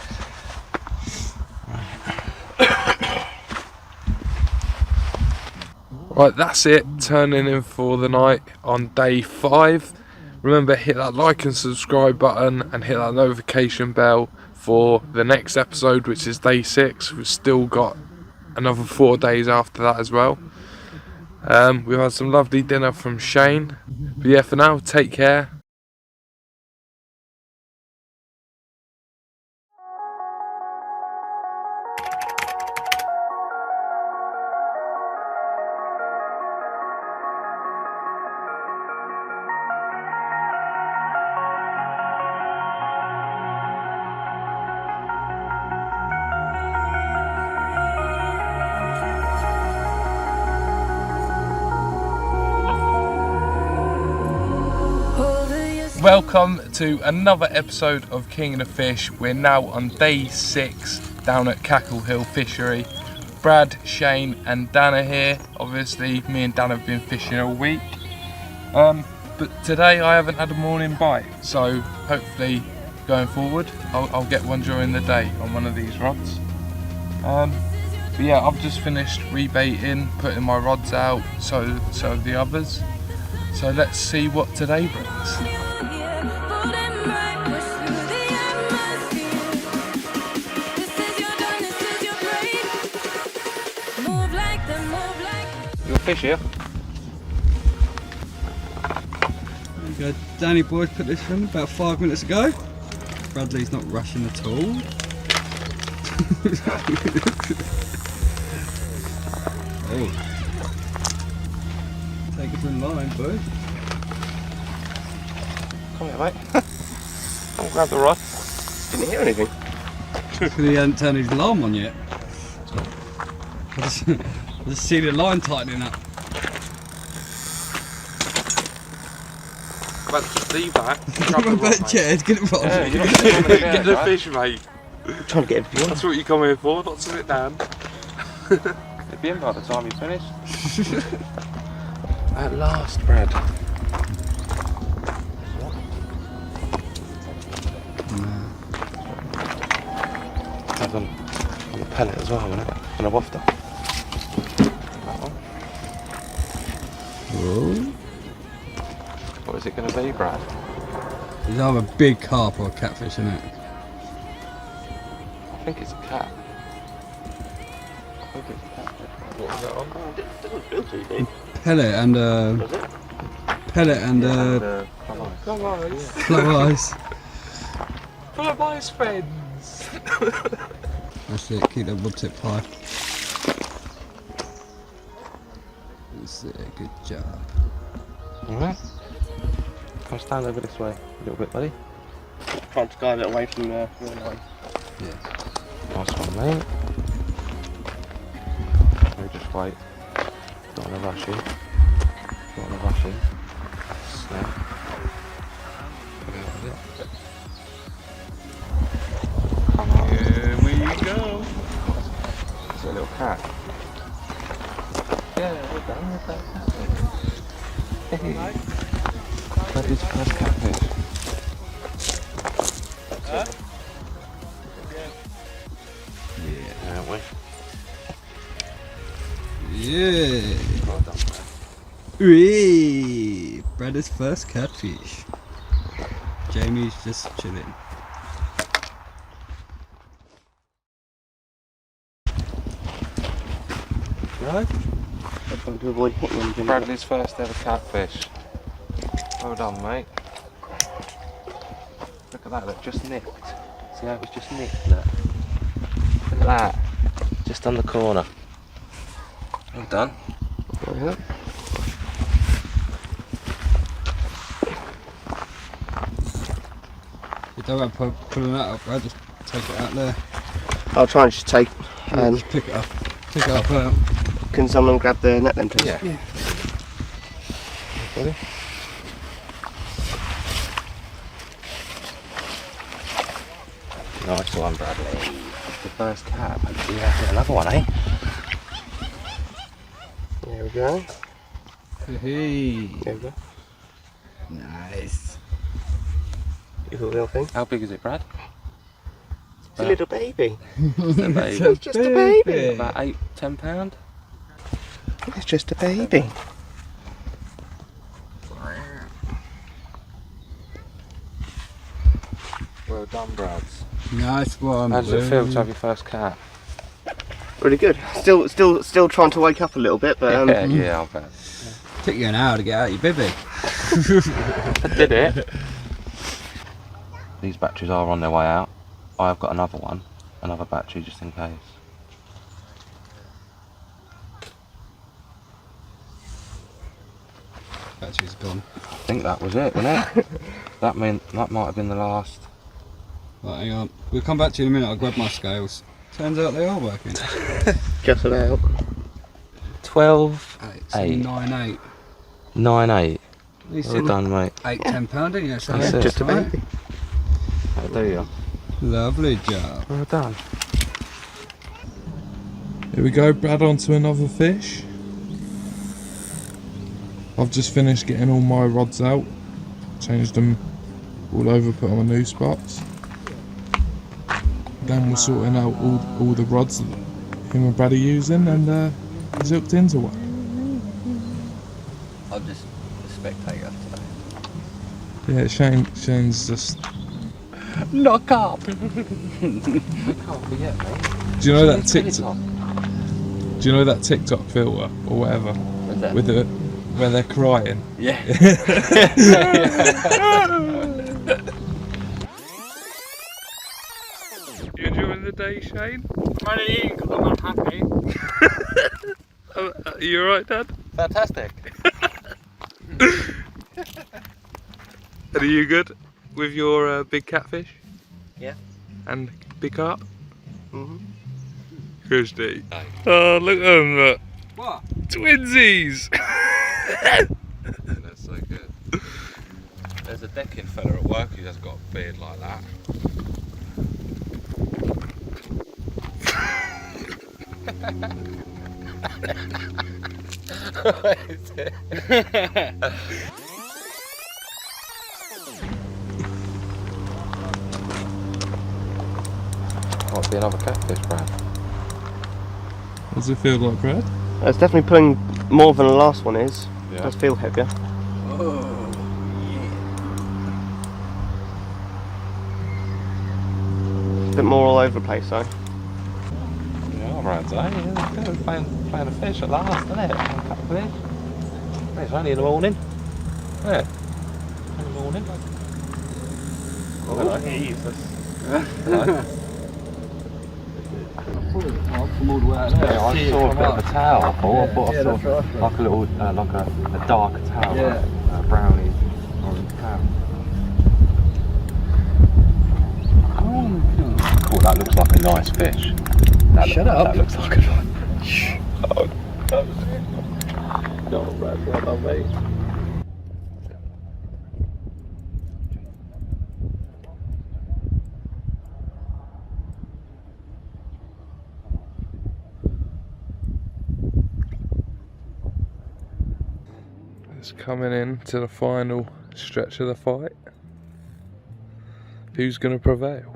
Right, that's it. Turning in for the night on day 5. Remember, hit that like and subscribe button and hit that notification bell for the next episode, which is day 6. We've still got another 4 days after that as well. We've had some lovely dinner from Shane. But yeah, for now, take care. Welcome to another episode of King of the Fish. We're now on day 6 down at Cackle Hill Fishery. Brad, Shane and Dan are here. Obviously me and Dan have been fishing all week. But today I haven't had a morning bite, so hopefully going forward I'll get one during the day on one of these rods. But yeah, I've just finished rebaiting, putting my rods out, so have the others. So let's see what today brings. Your fish here. There you go. Danny boys put this in about 5 minutes ago. Bradley's not rushing at all. Oh. Take it from line, boy. Come here, mate. I'll grab the rod. Didn't hear anything. He hasn't turned his alarm on yet. I just see the line tightening up. But just leave that. Come on, Jed, get it wrong. Yeah, Get the fish, mate. I'm trying to get everything. That's what you come here for, not to sit down. It'll be in by the time you finish. At last, Brad. Have on the pellet as well, isn't it? And a wafter. That one. Whoa. What is it going to be, Brad? It's either a big carp or a catfish, isn't it? I think it's a cat. What was that on? Pellet and Come on, flow ice. full of ice friends. That's it, keep the wood tip high. That's it, good job. Alright. Come stand over this way a little bit, buddy. Trying to guide it away from the line. Nice one, mate. We just wait. Don't want to rush in. Don't want to rush in. Snap. Here we go. It's a little cat. Yeah, we're done. Hey. Buddy's first catfish. Yeah, aren't we? Yeah. Well done, man. Wee! Brad's first catfish. Jamie's just chilling. Right? I'm trying to avoid hitting them. Bradley's first ever catfish. Well done, mate. Look at that, look, just nipped. See how it was just nipped, look. Look at that. Just on the corner. Well done. Yeah. You don't have to pulling that up, Brad, just take it out there. I'll try and just take. Just pick it up. Pick it up. Can someone grab the net then, please? Yeah. Ready? Nice one, Bradley. The first cat. Hopefully we'll get another one, eh? There we go. Hey. There we go. Nice. Beautiful little thing. How big is it, Brad? It's a little baby. It's a baby. It's just a baby. About £8–10. It's just a baby. Well done, Brads. Nice one. How does it feel to have your first cat? Really good. Still trying to wake up a little bit, but Yeah, I'll bet. Took you an hour to get out your bivvy. I did it. These batteries are on their way out. I've got another battery just in case. Battery's gone. I think that was it, wasn't it? That might have been the last. Right, hang on. We'll come back to you in a minute. I'll grab my scales. Turns out they are working. just about. 12, 8, 9, 8. 9, 8. You Well done, mate. £8–10, didn't you? So That's it. Just a right. baby. How do you? Lovely job. Well done. Here we go, Brad, onto another fish. I've just finished getting all my rods out, changed them all over, put on my new spots. Then we're sorting out all the rods that him and Brad are using, and he's hooked into one. I'm just a spectator today. Yeah, Shane's just. Knock up! We can't forget, mate. Do you know that TikTok? Do you know that TikTok filter or whatever? What's that? With where they're crying? Yeah. You enjoying the day, Shane? I'm only eating because I'm unhappy. Are you alright, Dad? Fantastic. And are you good with your big catfish? Yeah. And big carp? Mhm. Christy. Oh, look at them, look. What? Twinsies! That's so good. There's a decking fella at work who has got a beard like that. Might be another catfish, Brad. Does it feel like, Brad? It's definitely pulling more than the last one is. Yeah. It does feel heavier. Oh, A bit more all over the place though. Yeah, Brad's, eh? Yeah, it's good. Playing a fish at last, isn't it? Catfish. It's only in the morning. Yeah. In the morning. Oh, Jesus. Hello. from all the way out there. Yeah, I See it saw a come bit up. of a tail. I thought. I thought I Yeah, saw that's what I thought. like a little, like a darker tail, Yeah. like a brownie orange tail. Oh, that looks like a nice fish. Shut up. That looks like a nice. Oh, that was it. No, Brad, well done, mate. It's coming in to the final stretch of the fight. Who's going to prevail?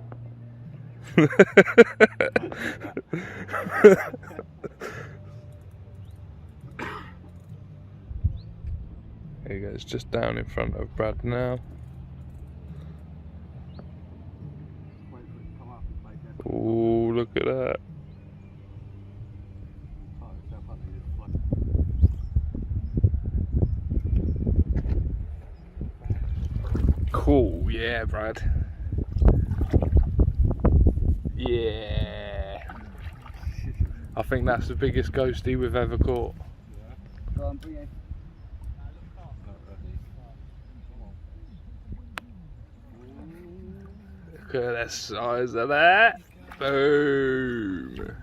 There he goes, just down in front of Brad now. Oh, look at that. Cool, yeah, Brad. Yeah. I think that's the biggest ghostie we've ever caught. Go on, bring it. Look at the size of that. Boom.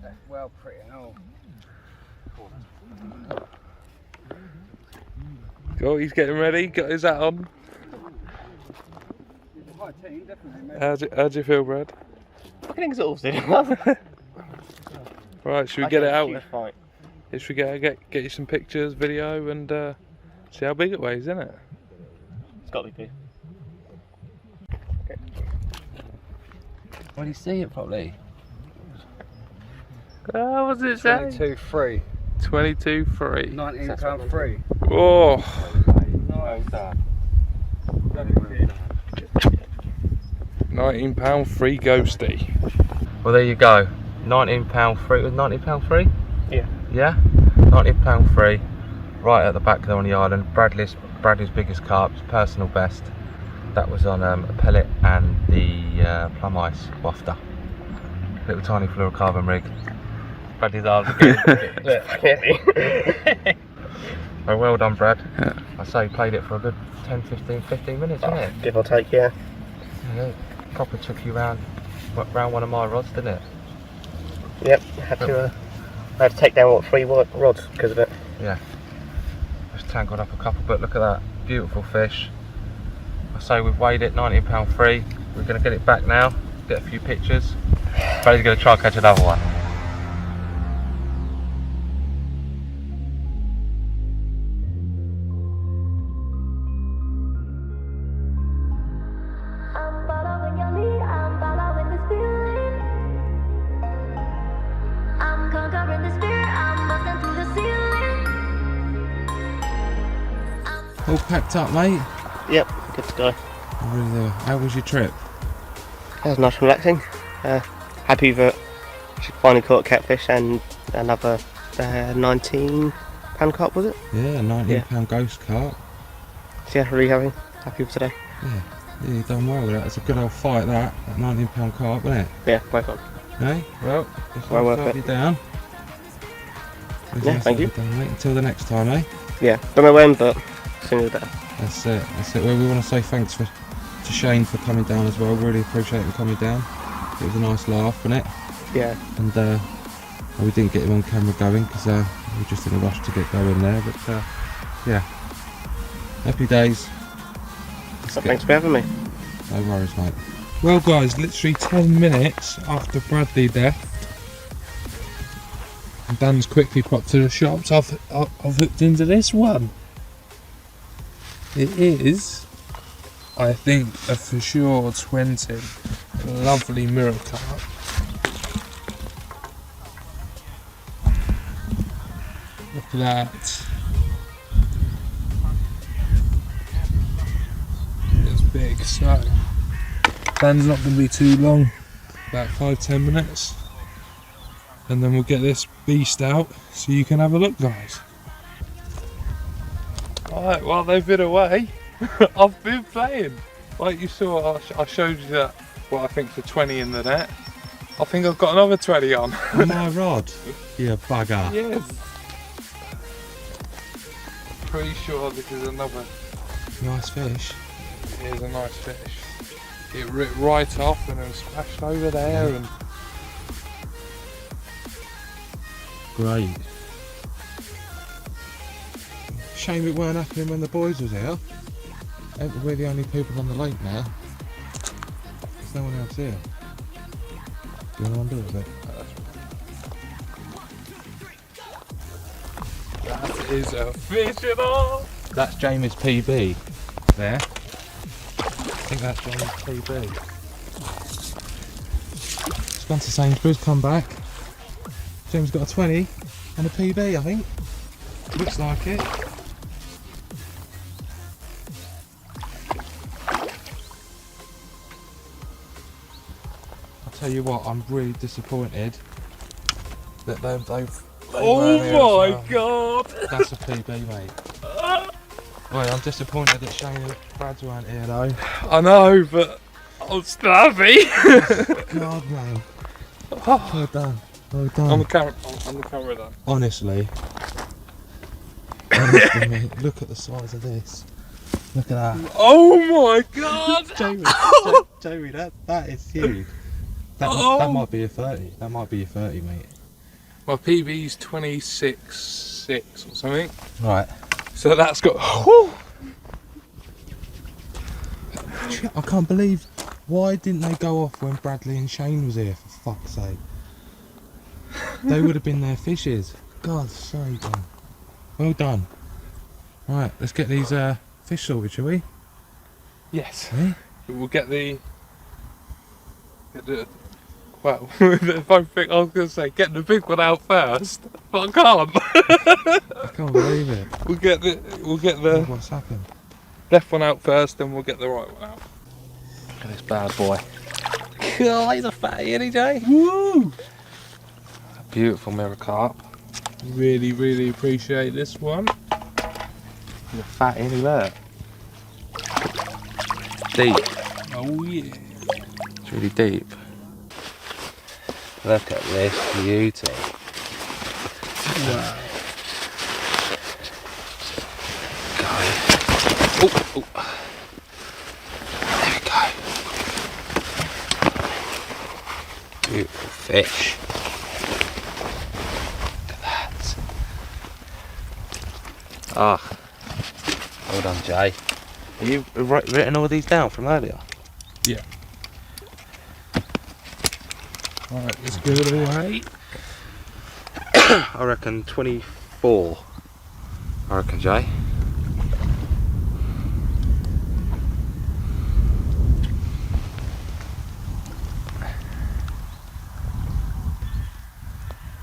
That's well pretty and all. Cool, he's getting ready, got his hat on. Quite a team, definitely, mate. How'd you feel, Brad? Fucking exhausted. Right, should we get it out? Fight. Should we get you some pictures, video, and see how big it weighs, isn't it? It's got to be big. When you see it properly. Oh, what's it say? 22.3. 22.3. £19 free. Oh, Well done. £19 free ghostie. Well, there you go. £19 free. Was £19 free? Yeah. Yeah? £19 free. Right at the back there on the island. Bradley's biggest carp, personal best. That was on a pellet and the plum ice wafter. Little tiny fluorocarbon rig. Bradley's arms again. So well done, Brad. Yeah. I say you played it for a good 10, 15 minutes, didn't it? Give or take, yeah. Yeah, proper took you round one of my rods, didn't it? Yep. I had to take down what 3 rods because of it. Yeah. Just tangled up a couple, but look at that. Beautiful fish. I say we've weighed it, £19 free. We're going to get it back now, get a few pictures. Bradley's going to try and catch another one. I'm following your lead, I'm following this feeling. I'm conquering this fear, I'm busting through the ceiling. All packed up, mate. Yep. Good to go. Really, how was your trip? That was nice and relaxing. Happy that she finally caught a catfish and another 19-pound carp, was it? Yeah, £19 ghost carp. So yeah, really happy with today. Yeah, you done well with that. It's a good old fight, that £19 carp, isn't it? Yeah, great fun. Hey, well, it's Well worth nice to have it. you down. It's Yeah, nice thank to you. have Done, mate. Until the next time, eh? Yeah, don't know when, but sooner the better. That's it. Well, we want to say thanks to Shane for coming down as well. Really appreciate him coming down. It was a nice laugh, wasn't it? Yeah. And well, we didn't get him on camera going because we were just in a rush to get going there. But yeah, happy days. So thanks for having me. No worries, mate. Well, guys, literally 10 minutes after Bradley left, and Dan's quickly popped to the shops. I've hooked into this one. It is, I think, a for sure 20. Lovely mirror carp. Look at that. It's big, so Dan's not going to be too long, about 5-10 minutes, and then we'll get this beast out so you can have a look, guys. Alright, while they've been away, I've been playing. Like you saw, I showed you that, what I think's a 20 in the net. I think I've got another 20 on. On my rod. You bugger. Yes. Pretty sure this is another. Nice fish. Here's a nice fish. It ripped right off and then splashed over there and. Great. Shame it weren't happening when the boys was here. We're the only people on the lake now. There's no one else here. Do you want to undo it? That is a fish and all. That's Jamie's PB there. I think that's Jamie's PB. It's gone to Sainsbury's, come back. James got a 20 and a PB, I think. Looks like it. I'll tell you what, I'm really disappointed that they've Oh my god! That's a PB, mate. Right, I'm disappointed that Shane and Brad's weren't here though. I know, but I'm still happy. God, man. Well done. Well done. On the camera then. Honestly, mate, look at the size of this. Look at that. Oh my god! Jamie, that is huge. That might be a 30. That might be a 30, mate. My PB's 26.6 or something. Right. So that's got. Whew. I can't believe. Why didn't they go off when Bradley and Shane was here? For fuck's sake. They would have been their fishes. God's sake, man. Well done. Right, let's get these fish sorted, shall we? Yes. Eh? We'll get the. Well, if I think I was going to say get the big one out first, but I can't. I can't believe it. We'll get the What's happened? left one out first, then we'll get the right one out. Look at this bad boy. God, he's a fatty, isn't he, Jay? Woo! A beautiful mirror carp. Really, really appreciate this one. He's a fatty, isn't he, there? Deep. Oh yeah. It's really deep. Look at this beauty. Wow. Oh. There we go. Beautiful fish. Look at that. Ah. Well done, Jay. Have you written all these down from earlier? Yeah. Alright, let's give it away. I reckon 24. I reckon, Jay.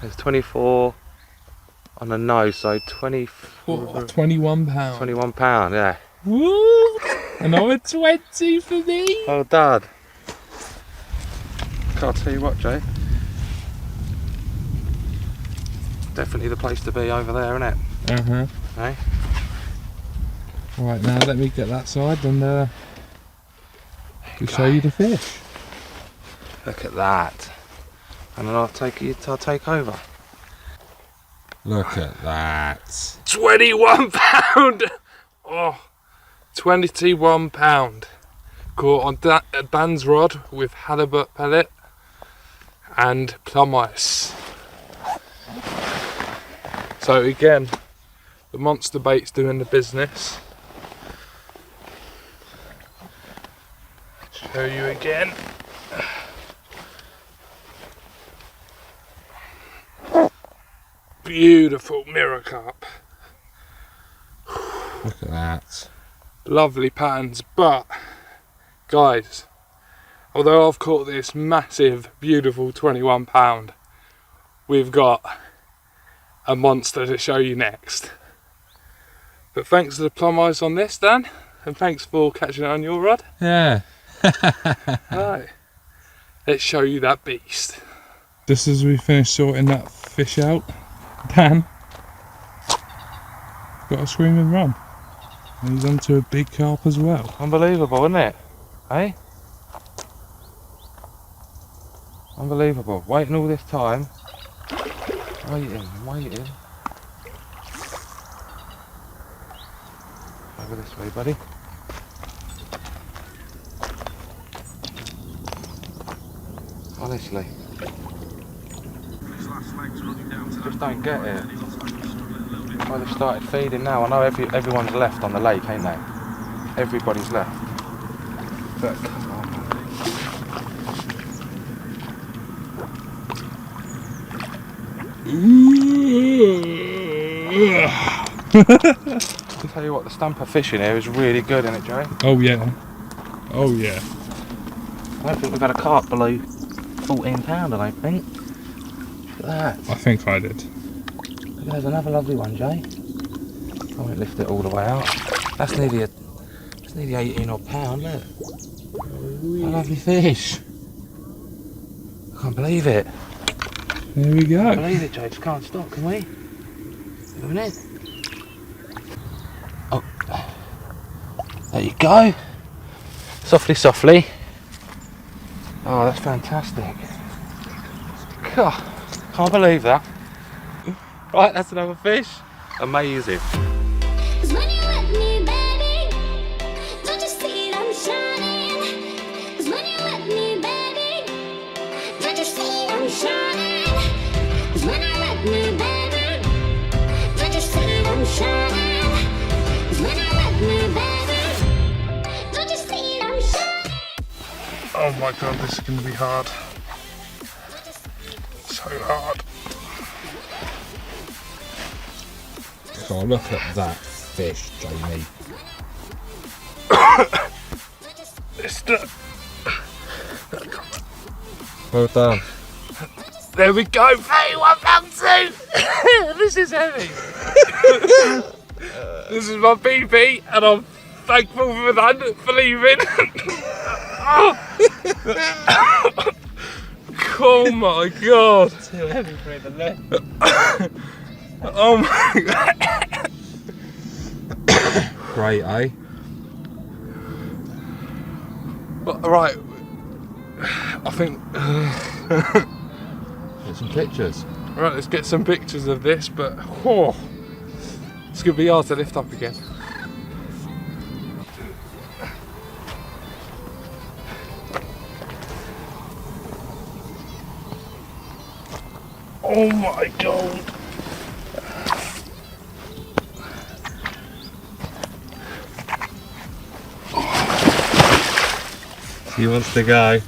There's 24 on the nose, so 24. 21 pounds. 21 pound, yeah. Woo! Another 20 for me. Well done. Can't tell you what, Jay. Definitely the place to be over there, isn't it? Uh-huh. Hey? Right, now let me get that side and we'll show you the fish. Look at that. And then I'll take over. Look at that. 21 pound. Oh, 21 pound. Caught on Dan's rod with halibut pellet and plum ice. So again, the monster bait's doing the business. Show you again. Beautiful mirror carp. Look at that. Lovely patterns, but guys, although I've caught this massive, beautiful 21 pound, we've got a monster to show you next. But thanks to the plum ice on this, Dan, and thanks for catching it on your rod. Yeah. Right, let's show you that beast. Just as we finish sorting that fish out, Dan got a screaming run. And he's onto a big carp as well. Unbelievable, isn't it? Hey? Unbelievable. Waiting all this time. Waiting. Over this way, buddy. Honestly. Just don't get it. Well, they've started feeding now. I know everyone's left on the lake, ain't they? Everybody's left. But come on, man. I'll tell you what, the stamper fishing here is really good, isn't it, Joe? Oh yeah. Oh yeah. I don't think we've had a carp below £14, I don't think. Look at that. I think I did. Look, there's another lovely one, Jay. I won't lift it all the way out. That's nearly 18 odd pound, look. A lovely fish. I can't believe it. There we go. I can't believe it, Jay. Just can't stop, can we? Wait a minute. Oh, there you go. Softly, softly. Oh, that's fantastic. God, can't believe that. Right, that's another fish. Amazing. 'Cause when you're with me, baby, don't you see I'm shining? 'Cause when you're with me, baby, don't you see I'm shining? 'Cause when you're with me, baby, don't you see I'm shining? 'Cause when you're with me, baby, don't you see I'm shining? Oh my god, this is going to be hard. So hard. Oh, look at that fish, Jamie. Well done. There we go. Hey, £1.2. This is heavy. This is my PP, and I'm thankful for that, for leaving. Oh my god. Too heavy for it, isn't it? Oh my god. Great, eh? But, right. I think. Get some pictures. Right, let's get some pictures of this, but oh, it's going to be hard to lift up again. Oh my god. He wants to go.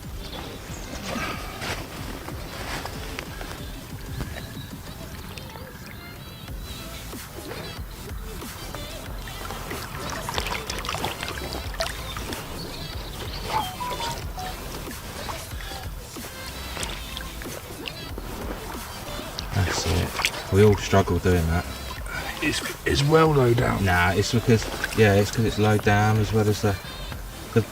That's it. We all struggle doing that. It's well low down. Nah, it's because it's low down as well as the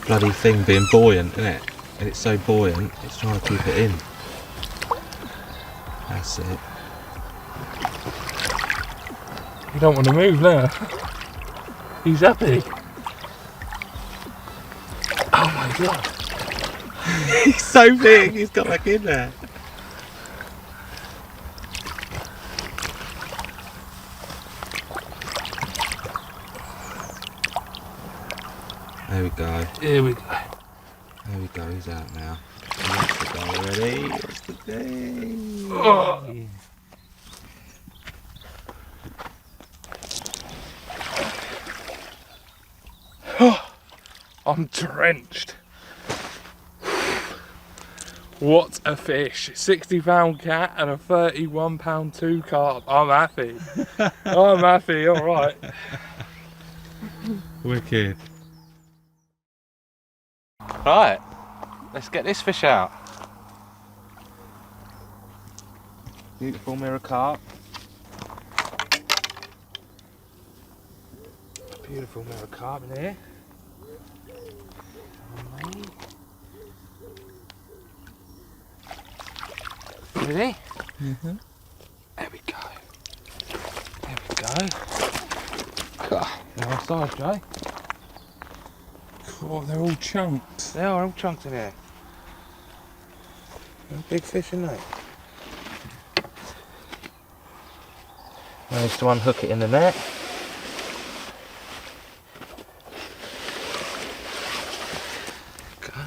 bloody thing being buoyant, isn't it? And it's so buoyant, it's trying to keep it in. That's it. You don't want to move now. He's happy. Oh my god. He's so big, he's got back in there. There we go. Here we go. There we go, he's out now. He wants to go already. He wants to go. Oh. I'm drenched. What a fish. £60 cat and a £31 two carp. I'm happy. I'm happy, alright. Wicked. Right, let's get this fish out. Beautiful mirror carp. Beautiful mirror carp in here. Ready? Mm-hmm. There we go. There we go. God, nice size, Jay. Oh, they're all chunked. They are all chunked in here. Big fish, isn't it? Managed to unhook it in the net. Okay.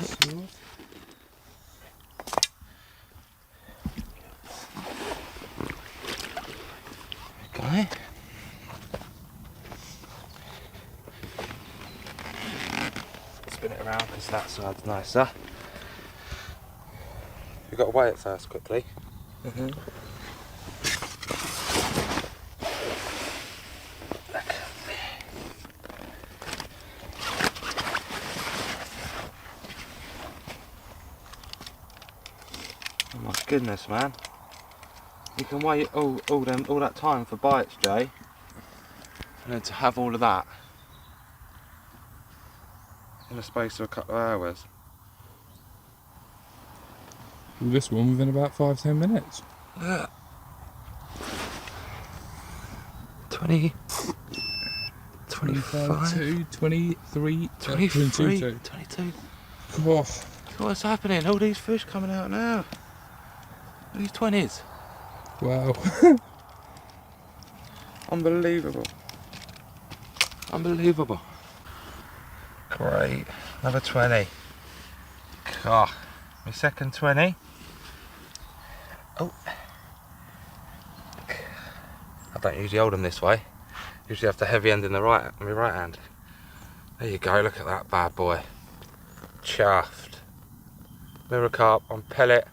Okay. Spin it around because that side's nicer. We've got to weigh it first quickly. Oh my goodness, man. You can wait all that time for bites, Jay. And then to have all of that in the space of a couple of hours. This one within about 5-10 minutes. Yeah. 20, 25, 22, 23, 23, 22. 22. Oh, What's happening? All these fish coming out now. These 20s. wow. Unbelievable. Unbelievable. Great. Another 20. God. My second 20. Oh. I don't usually hold them this way. Usually have the heavy end in the my right hand. There you go, look at that bad boy. Chuffed. Mirror carp on pellet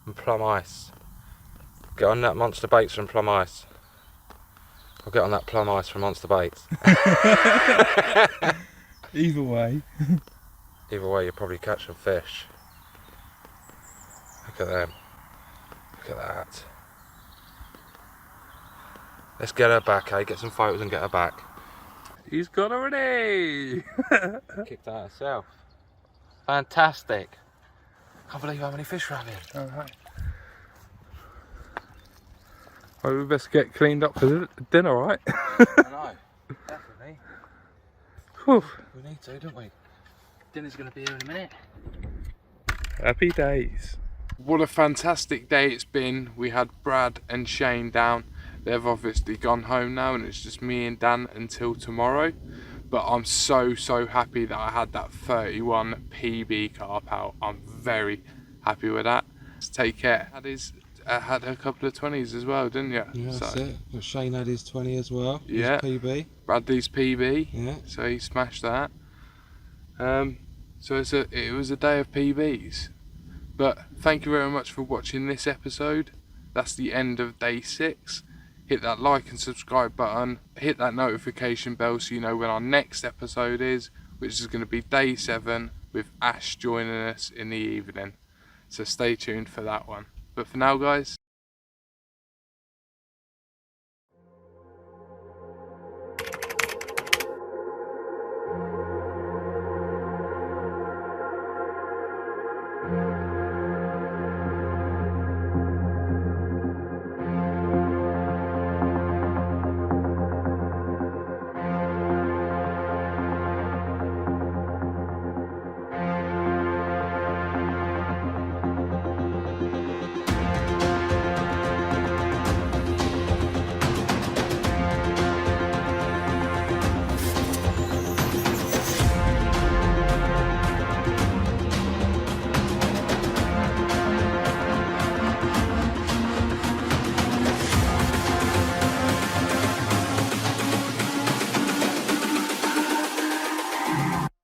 and plum ice. Get on that monster baits from plum ice. I'll get on that plum ice from monster baits. Either way. Either way, you'll probably catch some fish. Look at them. Look at that. Let's get her back, eh? Get some photos and get her back. He's got already. Kicked out herself. Fantastic. Can't believe how many fish are out here. Alright. Well, we best get cleaned up for dinner, right? I know. Definitely. Whew. We need to, don't we? Dinner's going to be here in a minute. Happy days. What a fantastic day it's been. We had Brad and Shane down. They've obviously gone home now and it's just me and Dan until tomorrow. But I'm so happy that I had that 31 PB carp out. I'm very happy with that. Let's take care. Had a couple of 20s as well, didn't you? Yeah, that's it. Well, Shane had his 20 as well. Yeah. His PB. Bradley's PB. Yeah. So he smashed that. So it was a day of PBs. But thank you very much for watching this episode. That's the end of day 6. Hit that like and subscribe button. Hit that notification bell so you know when our next episode is, which is going to be day 7 with Ash joining us in the evening. So stay tuned for that one. But for now, guys.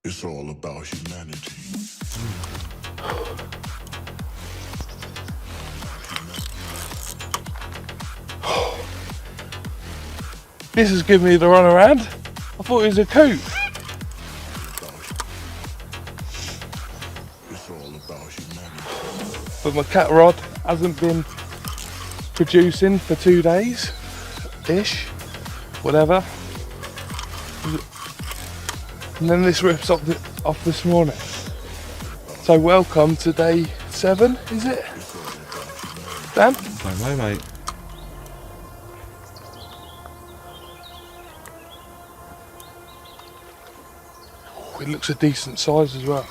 It's all about humanity. This has given me the run around. I thought it was a coot. It's all about humanity. But my cat rod hasn't been producing for 2 days ish, whatever. And then this rips off this morning. So welcome to day 7, is it? Dan? Don't know, mate. It looks a decent size as well.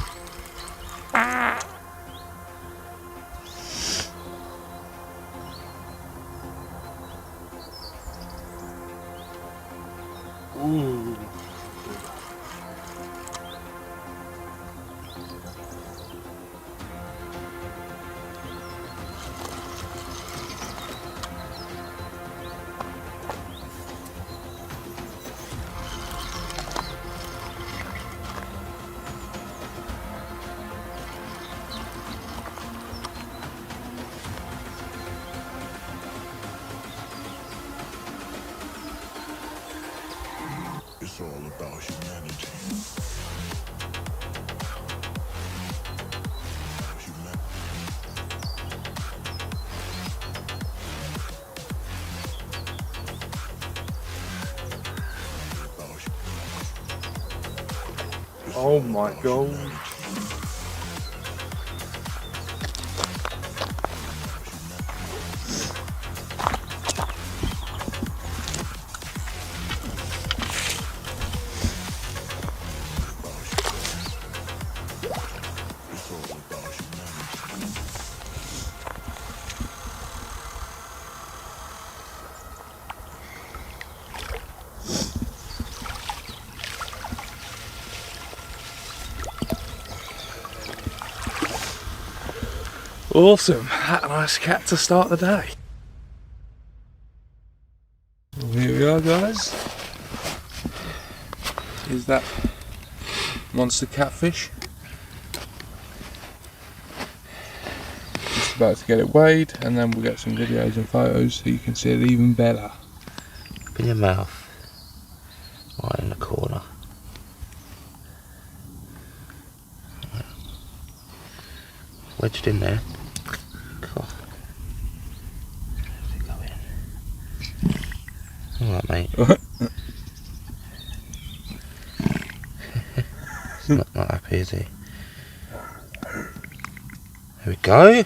Ooh. It's all about humanity. Oh my god. Awesome, had a nice cat to start the day. Well, here we are, guys. Is that monster catfish? Just about to get it weighed, and then we'll get some videos and photos so you can see it even better. In your mouth. Right in the corner. Wedged in there. Cool. How's it going? Alright, mate. He's not happy, is he? There we go.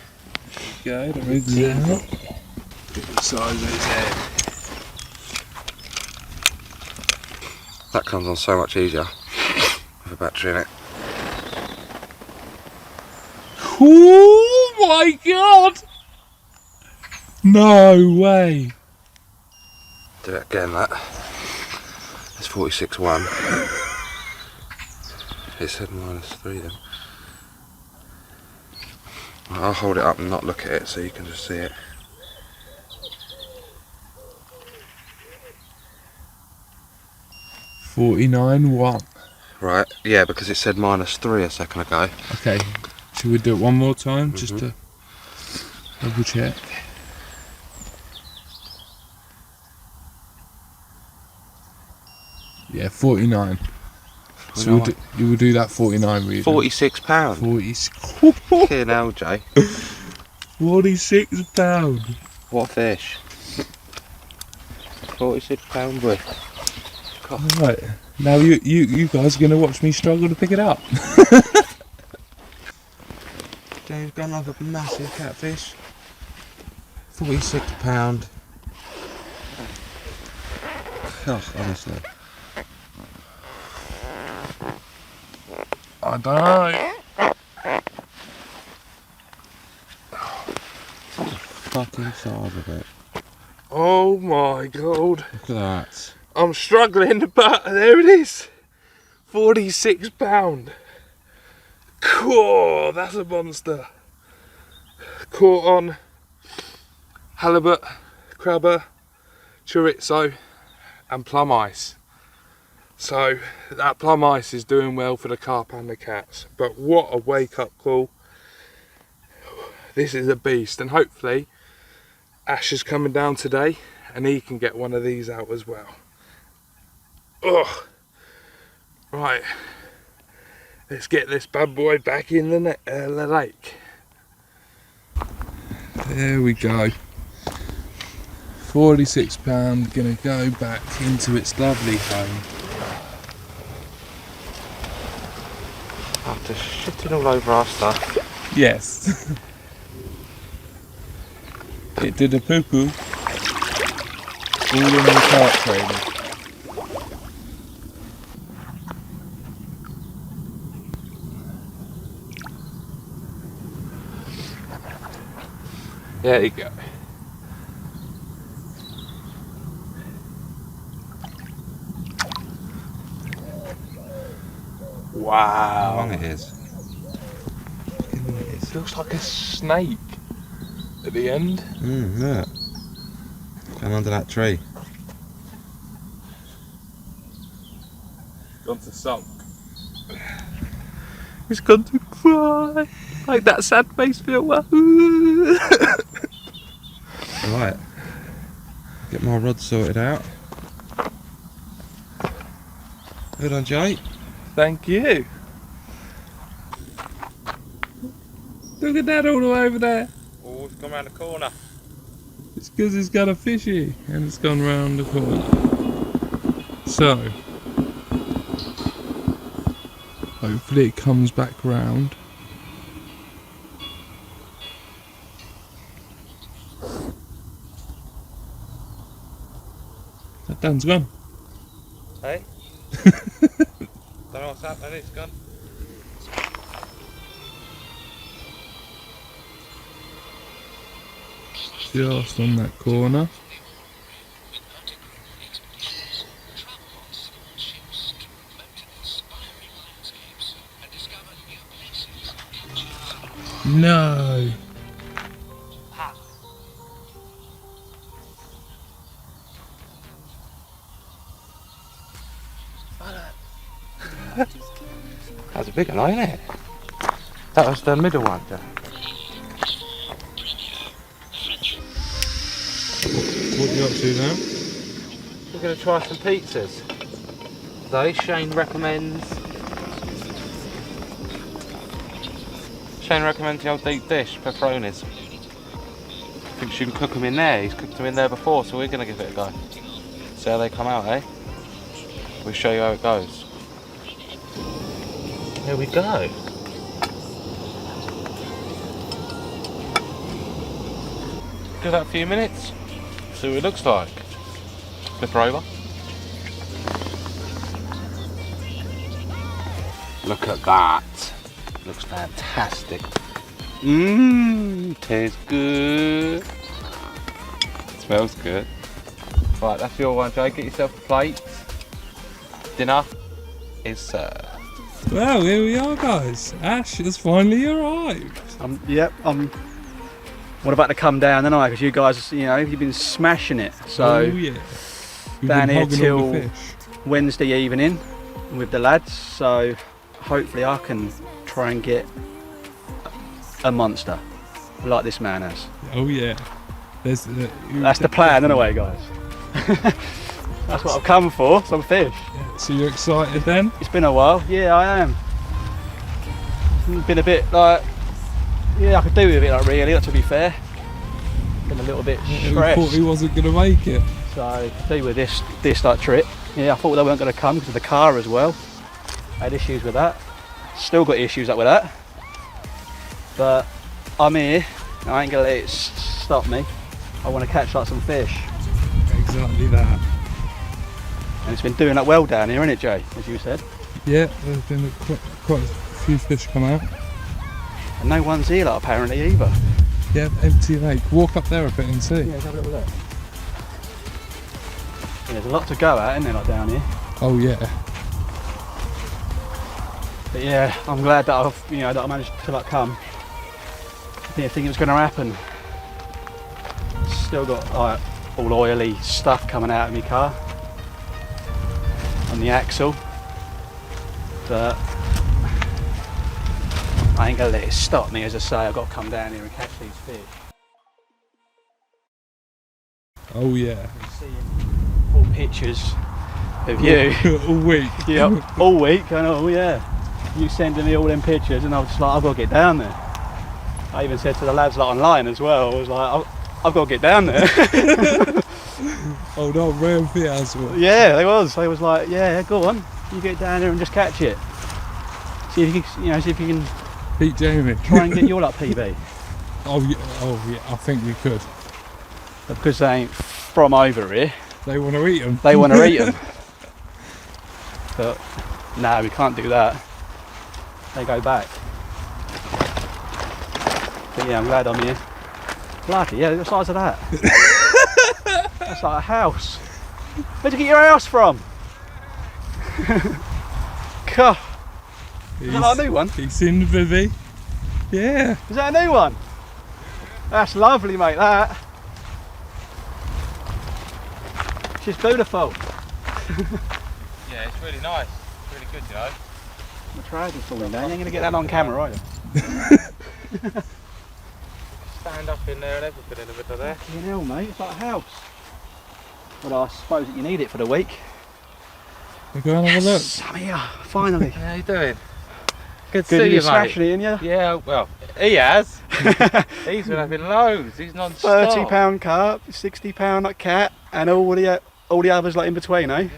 Go, the rig's out. Look at the size of his head. That comes on so much easier with a battery in it. Oh my god! No way! Do it again, that. It's 46.1. It said -3 then. I'll hold it up and not look at it so you can just see it. $49.1. Right, yeah, because it said -3 a second ago. Okay, should we do it one more time just to double check? Yeah, 49. So you will do that 49 reading. £46. 46. Fucking hell, Jay. £46. What a fish. £46 worth. Right, now you guys are going to watch me struggle to pick it up. James gone like a massive catfish. £46. Oh, honestly. I don't know. Fucking size of it. Oh my god. Look at that. I'm struggling, but there it is. £46. Cool, that's a monster. Caught on halibut, crabber, chorizo and plum ice. So that plum ice is doing well for the carp and the cats. But what a wake up call. This is a beast, and hopefully Ash is coming down today and he can get one of these out as well. Oh, right, let's get this bad boy back in the lake. There we go. £46, gonna go back into its lovely home. After shitting all over our stuff. Yes. It did a poo-poo. All in the carp trailer. There you go. How long it is. It looks like a snake at the end. Look. Going under that tree. Gone to sunk. It's gone to cry. Like that sad face filter. Right. Get my rod sorted out. Good on, Jay. Thank you. Look at that all the way over there. Oh, it's gone round the corner. It's because it's got a fishy and it's gone round the corner. So, hopefully it comes back round. That Dan's gone. Hey? Don't know what's happening, it's gone. Just on that corner. No. That's a big one, ain't it? That was the middle one, Jack. What are you up to now? We're going to try some pizzas. Though Shane recommends the old deep dish, pepperonis. I think you can cook them in there. He's cooked them in there before, so we're going to give it a go. See how they come out, eh? We'll show you how it goes. Here we go. Give that a few minutes. See what it looks like. Flip her over. Look at that. Looks fantastic. Mmm, tastes good. Smells good. Right, that's your one, Joe. Get yourself a plate. Dinner is served. Well, here we are, guys. Ash has finally arrived. Yep, I'm about to come down, and because you guys, you've been smashing it. So Oh yeah. We've down been here hogging all the till fish. Wednesday evening with the lads. So hopefully I can try and get a monster like this man has. Oh yeah. There's That's the plan, anyway, guys. That's what I've come for, some fish. So you're excited then? It's been a while. Yeah, I am. Been a bit like, I could do with it, like, really, to be fair. Been a little bit We stressed. thought he wasn't going to make it. So to do with this like trip, I thought they weren't going to come because of the car as well. I had issues with that. Still got issues up with that. But I'm here. I ain't going to let it stop me. I want to catch like some fish. Exactly that. And it's been doing that well down here, isn't it, Jay? As you said. Yeah, there's been quite a few fish come out. And no one's here, like, apparently either. Yeah, empty lake. Walk up there a bit and see. Yeah, let's have a little look. Yeah, there's a lot to go at, isn't there, like down here? Oh yeah. But yeah, I'm glad that that I managed to like come. I didn't think it was going to happen. Still got like all oily stuff coming out of my car on the axle, but I ain't gonna let it stop me. As I say, I've got to come down here and catch these fish. Oh yeah. I'm seeing full pictures of you. All week. Yeah, all week. I know. Yeah, you sending me all them pictures, and I was just like, I've got to get down there. I even said to the lads like online as well. I was like, I've got to get down there. Oh no, real fit as well. Yeah, they was like, yeah, go on, you get down there and just catch it. See if you can, see if you can Pete Jamie. try and get your like PB. Oh yeah, I think we could. But because they ain't from over here, They want to eat them. they want to eat them. But no, we can't do that. They go back. But yeah, I'm glad I'm here. Bloody yeah, the size of that. That's like a house. Where'd you get your house from? God. Is that a new one? He's seen the bivvy. Yeah. Is that a new one? That's lovely, mate, that. She's beautiful. Yeah, it's really nice. It's really good, you know. I'm trading for me now. You ain't going to get that on camera, are you? Stand up in there and everything in a bit of there. You know, mate, it's like a house. Well, I suppose that you need it for the week. We're going to have a look. I'm here, finally. How you doing? Good to Good, see you you, mate. smashing it, ain't you? Yeah, well, he has. He's been having loads. He's non-stop. £30 carp, £60 like cat, and all the others like in between, eh?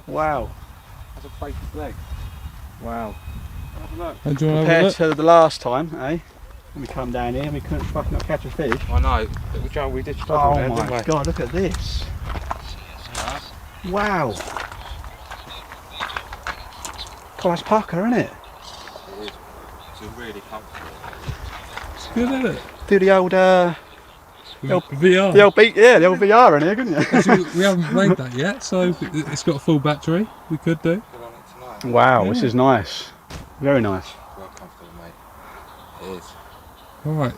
Wow. That's a fake leg. Wow. And do you want to have a Compared look? to the last time, eh? When we come down here and we couldn't fucking not catch a fish. I know. We did struggle Oh there, didn't my we? god, look at this. Yeah. Wow. God, that's pucker, isn't it? It is. It's really comfortable. It's good, isn't it? Do the old, VR. the old beat, yeah, the old VR in here, couldn't you? Actually, we haven't played that yet, so it's got a full battery. We could do. Good on it tonight. Wow, Yeah. this is nice. Very nice. Well comfortable, mate. It is. Alright.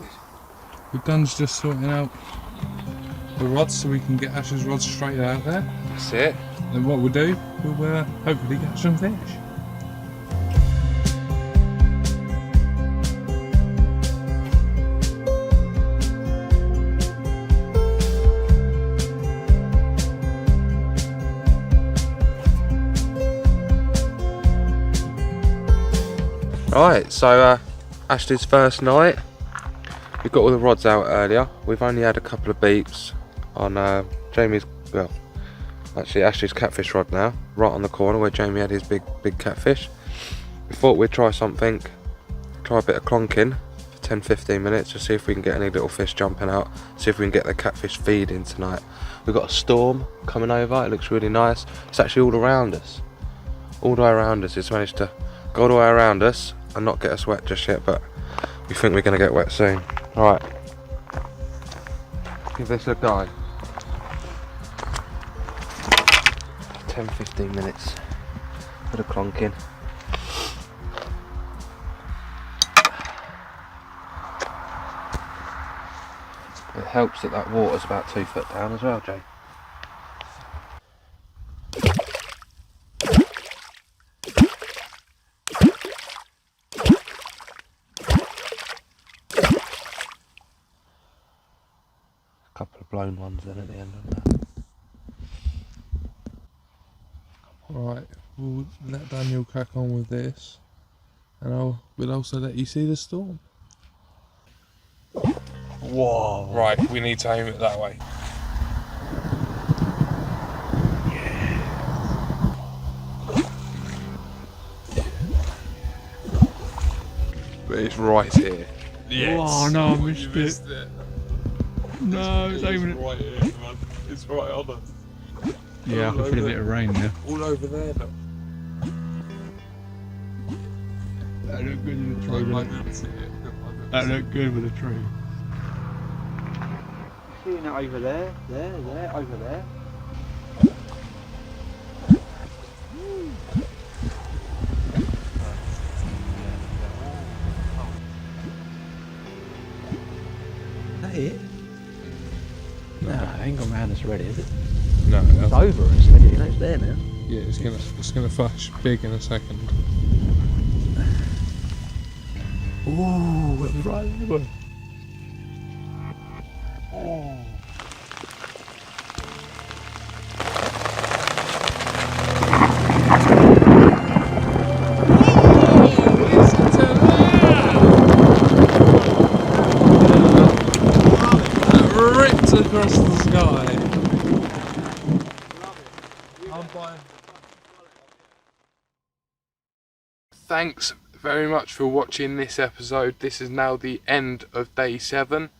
We're done just sorting out the rods so we can get Ash's rods straight out there. That's it. And what we'll do, we'll hopefully get some fish. Right, so Ashley's first night. We got all the rods out earlier. We've only had a couple of beeps on Jamie's, well, actually Ashley's catfish rod now, right on the corner where Jamie had his big catfish. We thought we'd try something, try a bit of clonking for 10-15 minutes to see if we can get any little fish jumping out, see if we can get the catfish feeding tonight. We've got a storm coming over, it looks really nice. It's actually all around us. All the way around us, it's managed to go all the way around us and not get us wet just yet, but we think we're going to get wet soon. Alright, give this a go. 10-15 minutes, bit of clonking. It helps that that water's about 2 foot down as well, Jay. Couple of blown ones then at the end of that. Alright, we'll let Daniel crack on with this. And we'll also let you see the storm. Whoa. Right, we need to aim it that way. But it's right here. Yes. Oh no, I missed You missed it. No, it's aiming it. right here, man. It's right on us. Yeah, I can feel a bit of rain now. All over there, look. That looked good with the tree. I didn't see it. That looked good with the tree. Seeing it over there, there, over there. Is that it? No, it ain't gone round us already, is it? No, It's over us, isn't it? It's there now. yeah, it's gonna flash big in a second. Ooh, it was right there, boy. Oh. Ripped across the sky. Thanks very much for watching this episode. This is now the end of day 7.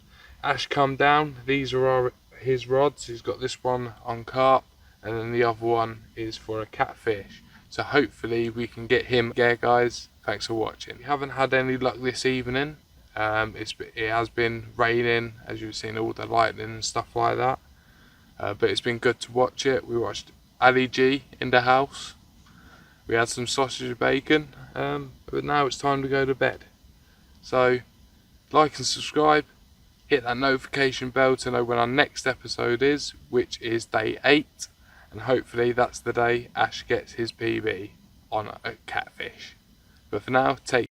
Ash come down. These are his rods. He's got this one on carp and then the other one is for a catfish. So hopefully we can get him. Yeah guys, thanks for watching. We haven't had any luck this evening. It has been raining, as you've seen, all the lightning and stuff like that. But it's been good to watch it. We watched Ali G in the house. We had some sausage and bacon, but now it's time to go to bed. So like and subscribe, hit that notification bell to know when our next episode is, which is day 8, and hopefully that's the day Ash gets his PB on a catfish. But for now, take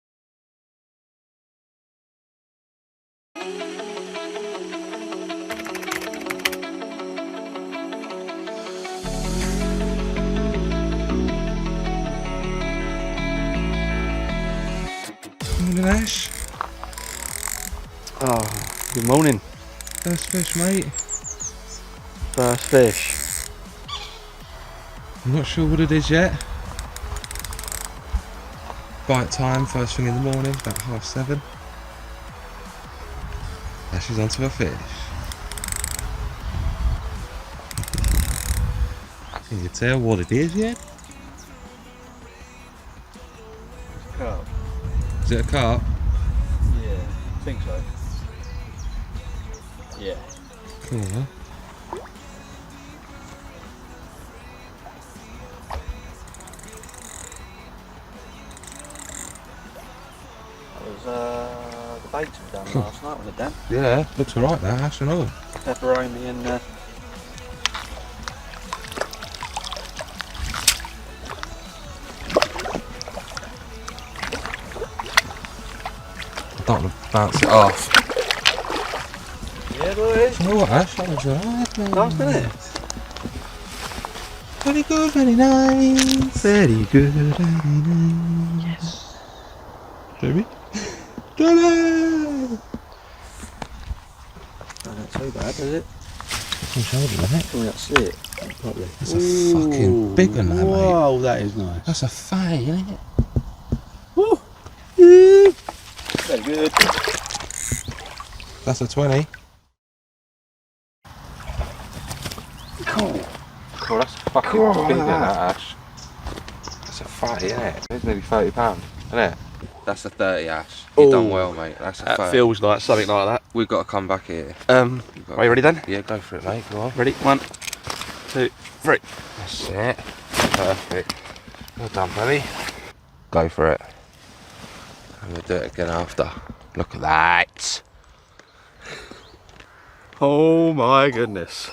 Morning, Ash. Oh, good morning. First fish, mate. First fish. I'm not sure what it is yet. Bite time, first thing in the morning, about 7:30. Ash is onto a fish. Can you tell what it is yet? Carp. Is it a carp? Yeah, I think so. Yeah. Cool, huh? That was the baits we done last night, wasn't it, Dan? Yeah, looks alright that, Ash and all. Pepperoni and I don't want to bounce it off. yeah, boys. You know what, Ash? That was alright. Nice, isn't it? Very good, very nice. Very good, very nice. Yes. Baby? Don't Not too bad, is it? shoulder, mate. Can we not see it properly? That's a fucking big one, that, mate. Wow, that is nice. That's a fay, isn't it? Woo. Very good. That's a 20. Cool. Cool, that's fucking Cool, big, isn't that. that, Ash? That's a fatty, isn't it? It's nearly £30, isn't it? That's a 30, Ash. You've done well, mate. That's a That 30. feels like something like that. We've got to come back here. Are you ready then? Yeah, go for it, mate. Go on. Ready? 1, 2, 3. That's it. Perfect. Well done, buddy. Go for it. And we'll do it again after. Look at that. Oh my goodness.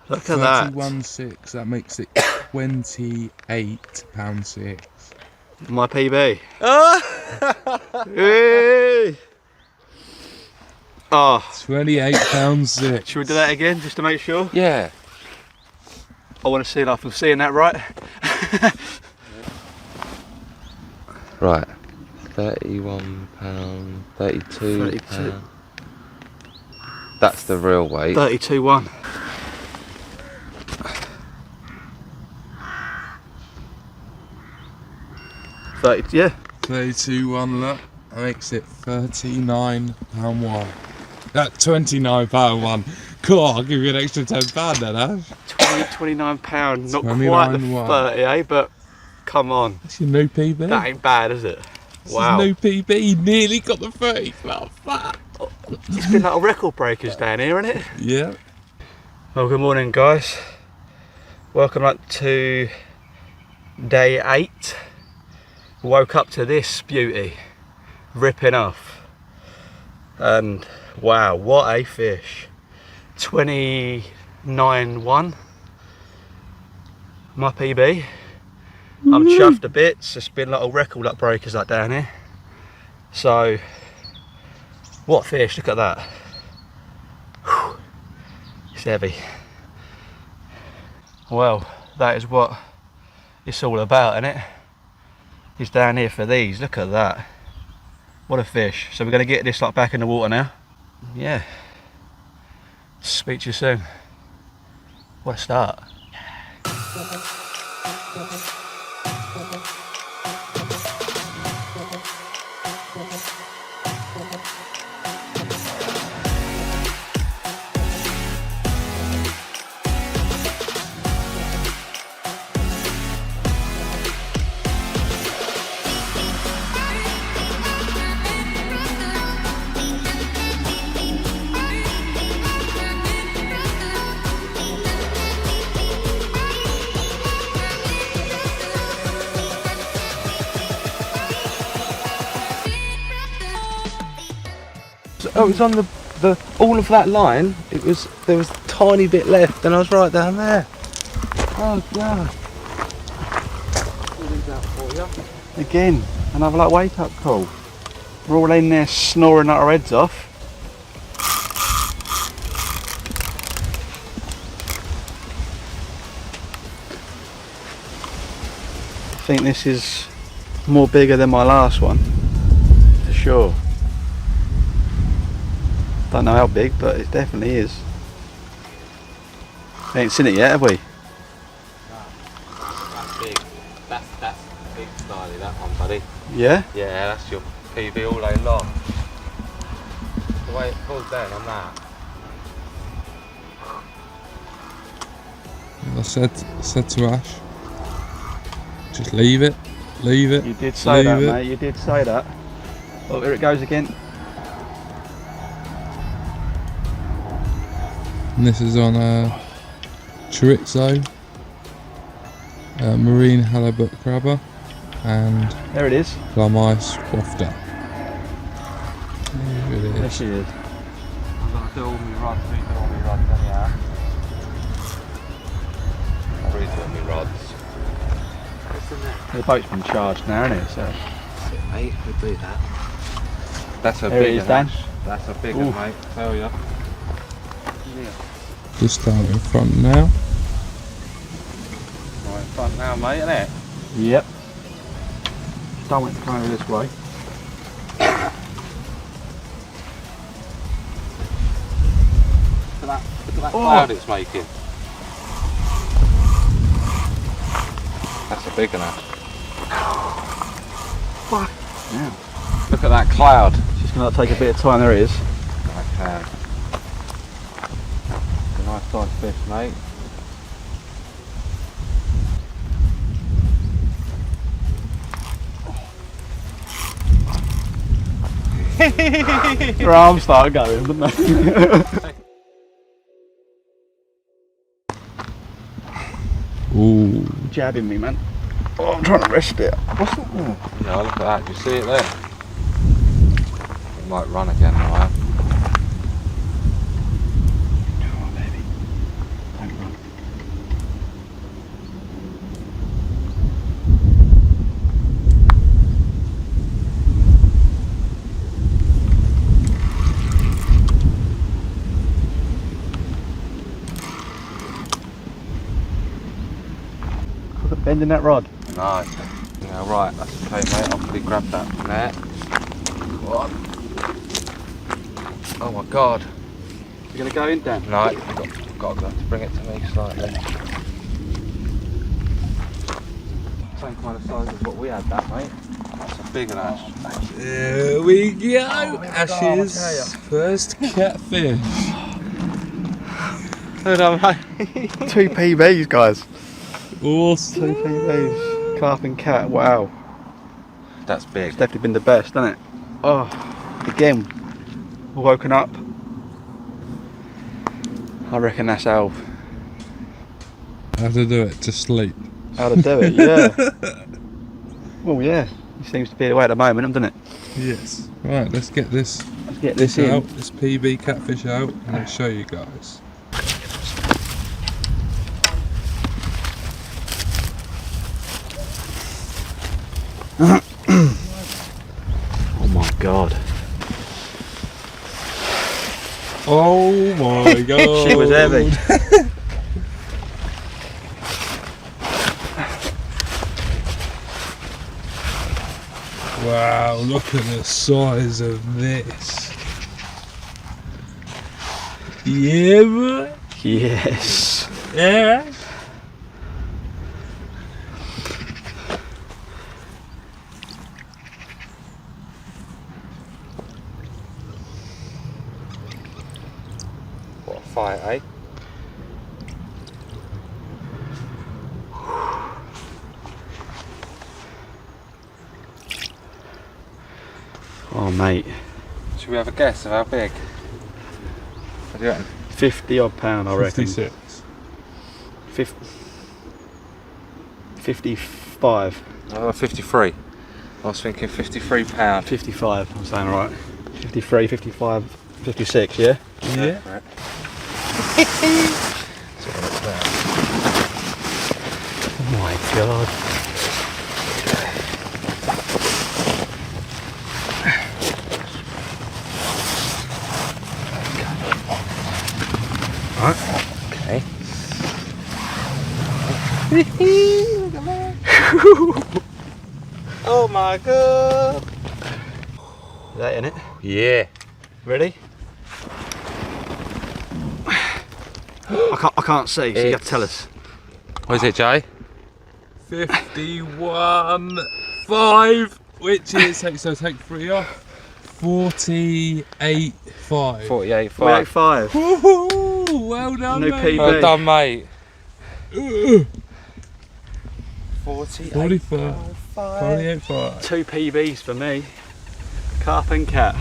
Look at that. 31.6, that makes it £28.6. My PB. Hey. Oh, £28.6. should we do that again just to make sure? Yeah. I want to see if I'm seeing that right. Right. £31, £32. 32. That's the real weight. 32.1. Yeah. 32.1, look. That makes it £39.1. £29.1. Cool, I'll give you an extra £10 then, Ash. £29. Not 29 quite the one. 30, eh? But come on. That's your new PB. That ain't bad, is it? This Wow. is new PB, nearly got the 30 club. It's been like a record breakers down here, isn't it? Yeah. Well, good morning, guys. Welcome up to day 8. Woke up to this beauty ripping off, and wow, what a fish. 29.1 my PB. I'm chuffed to bits. It's been like a record up breakers like down here. So what fish, look at that. Whew. It's heavy. Well, that is what it's all about, isn't it? He's down here for these. Look at that. What a fish. So we're going to get this like back in the water now. Yeah. Speak to you soon. What a start. Oh, it was on the all of that line. There was a tiny bit left, and I was right down there. Oh God. Again, another like wake up call. We're all in there snoring our heads off. I think this is more bigger than my last one, for sure. Don't know how big, but it definitely is. Ain't seen it yet, have we? That's big. That's big styly, that one, buddy. Yeah? Yeah, that's your PB all day long. The way it pulls down on that. I said to Ash, just leave it. You did say that, mate. You did say that. Oh, here it goes again. And this is on chorizo, marine halibut crabber, and There it is. plum ice wafter. There it There is. she is. I'm gonna do all my rods, redo all my rods anyhow. I'll redo my rods. The boat's been charged now, isn't it? So Mate, we do that. That's a there it big is, Dan. That's a big one, Ooh. mate. Tell ya. Just down in front now. Right, front now, mate, isn't it? Yep. Don't want it to come over this way. Look at that cloud it's making. That's a big one. Yeah. Look at that cloud. It's just going to take a bit of time. There it is. Okay. It's a nice size fish, mate. Your arms start going, didn't they? Ooh, Jabbing me, man. Oh, I'm trying to rest it. What's that there? Yeah, look at that. Do you see it there? It might run again, right? Come on, baby. Don't run. Look at bending that rod. Nice. Yeah, right. That's okay, mate. I'll probably grab that from there. What? Oh my God. You're going to go in, Dan? No, you've got to bring it to me slightly. Same kind of size as what we had, that, mate. That's a big one, Ash. there we go. Ash's first catfish. Two PBs, guys. Awesome. Two PBs. Carp and cat, wow. That's big. It's definitely been the best, hasn't it? Oh, again, woken up. I reckon that's how to do it, to sleep. to do it, yeah. Well, yeah, it seems to be the way at the moment, doesn't it? Yes. Right, let's get this Let's get this in. out, this PB catfish out, and I'll show you guys. Oh my god. Oh my god. She was heavy. Wow, look at the size of this. Yeah, boy. Yes. Yeah. What a fight, eh? Oh mate, Should we have a guess of how big? What do you reckon? 50 odd pound I reckon. 56. 55. Oh, 53. I was thinking £53. 55, I'm saying right. 53, 55 56, yeah? Yeah. Oh my god. Okay. Oh my god. Is that in it? Yeah. Ready? I can't see, so you have to tell us. What is it, Jay? 51.5, which is, so take 3 off, 48.5. 48.5. 48.5. Woohoo! Well done, New mate. PB. Well done, mate. 48.5. 2 PBs for me. Carp and cat.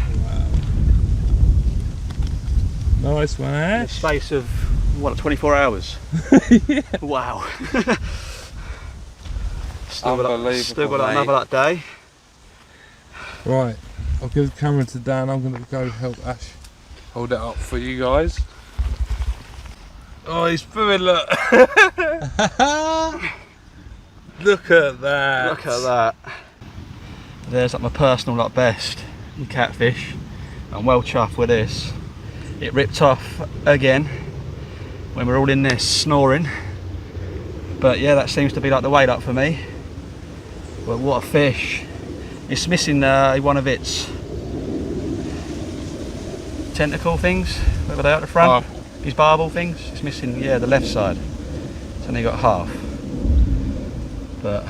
Nice one, In the Ash. space of, what, 24 hours? Yeah. Wow. Still Unbelievable, got mate. another that day. Right, I'll give the camera to Dan. I'm going to go help Ash hold it up for you guys. Oh, he's pooing, look. Look at that. Look at that. There's like my personal like best with catfish. I'm well chuffed with this. It ripped off again when we're all in there snoring. But yeah, that seems to be like the weight up for me. But what a fish. It's missing one of its tentacle things, whatever they are at the front. His barbel things. It's missing, yeah, the left side. It's only got half. But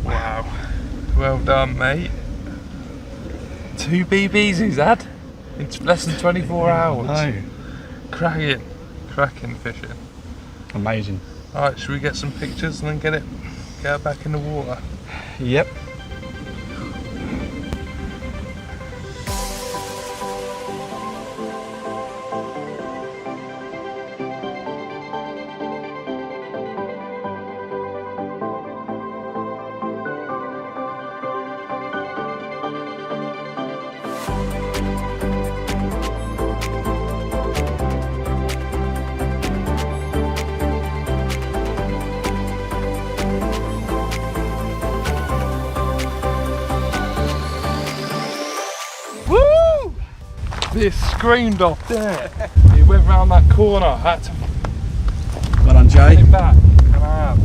Wow. Well done, mate. 2 BBs he's had in less than 24 hours. no, Cracking fishing. amazing. Alright, should we get some pictures and then get it back in the water? Yep. This screamed off, didn't it? He went round that corner, had to Well done, Jay. get it back. And I have.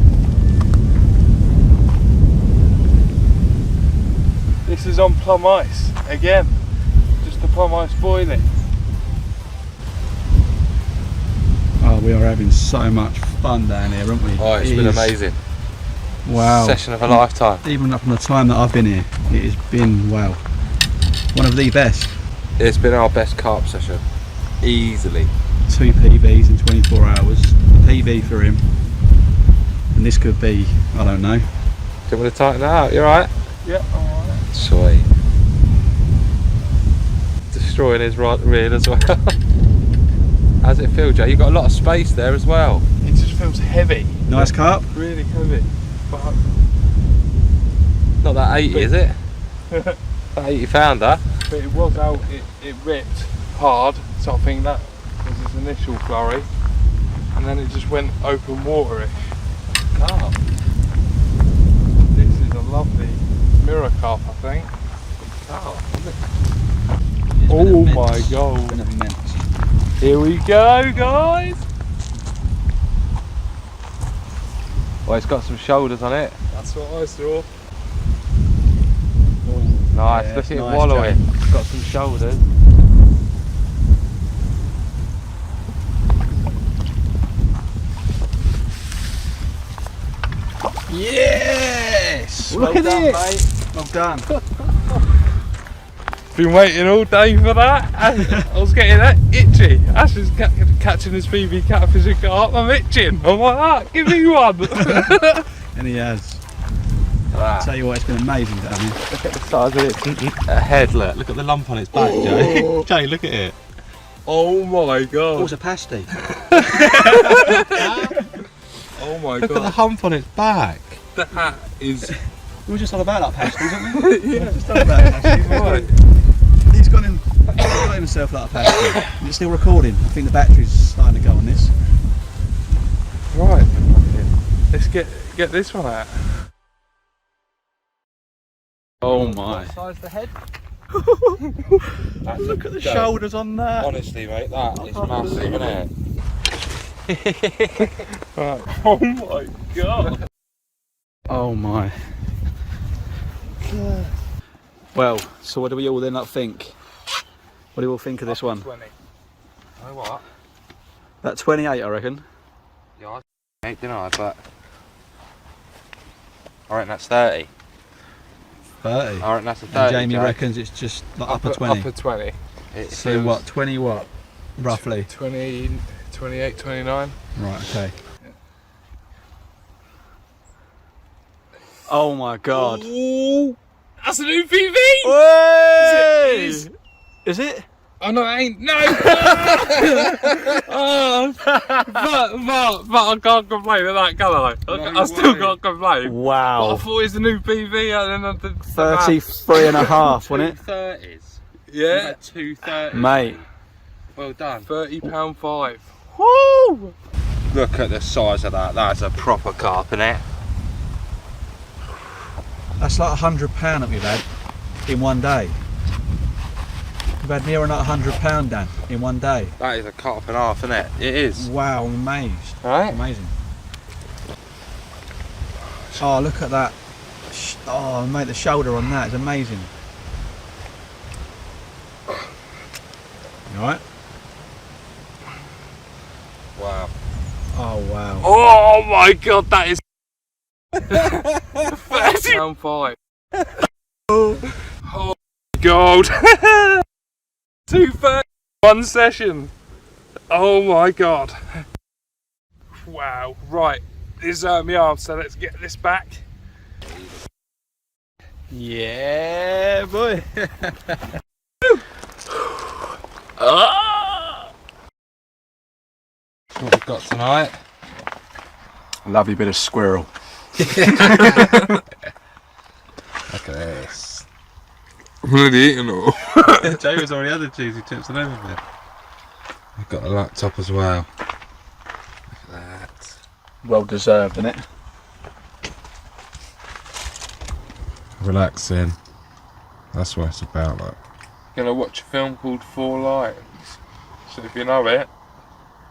This is on plum ice, again. Just the plum ice boiling. Oh, we are having so much fun down here, aren't we? Oh, it's It been is- amazing. Wow. Session of a lifetime. Even up from the time that I've been here, it has been, wow, one of the best. It's been our best carp session. Easily. 2 PBs in 24 hours. PB for him. And this could be, I don't know. Do you want me to tighten that out? You alright? Yeah, alright. Sweet. Destroying his right reel as well. How's it feel, Jay? You've got a lot of space there as well. It just feels heavy. Nice carp. Really heavy. But Not that 80, is it? That 80 pounder. But it was out, it ripped hard, so I think that was his initial flurry, and then it just went open waterish. Carp. This is a lovely mirror carp, I think. Carp. Oh my god. Here we go, guys. Well, it's got some shoulders on it. That's what I saw. Nice, Yeah, look at it nice, wallowing. It's got some shoulders. Yes! Look at done, it. mate. Well done. Been waiting all day for that. I was getting that itchy. Ash is catching his PB catfish and carp. I'm itching. I'm like, ah, give me one. And he has. I'll tell you what, it's been amazing down here. Look at the size of its head, look. Look at the lump on its back, Jay. Jay, look at it. Oh my god. Oh, it's a pasty. Oh my Look at the god. hump on its back. That is. We were just on about that pasties, weren't we? Yeah. Just on about pasties. Right. He's gone in. Got himself like a passenger. It's still recording. I think the battery's starting to go on this. Right, let's get this one out. Oh my. What size the head? Look at the shoulders on that. Honestly, mate, that is massive, isn't it? Right. Oh my god. Oh my. Well, so what do we all then think? What do you all think of this one? 20. You know what? That 28, I reckon. Yeah, I didn't I? But I reckon that's 30. 30. I reckon that's a 30. And Jamie Jack. reckons it's just like upper 20. Upper 20. It So feels- what, 20 what? Roughly. 20, 28, 29. Right, okay. Oh my god. Ooh, that's a new PV! Is it? Oh no, it ain't. No! Oh, but I can't complain with that, can I? I still can't complain. But I Wow. thought it was a new PV and then I did 33 and a half, wasn't it? 30s. Yeah. 230s. Mate. Well done. £30.5. Woo! Look at the size of that. That's a proper carp, isn't it? That's like £100 that we've had in one day. We've had near enough £100, Dan, in one day. That is a carp and a half, isn't it? It is. Wow, I'm amazed. Right? Amazing. Oh, look at that. Oh, mate, the shoulder on that is amazing. You alright? Wow. Oh, wow. Oh my god, that is £30.5. Oh god. 230 one session. Oh my god. Wow. Right. This is my arm, so let's get this back. Yeah, boy. What we've got tonight. Lovely bit of squirrel. Look at this. I'm already eating all. Jamie's already had the cheesy chips and everything. I've got a laptop as well. Look at that. Well deserved, isn't it? Relaxing. That's what it's about, like. Gonna watch a film called Four Lions. So if you know it,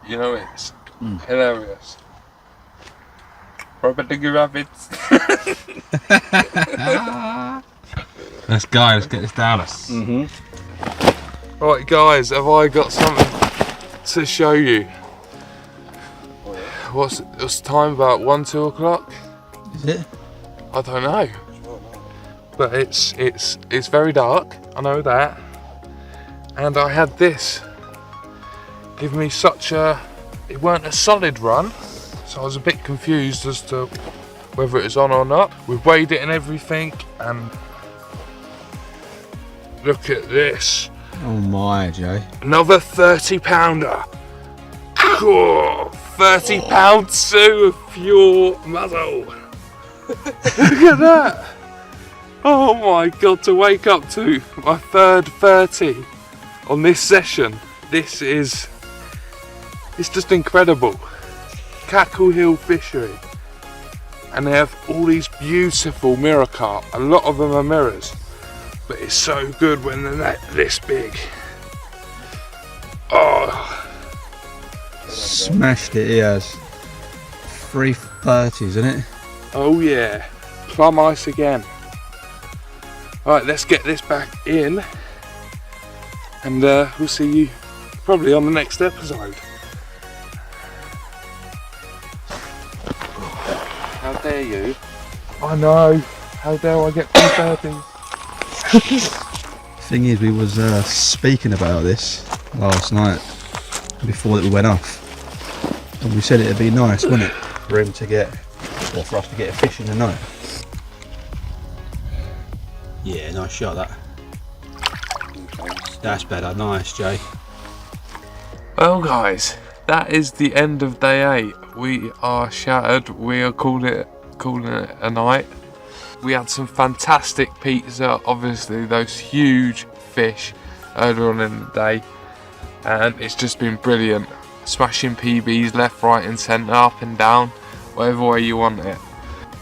you know it's hilarious. Rubber digger rabbits. Let's go, let's get this down us. Right guys, have I got something to show you? What's the time, about 1, 2 o'clock? Is it? I don't know. But it's very dark, I know that. And I had this give me such a, it weren't a solid run, so I was a bit confused as to whether it was on or not. We've weighed it and everything, and look at this. Oh my, Jay. Another 30-pounder. Cool. 30-pound Sue of pure muzzle. Look at that. Oh my god, to wake up to my third 30 on this session. This is, it's just incredible. Cackle Hill Fishery. And they have all these beautiful mirror carp. A lot of them are mirrors. But it's so good when they're this big. Oh. Smashed it, he has. 330s, isn't it? Oh yeah. Plum ice again. Right, let's get this back in. And we'll see you probably on the next episode. How dare you? I know. How dare I get 330s? Thing is, we was speaking about this last night before we went off, and we said it'd be nice, wouldn't it, for him to get, or for us to get a fish in the night. Yeah, nice shot that. That's better. Nice, Jay. Well guys, that is the end of day 8. We are shattered. We are calling it a night. We had some fantastic pizza, obviously those huge fish, earlier on in the day, and it's just been brilliant. Smashing PBs left, right and centre, up and down, whatever way you want it.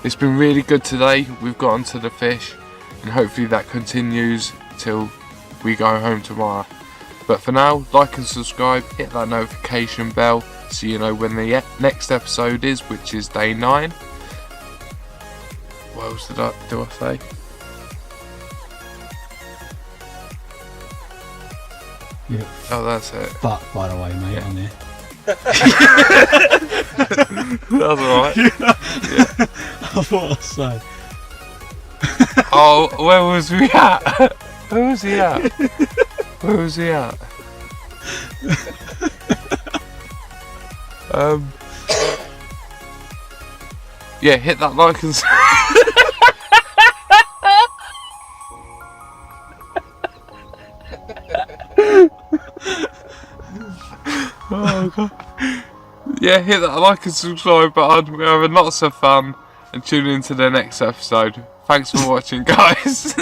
It's been really good today. We've got onto the fish, and hopefully that continues till we go home tomorrow. But for now, like and subscribe, hit that notification bell so you know when the next episode is, which is day 9. What else do I say? Yeah. Oh, that's it. But by the way, mate, on there. That's alright. Yeah. I thought I'd say. Oh, where was we at? Where was he at? Where was he at? Yeah, hit that like and oh god. Yeah, hit that like and subscribe button. We're having lots of fun, and tune in to the next episode. Thanks for watching, guys.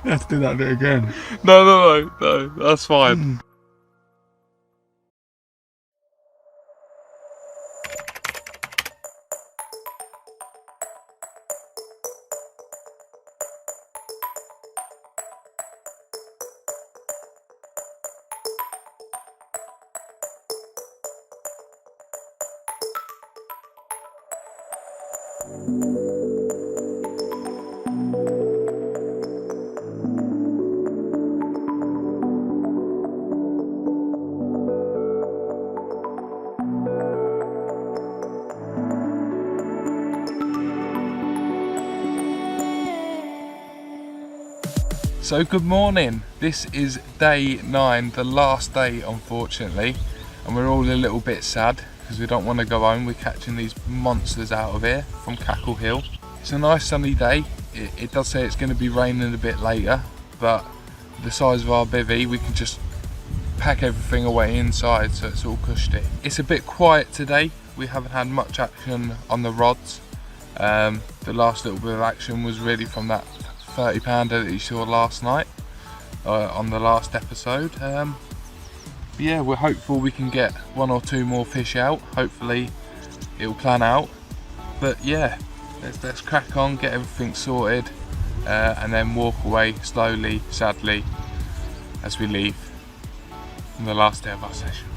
You have to do that bit again. No, that's fine. So good morning, this is day 9, the last day unfortunately, and we're all a little bit sad because we don't want to go home. We're catching these monsters out of here from Cackle Hill. It's a nice sunny day. It does say it's going to be raining a bit later, but the size of our bivvy, we can just pack everything away inside so it's all cushy. It's a bit quiet today. We haven't had much action on the rods. The last little bit of action was really from that 30 pounder that you saw last night on the last episode. Yeah, we're hopeful we can get 1 or 2 more fish out. Hopefully it'll plan out, but yeah, let's crack on, get everything sorted, and then walk away slowly, sadly, as we leave on the last day of our session.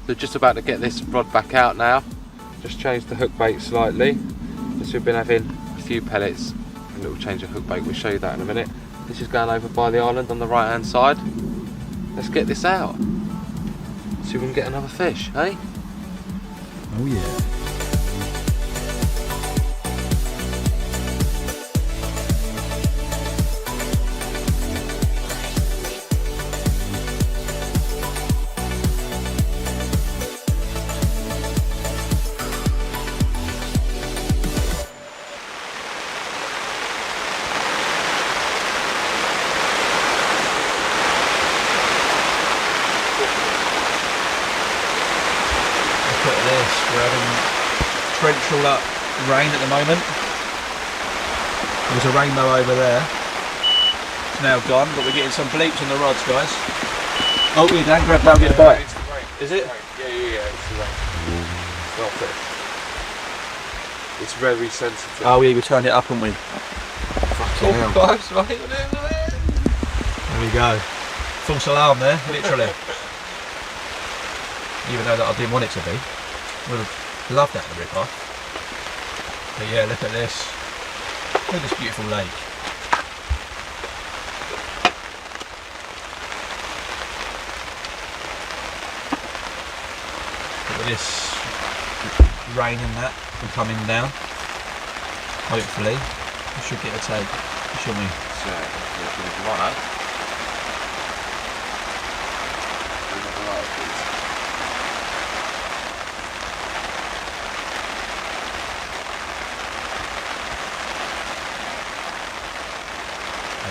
So just about to get this rod back out now. Just changed the hook bait slightly, because we've been having a few pellets, a little change of hook bait. We'll show you that in a minute. This is going over by the island on the right hand side. Let's get this out, see if we can get another fish, eh? Oh yeah. Look at this, we're having torrential rain at the moment. There was a rainbow over there. It's now gone, but we're getting some bleeps on the rods, guys. Oh, yeah, Dan, grab that and get a bite. It's the rain. Is it? Yeah, it's the rain. Stop it. It's very sensitive. Oh, yeah, we turned it up, haven't we? Fucking hell. There we go. False alarm there, literally. Even though that I didn't want it to be. Would have loved that to rip off. But yeah, look at this. Look at this beautiful lake. Look at this rain and that coming down. Hopefully, we should get a take, shouldn't we?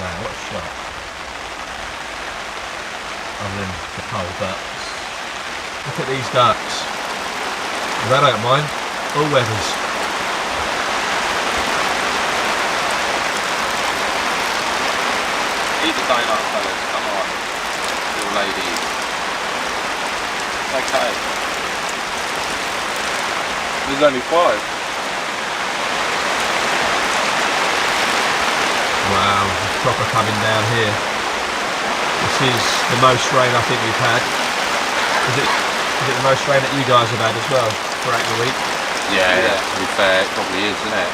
Wow, what a shot. Other than the pole, but look at these ducks. Well, I don't mind. All weathers. Eat the donut, fellas. Come on. Little ladies. Okay. There's only 5. Wow, it's proper coming down here. This is the most rain I think we've had. Is it the most rain that you guys have had as well throughout the week? Yeah, to be fair, it probably is, isn't it?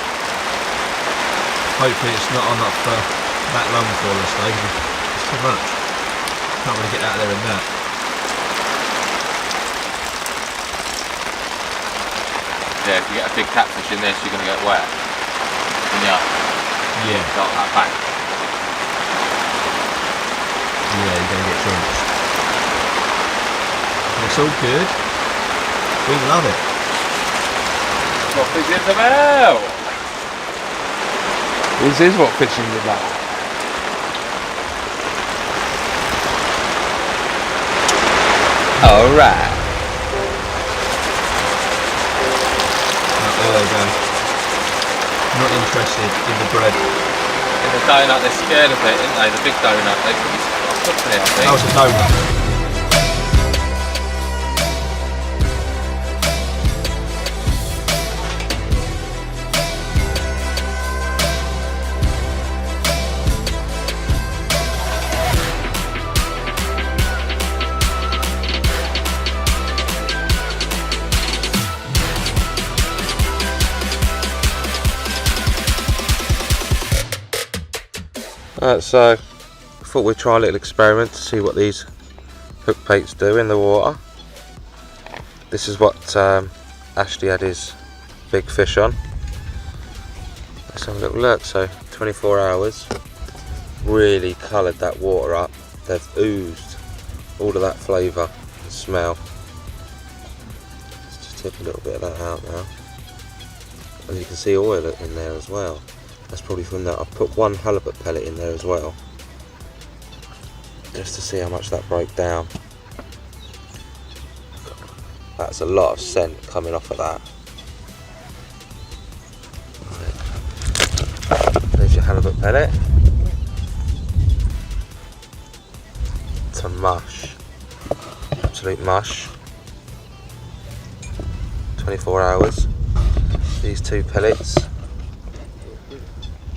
Hopefully it's not on up for that long for us though, 'cause it's too much. Can't really get out there in that. Yeah, if you get a big catfish in this, you're going to get wet. Yeah. Yeah. Got that back. Yeah, you're going to get drenched. It's all good. We love it. What fishing's about? This is what fishing's about. Alright. There they go. Not interested in the bread. In the donut, they're scared of it, aren't they? The big donut, they could be cooking it, I think. That was a donut. So I thought we'd try a little experiment to see what these hook baits do in the water. This is what Ashley had his big fish on. Let's have a little look. So 24 hours, really coloured that water up. They've oozed all of that flavour and smell. Let's just take a little bit of that out now. And you can see oil in there as well. That's probably from that. I've put 1 halibut pellet in there as well, just to see how much that broke down. That's a lot of scent coming off of that. There's your halibut pellet. It's a mush, absolute mush. 24 hours. These 2 pellets.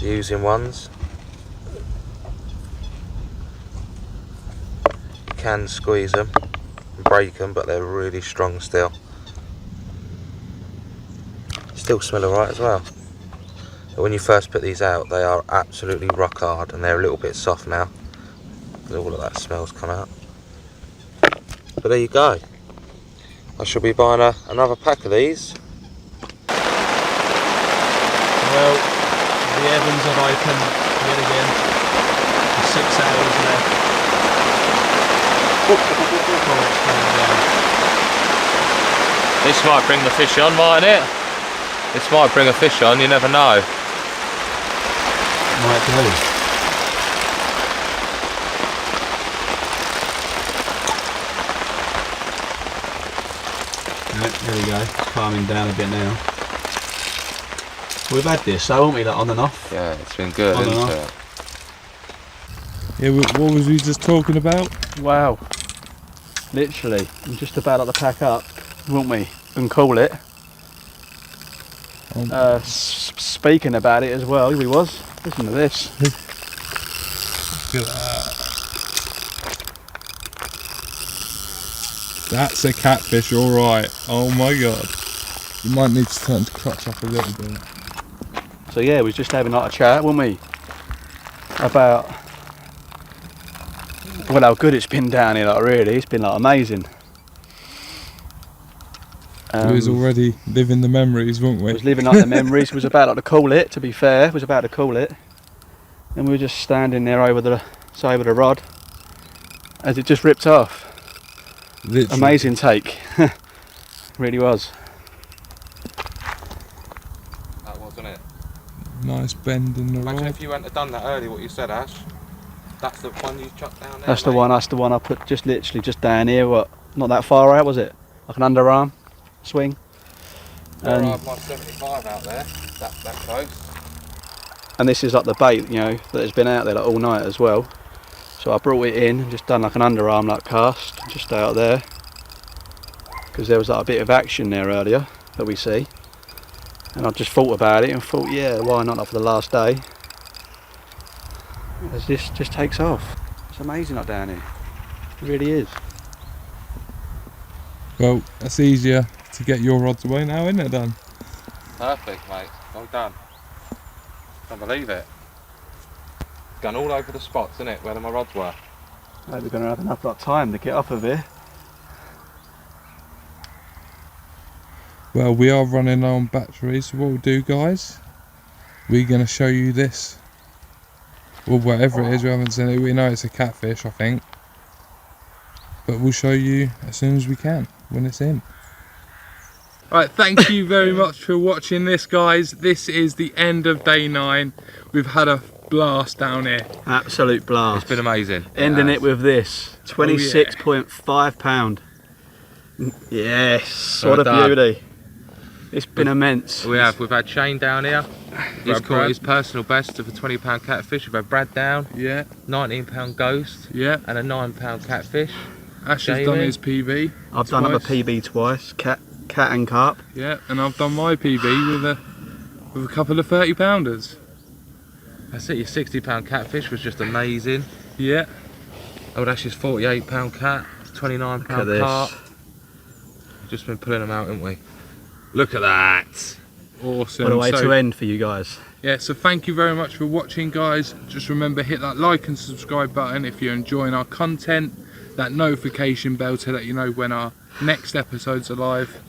Using ones. You can squeeze them and break them, but they're really strong still. Still smell alright as well. But when you first put these out, they are absolutely rock hard, and they're a little bit soft now. All of that smell's come out. But there you go. I shall be buying another pack of these. Well, the Evans have opened yet again. 6 hours left. Before it's coming down. This might bring the fish on, mightn't it? This might bring a fish on, you never know. Might do. Right, there we go, it's calming down a bit now. We've had this, haven't we, like on and off? Yeah, it's been good, On and isn't off. it? Yeah, what was we just talking about? Wow. Literally, I'm just about to pack up, won't we? And call it. Speaking about it as well, we was. Listen to this. Look at that. That's a catfish, alright. Oh my god. You might need to turn the crotch up a little bit. So yeah, we was just having like a chat, weren't we? About well, how good it's been down here, like really. It's been like amazing. We was already living the memories, weren't we? Was living like the memories. Was about like to call it, to be fair. Was about to call it. And we were just standing there over the rod as it just ripped off. Literally. Amazing take. Really was. That wasn't it. Nice bend in the Imagine rod. if you hadn't have done that earlier, what you said, Ash. That's the one you chucked down there. That's the mate. one. That's the one I put just literally just down here. What? Not that far out, was it? Like an underarm swing. There are 175 out there. That close. And this is like the bait, you know, that has been out there like all night as well. So I brought it in and just done like an underarm like cast just out there, because there was like a bit of action there earlier that we see, and I just thought about it and thought, yeah, why not for the last day, as this just takes off. It's amazing up down here, it really is. Well, that's easier to get your rods away now, isn't it, Dan? Perfect, mate. Well done. Can't believe it. Gone all over the spots, isn't it, where my rods were. I hope we're going to have enough like, time to get off of here. Well, we are running low on batteries, so what we'll do, guys, we're going to show you this. Well, whatever it is, we haven't seen it. We know it's a catfish, I think. But we'll show you as soon as we can, when it's in. Right, thank you very much for watching this, guys. This is the end of day 9. We've had a blast down here. Absolute blast. It's been amazing. Ending it with this 26.5 pound. Yes, what a beauty. It's been immense. We've had Shane down here. He's caught his personal best of a £20 catfish. We've had Brad down. Yeah. £19 ghost. Yeah. And a £9 catfish. Ash has done his PB. I've done up a PB twice, cat and carp. Yeah, and I've done my PB with a couple of 30-pounders. That's it, your £60 catfish was just amazing. Yeah. Oh, that's his £48 cat, £29 carp. Just been pulling them out, haven't we? Look at that. Awesome. What a way to end for you guys. Yeah, so thank you very much for watching, guys. Just remember, hit that like and subscribe button if you're enjoying our content. That notification bell to let you know when our next episodes are live.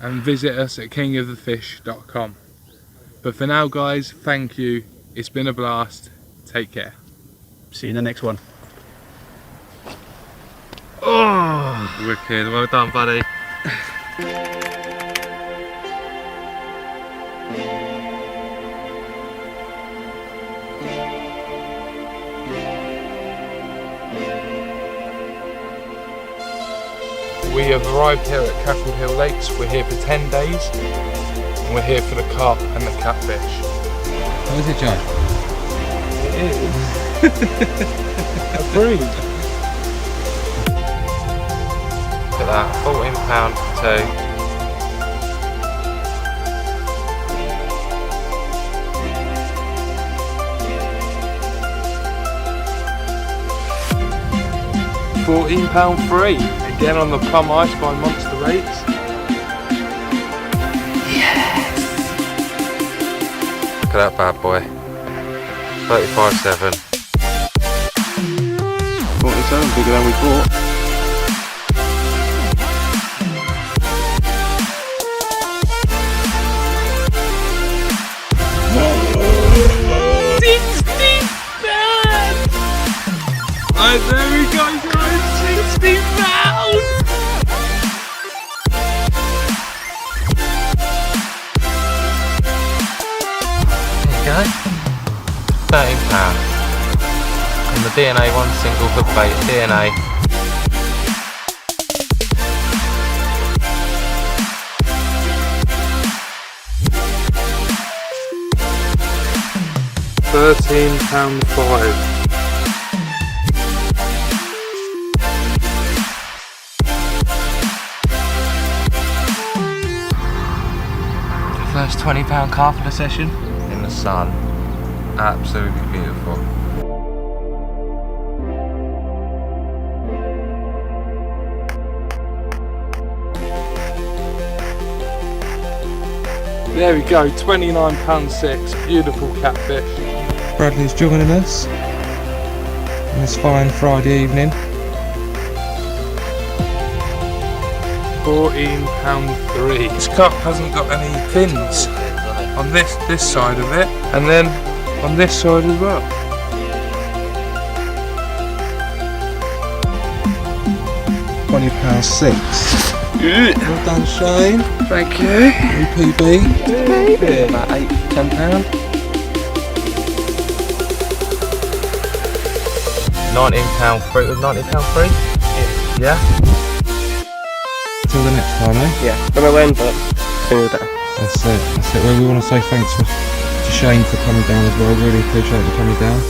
And visit us at kingofthefish.com. But for now, guys, thank you. It's been a blast. Take care. See you in the next one. Oh, wicked. Well done, buddy. We have arrived here at Cackle Hill Lakes. We're here for 10 days. And we're here for the carp and the catfish. How is it, John? It is. Approved. Look at that, £14 for 2. £14 free. Again on the plum ice by Monster Rates. Look at that bad boy. 35.7. 47, bigger than we thought. And there we go, guys, 60 pounds! There you go. £13. And the DNA one, single hook bait, DNA. £13.5. First £20 carp for the session in the sun. Absolutely beautiful. There we go, £29.6, beautiful catfish. Bradley's joining us on this fine Friday evening. £14.3. This carp hasn't got any fins on this side of it, and then on this side as well. £20.6. Well done, Shane. Thank you. PB. About £8–10. £19 free. Was £19 free? Yeah. Till the next time, eh? Yeah, don't know when, but sooner the better. That's it. Well, we want to say thanks to Shane for coming down as well. Really appreciate you coming down.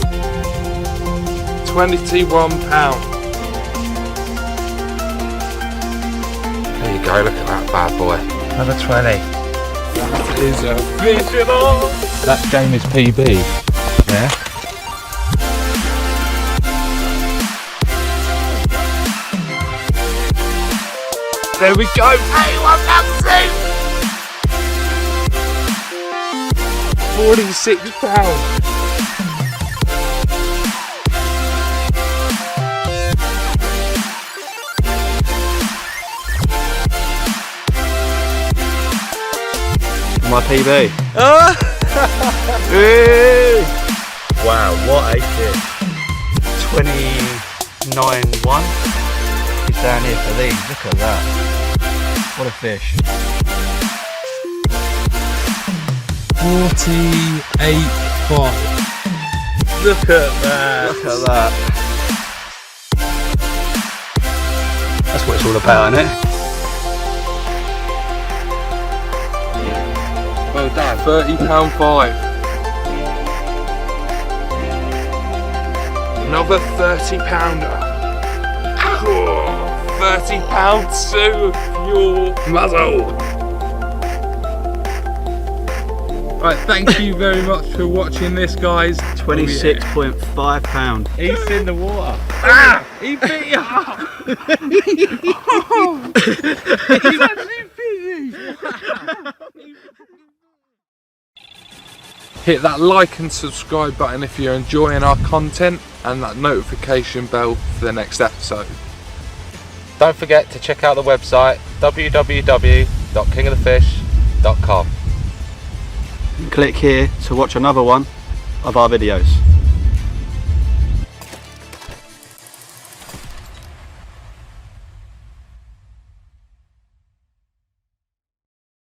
£21. There you go, look at that bad boy. Another 20. That is a fish and all. That's Jamie's PB. Yeah. There we go. A1 maxi. £46. My PB. Wow, what a fish. 29.1. He's down here for these. Look at that. What a fish. 48.5. Look at that. Look at that. That's what it's all about, isn't it? Well done. £30.5. Another £30-pounder. £30 to your muzzle. Right, thank you very much for watching this, guys. £26.5. He's in the water. Ah! He beat you up! He actually beat you! Hit that like and subscribe button if you're enjoying our content, and that notification bell for the next episode. Don't forget to check out the website www.kingofthefish.com. Click here to watch another one of our videos.